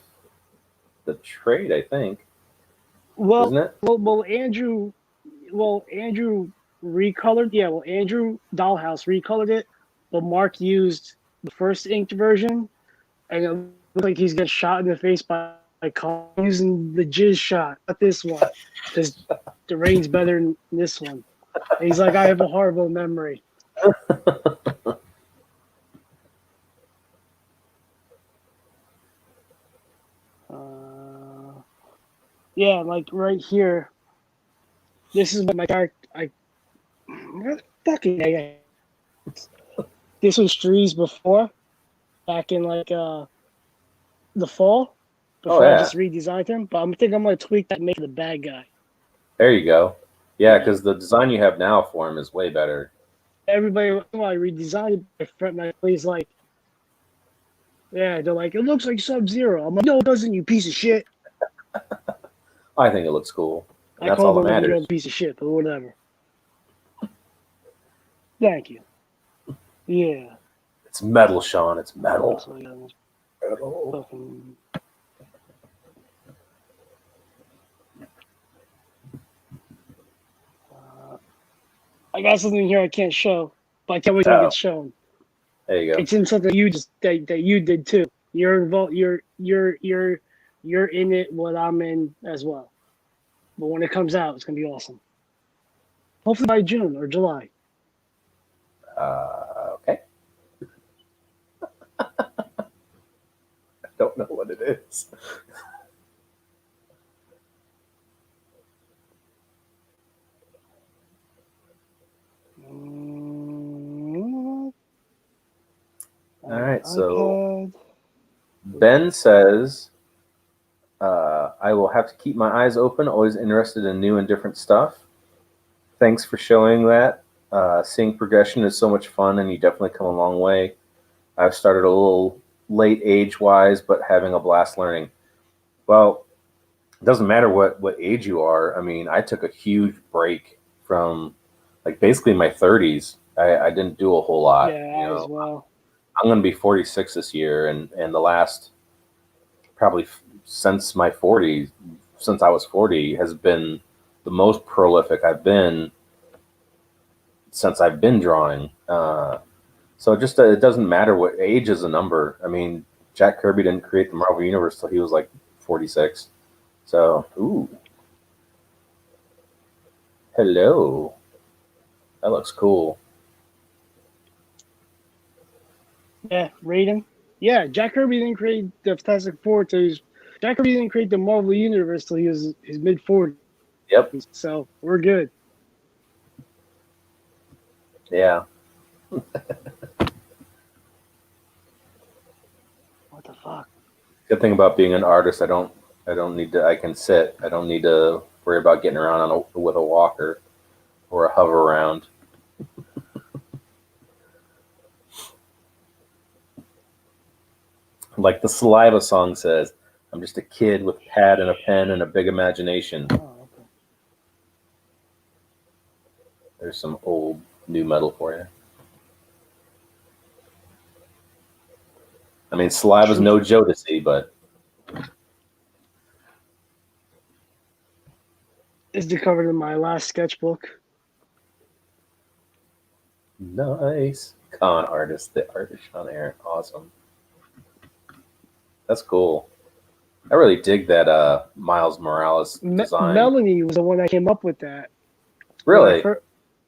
Speaker 1: the trade, I think. Isn't it?
Speaker 2: Andrew recolored. Yeah, well, Andrew Dollhouse recolored it, but Mark used the first inked version, and it looks like he's getting shot in the face by using the jizz shot, not this one, because the rain's better than this one. And he's like, I have a horrible memory. Yeah, like right here. This is what my character. Fucking. This was trees before, back in like the fall,
Speaker 1: Oh
Speaker 2: before I
Speaker 1: yeah.
Speaker 2: just redesigned him. But I think I'm gonna tweak that, and make the bad guy.
Speaker 1: There you go. Yeah,
Speaker 2: Yeah.
Speaker 1: because the design you have now for him is way better.
Speaker 2: Everybody, when I redesigned it, my family's like, yeah, they're like, it looks like Sub-Zero. I'm like, no, it doesn't, you piece of shit.
Speaker 1: I think it looks cool. And
Speaker 2: I
Speaker 1: that's all
Speaker 2: called
Speaker 1: that
Speaker 2: them a real
Speaker 1: matters.
Speaker 2: piece of shit, but whatever. Thank you. Yeah.
Speaker 1: It's metal, Sean. It's
Speaker 2: What
Speaker 1: metal.
Speaker 2: else I got in this
Speaker 1: Metal.
Speaker 2: fucking... I got something here I can't show, but I can't wait till it
Speaker 1: Oh,
Speaker 2: gets shown.
Speaker 1: there you go.
Speaker 2: It's in something you just that you did too. You're involved. You're in it. What I'm in as well. But when it comes out, it's gonna be awesome. Hopefully by June or July.
Speaker 1: Okay. I don't know what it is. All right, so Ben says, I will have to keep my eyes open, always interested in new and different stuff. Thanks for showing that. Seeing progression is so much fun, and you definitely come a long way. I've started a little late age-wise, but having a blast learning. Well, it doesn't matter what age you are. I mean, I took a huge break from like basically my 30s. I didn't do a whole lot.
Speaker 2: Yeah, as well.
Speaker 1: I'm going to be 46 this year, and the last probably since my 40s, since I was 40, has been the most prolific I've been since I've been drawing. So it doesn't matter what age is a number. I mean, Jack Kirby didn't create the Marvel Universe till he was like 46. So, ooh. Hello. That looks cool.
Speaker 2: Yeah, Raiden. Yeah, Jack Kirby didn't create the Fantastic Four Jack Kirby didn't create the Marvel Universe till he was his mid-40s.
Speaker 1: Yep.
Speaker 2: So we're good.
Speaker 1: Yeah.
Speaker 2: What the fuck?
Speaker 1: Good thing about being an artist, I don't need to. I can sit. I don't need to worry about getting around with a walker or a hover around. Like the Saliva song says, I'm just a kid with a pad and a pen and a big imagination.
Speaker 2: Oh, okay.
Speaker 1: There's some old new metal for you. I mean, Saliva's no Jodeci, but
Speaker 2: It's covered in my last sketchbook.
Speaker 1: nice. Con artist, the artist on air. Awesome. That's cool. I really dig that Miles Morales design.
Speaker 2: Melanie was the one that came up with that.
Speaker 1: Really?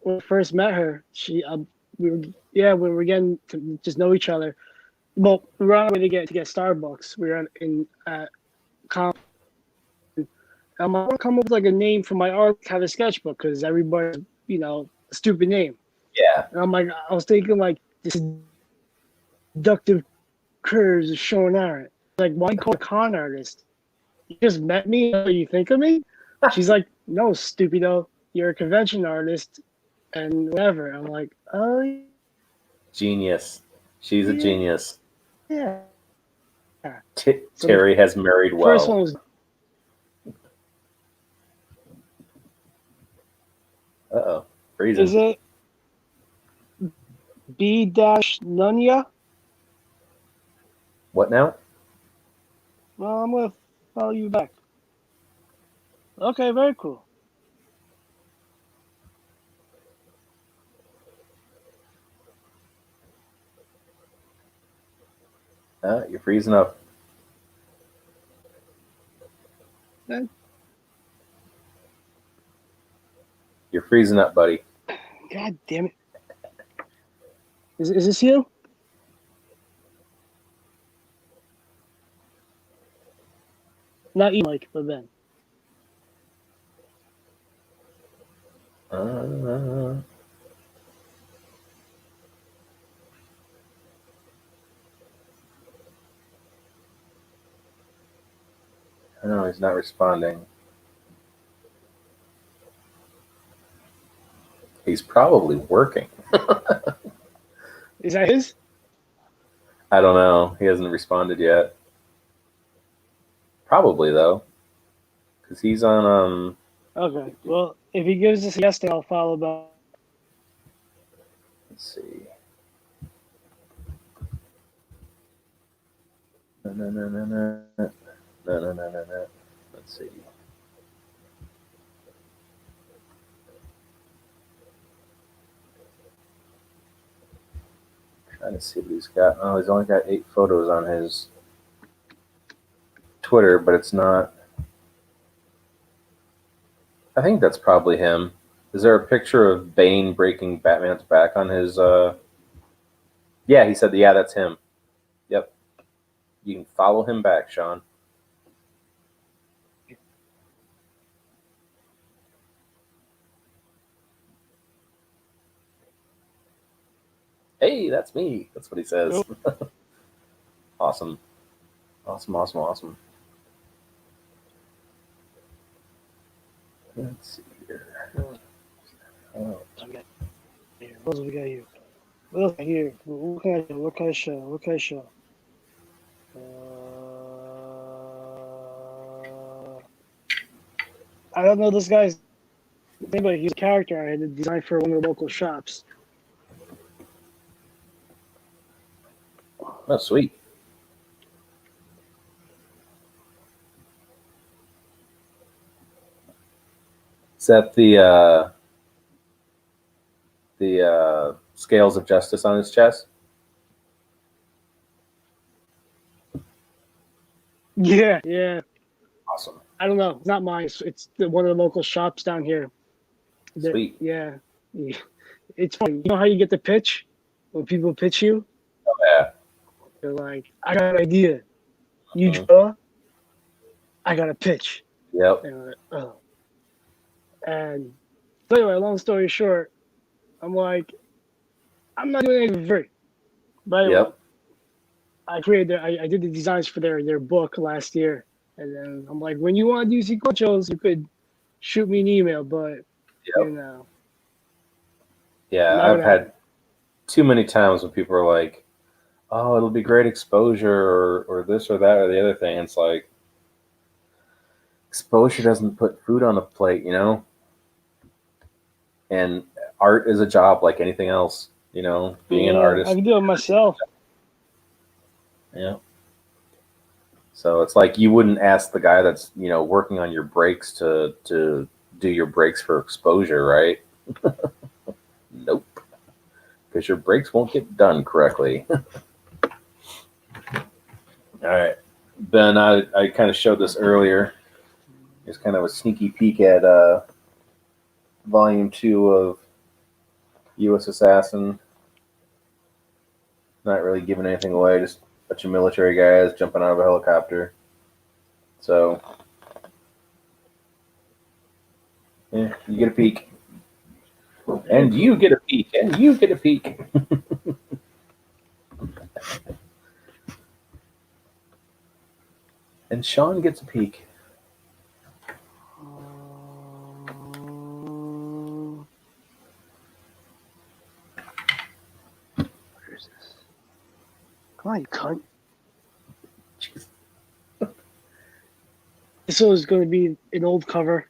Speaker 2: When I first met her, we were getting to just know each other. Well, we were on our way to get Starbucks. We were in I want to come up with like a name for my art, have a sketchbook, because everybody, a stupid name.
Speaker 1: Yeah.
Speaker 2: And I was thinking like this deductive curves of showing art. Like, why call a con artist? You just met me, what do you think of me? She's like, no, stupido, you're a convention artist and whatever. I'm like, oh,
Speaker 1: Genius. She's a genius.
Speaker 2: yeah.
Speaker 1: Terry has married well.
Speaker 2: First one was.
Speaker 1: Uh-oh. Freezing.
Speaker 2: Is it B-Nunya?
Speaker 1: What now?
Speaker 2: Well, I'm going to follow you back. Okay, very cool.
Speaker 1: You're freezing up. You're freezing up, buddy.
Speaker 2: God damn it. Is this you? Not you, Mike, but Ben.
Speaker 1: No, he's not responding. He's probably working.
Speaker 2: Is that his?
Speaker 1: I don't know. He hasn't responded yet. Probably though, because he's on.
Speaker 2: Okay. Well, if he gives us a yes, then I'll follow back.
Speaker 1: Let's see. No. Let's see. Trying to see what he's got. Oh, he's only got 8 photos on his Twitter, but it's not. I think that's probably him. Is there a picture of Bane breaking Batman's back on his? Yeah, he said, yeah, that's him. Yep. You can follow him back, Sean. Hey, that's me. That's what he says. Awesome. Awesome. Let's see here. Oh.
Speaker 2: What else we got here? What else here? What can I show? I don't know this guy's name, but he's a character I had designed for one of the local shops.
Speaker 1: Oh, sweet. Is that the scales of justice on his chest?
Speaker 2: Yeah.
Speaker 1: Awesome.
Speaker 2: I don't know. It's not mine. It's one of the local shops down here.
Speaker 1: Sweet.
Speaker 2: Yeah. It's funny. You know how you get the pitch when people pitch you?
Speaker 1: Oh, yeah.
Speaker 2: They're like, I got an idea. You draw. I got a pitch.
Speaker 1: Yep.
Speaker 2: And I'm like, oh. And so anyway, long story short, I'm like, I'm not doing anything for free. But
Speaker 1: Yep.
Speaker 2: I did the designs for their book last year, and then I'm like, when you want to do sequentials, you could shoot me an email, but
Speaker 1: Yep. Yeah,
Speaker 2: not
Speaker 1: I've
Speaker 2: gonna happen.
Speaker 1: had too many times when people are like, "Oh, it'll be great exposure," or this or that or the other thing. It's like exposure doesn't put food on a plate, you know. And art is a job like anything else, you know. Being an
Speaker 2: Yeah, I
Speaker 1: artist,
Speaker 2: can do it myself.
Speaker 1: yeah. So it's like you wouldn't ask the guy that's working on your brakes to do your brakes for exposure, right? Nope, because your brakes won't get done correctly. All right, Ben, I kind of showed this earlier. It's kind of a sneaky peek at volume 2 of U.S. Assassin. Not really giving anything away, just a bunch of military guys jumping out of a helicopter. So, yeah, you get a peek. And you get a peek. And you get a peek. And Sean gets a peek.
Speaker 2: Where is this? Come on, you cunt.
Speaker 1: Jeez.
Speaker 2: This is going to be an old cover.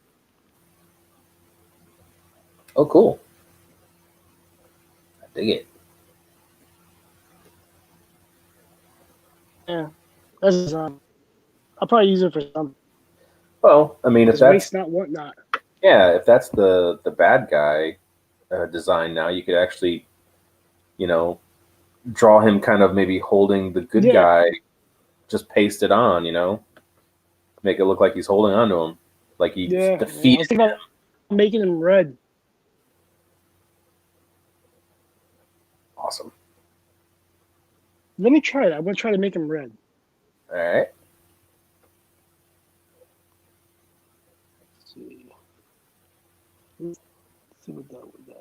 Speaker 1: Oh, cool. I dig it.
Speaker 2: Yeah, that's I'll probably use it for something.
Speaker 1: Well, I mean, if
Speaker 2: Because
Speaker 1: that's
Speaker 2: waste not, want not.
Speaker 1: if that's the bad guy design, now you could actually, draw him kind of maybe holding the good
Speaker 2: Yeah,
Speaker 1: guy, just paste it on, make it look like he's holding on to him, like he
Speaker 2: yeah. I
Speaker 1: defeated
Speaker 2: was thinking about making him red.
Speaker 1: Awesome.
Speaker 2: Let me try it. I'm going to try to make him red.
Speaker 1: All right.
Speaker 2: Let's see. Let's see what that would do.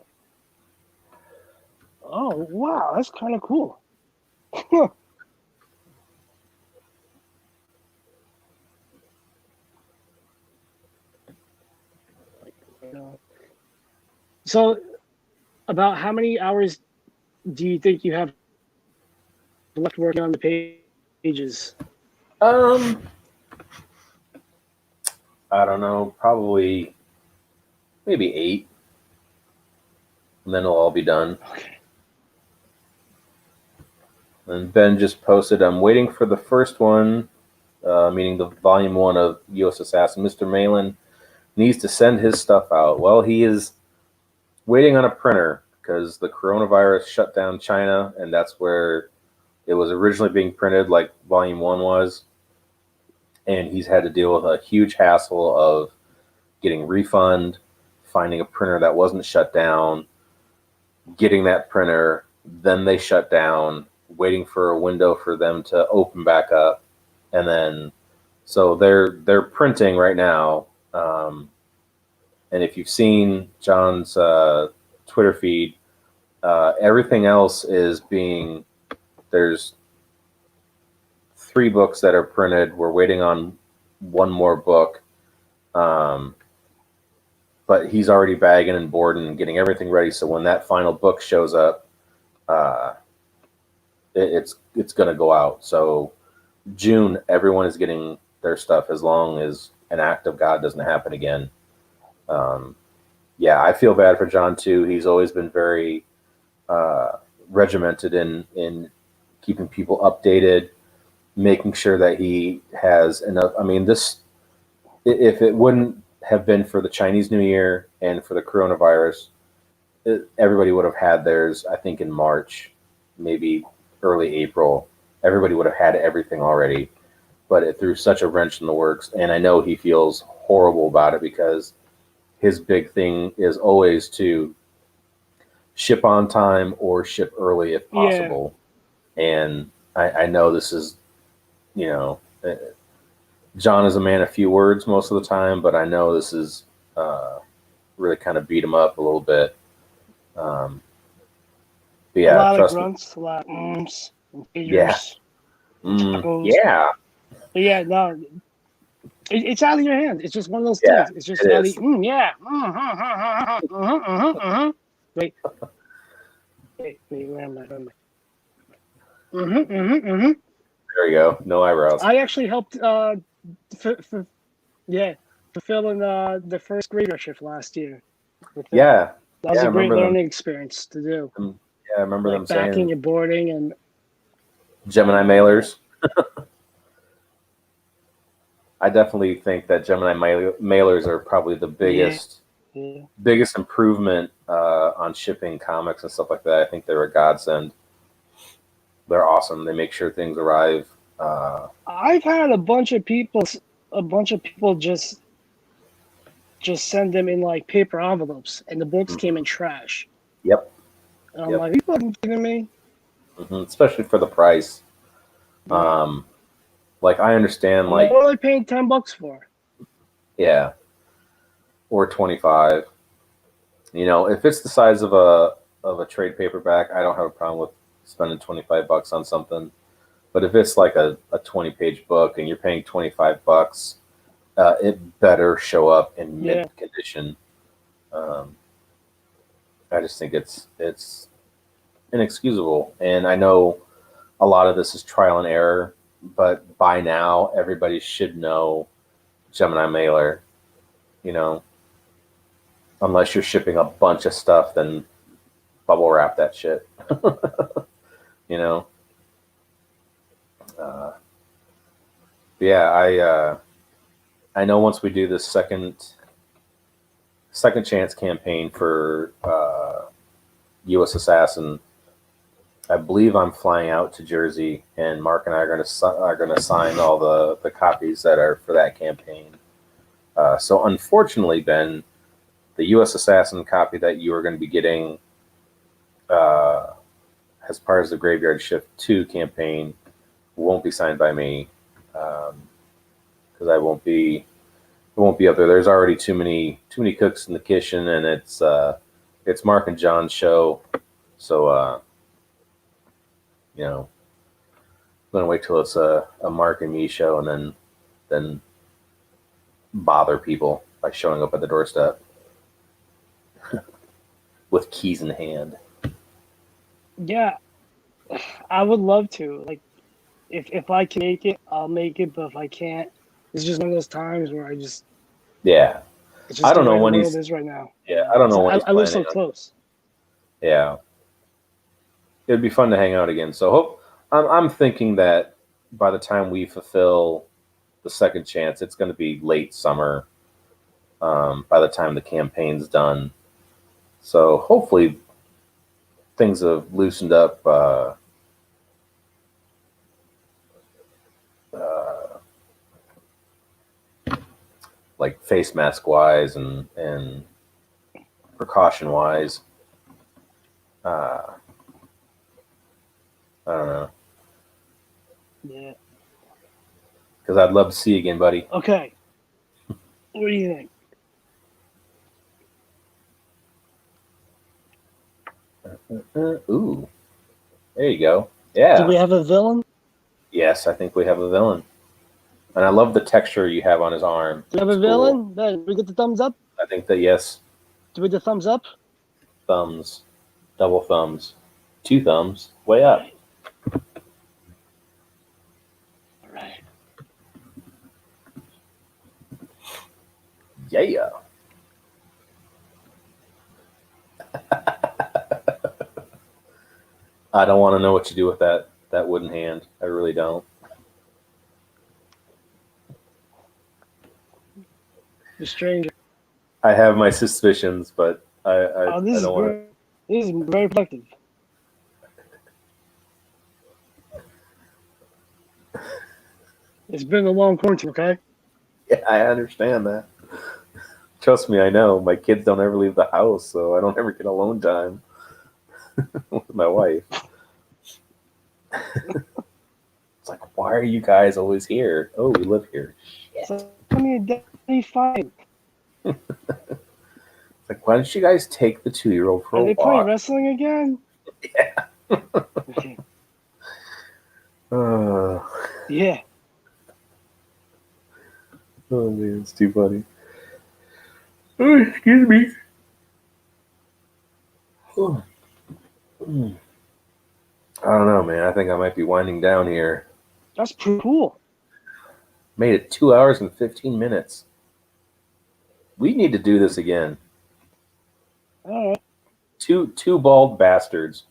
Speaker 2: Oh, wow. That's kind of cool. So, about how many hours do you think you have left working on the pages?
Speaker 1: I don't know, probably maybe 8, and then it'll all be done.
Speaker 2: Okay.
Speaker 1: And Ben just posted, I'm waiting for the first one, meaning the volume 1 of U.S. Assassin. Mr. Malin needs to send his stuff out. Well, he is waiting on a printer because the coronavirus shut down China, and that's where it was originally being printed, like volume 1 was. And he's had to deal with a huge hassle of getting refund, finding a printer that wasn't shut down, getting that printer, then they shut down, waiting for a window for them to open back up, and then so they're printing right now. And if you've seen John's Twitter feed, everything else is being there's 3 books that are printed. We're waiting on one more book. But he's already bagging and boarding and getting everything ready. So when that final book shows up, it's going to go out. So June, everyone is getting their stuff as long as an act of God doesn't happen again. Yeah, I feel bad for John too. He's always been very regimented in keeping people updated, making sure that he has enough. I mean, if it wouldn't have been for the Chinese New Year and for the coronavirus, everybody would have had theirs, I think, in March, maybe early April. Everybody would have had everything already, but it threw such a wrench in the works. And I know he feels horrible about it because his big thing is always to ship on time or ship early if possible. Yeah. And I know this is, John is a man of few words most of the time, but I know this is really kind of beat him up a little bit But
Speaker 2: A
Speaker 1: yeah,
Speaker 2: lot of
Speaker 1: trust me.
Speaker 2: grunts, a lot of ums, and
Speaker 1: Yeah.
Speaker 2: figures, tacos.
Speaker 1: Yeah.
Speaker 2: But yeah, no, it's out of your hands. It's just one of those
Speaker 1: Yeah.
Speaker 2: things. It's just
Speaker 1: It
Speaker 2: out of
Speaker 1: is.
Speaker 2: yeah. Wait, where am I?
Speaker 1: There we go. No eyebrows.
Speaker 2: I actually helped fulfilling the first grader shift last year with them.
Speaker 1: Yeah.
Speaker 2: That was
Speaker 1: Yeah. I
Speaker 2: a great
Speaker 1: remember them.
Speaker 2: learning experience to do.
Speaker 1: Yeah, I remember them
Speaker 2: Like backing
Speaker 1: saying
Speaker 2: and boarding and
Speaker 1: Gemini mailers. I definitely think that Gemini mailers are probably the
Speaker 2: yeah.
Speaker 1: biggest improvement on shipping comics and stuff like that. I think they're a godsend. They're awesome. They make sure things arrive.
Speaker 2: I've had a bunch of people just send them in like paper envelopes, and the books came in trash.
Speaker 1: Yep.
Speaker 2: And I'm
Speaker 1: Yep.
Speaker 2: like, are you fucking kidding me?
Speaker 1: Especially for the price.
Speaker 2: Yeah.
Speaker 1: Like I understand,
Speaker 2: I'm like,
Speaker 1: like
Speaker 2: what am I paying $10 for?
Speaker 1: yeah, or 25. You know, if it's the size of a trade paperback, I don't have a problem with spending $25 on something. But if it's like a 20-page book and you're paying $25, it better show up in
Speaker 2: Yeah.
Speaker 1: mint condition. Um, I just think it's inexcusable, and I know a lot of this is trial and error, but by now everybody should know Gemini mailer. You know, unless you're shipping a bunch of stuff, then bubble wrap that shit. You know. Uh, yeah, I know once we do this second chance campaign for USAssassin, I believe I'm flying out to Jersey, and Mark and I are going to sign all the copies that are for that campaign. So unfortunately, Ben, the USAssassin copy that you are going to be getting as part of the Graveyard Shift 2 campaign won't be signed by me because I won't be up there. There's already too many cooks in the kitchen, and it's Mark and John's show, so you know, I'm gonna wait till it's a Mark and me show, and then bother people by showing up at the doorstep with keys in hand.
Speaker 2: Yeah, I would love to. Like, if I can make it, I'll make it. But if I can't, it's just one of those times where
Speaker 1: Yeah,
Speaker 2: it's
Speaker 1: I
Speaker 2: just
Speaker 1: don't
Speaker 2: the
Speaker 1: know
Speaker 2: way the
Speaker 1: when
Speaker 2: world
Speaker 1: he's.
Speaker 2: is right now.
Speaker 1: Yeah, I don't know when he's
Speaker 2: I live so
Speaker 1: planning on.
Speaker 2: close.
Speaker 1: Yeah, it'd be fun to hang out again. So I'm thinking that by the time we fulfill the second chance, it's going to be late summer. By the time the campaign's done, so hopefully things have loosened up. Uh, like face mask wise and precaution wise. I don't know.
Speaker 2: Yeah.
Speaker 1: Because I'd love to see you again, buddy.
Speaker 2: Okay. What do you think?
Speaker 1: Ooh, there you go. Yeah.
Speaker 2: Do we have a villain?
Speaker 1: Yes, I think we have a villain. And I love the texture you have on his arm.
Speaker 2: Do we have a
Speaker 1: It's
Speaker 2: villain?
Speaker 1: cool.
Speaker 2: Ben, do we get the thumbs up?
Speaker 1: I think that yes,
Speaker 2: Do we get the thumbs up?
Speaker 1: thumbs, double thumbs, two thumbs, way up.
Speaker 2: All right.
Speaker 1: Yeah. I don't want to know what you do with that wooden hand. I really don't.
Speaker 2: The stranger.
Speaker 1: I have my suspicions, but I
Speaker 2: This
Speaker 1: don't want to.
Speaker 2: This is very productive. It's been a long quarantine, okay?
Speaker 1: Yeah, I understand that. Trust me, I know. My kids don't ever leave the house, so I don't ever get alone time with my wife. It's like, why are you guys always here? Oh, we live here.
Speaker 2: So tell me a day fine.
Speaker 1: It's like, why don't you guys take the 2-year-old for
Speaker 2: Are
Speaker 1: a
Speaker 2: they playing
Speaker 1: walk?
Speaker 2: wrestling again?
Speaker 1: Yeah.
Speaker 2: Yeah.
Speaker 1: Oh man, it's too funny. Oh, excuse me. Oh. I don't know, man. I think I might be winding down here.
Speaker 2: That's pretty cool.
Speaker 1: Made it 2 hours and 15 minutes. We need to do this again.
Speaker 2: All right.
Speaker 1: Two bald bastards.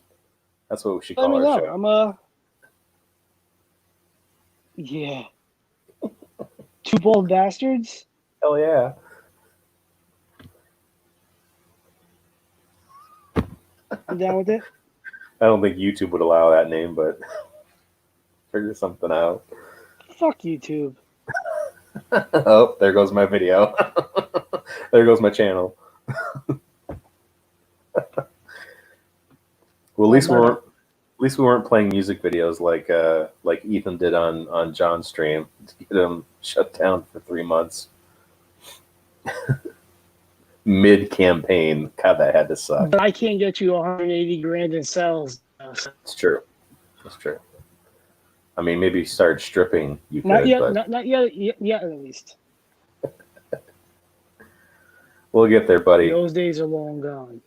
Speaker 1: That's what we should
Speaker 2: Let
Speaker 1: call
Speaker 2: me
Speaker 1: our
Speaker 2: know.
Speaker 1: show.
Speaker 2: Yeah. Two bold bastards.
Speaker 1: Hell yeah.
Speaker 2: I'm down with it.
Speaker 1: I don't think YouTube would allow that name, but figure something out.
Speaker 2: Fuck YouTube.
Speaker 1: Oh, there goes my video. There goes my channel. Well, at least we weren't playing music videos like Ethan did on John's stream to get him shut down for 3 months. Mid campaign. God, that had to suck.
Speaker 2: But I can't get you 180 grand in sales.
Speaker 1: It's true. It's true. I mean, maybe start stripping. You
Speaker 2: Not
Speaker 1: could,
Speaker 2: yet.
Speaker 1: but
Speaker 2: Not yet. Yet at least.
Speaker 1: we'll get there, buddy.
Speaker 2: Those days are long gone.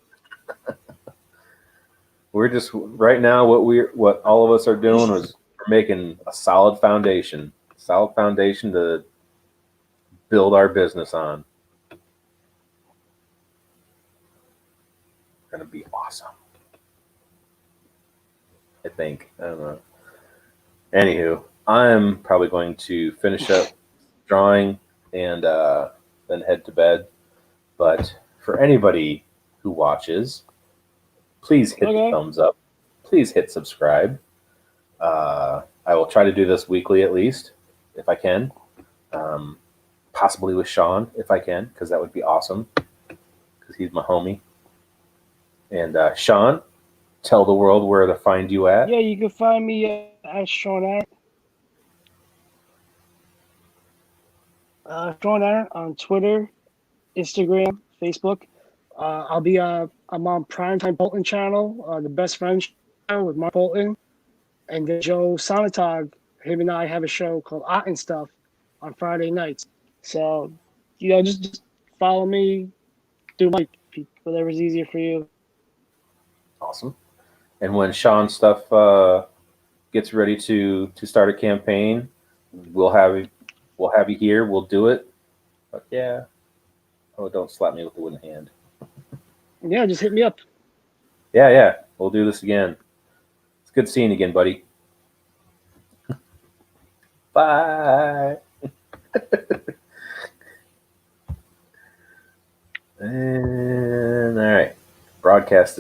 Speaker 1: We're just right now. What all of us are doing is we're making a solid foundation to build our business on. Gonna be awesome. I think. I don't know. Anywho, I'm probably going to finish up drawing and then head to bed. But for anybody who watches, please hit the thumbs up. Please hit subscribe. I will try to do this weekly at least, if I can. Possibly with Sean, if I can, because that would be awesome. Because he's my homie. And Sean, tell the world where to find you at.
Speaker 2: Yeah, you can find me at Sean Aaron. Sean Aaron on Twitter, Instagram, Facebook. I'm on Primetime Bolton channel, the Best Friends channel with Mark Bolton, and then Joe Sonatog. Him and I have a show called Art and Stuff on Friday nights. So, just follow me, do whatever's easier for you.
Speaker 1: Awesome. And when Sean's stuff gets ready to start a campaign, we'll have you here. We'll do it. But yeah. Oh, don't slap me with the wooden hand.
Speaker 2: Yeah, just hit me up.
Speaker 1: Yeah. We'll do this again. It's good seeing you again, buddy. Bye. And all right. Broadcast is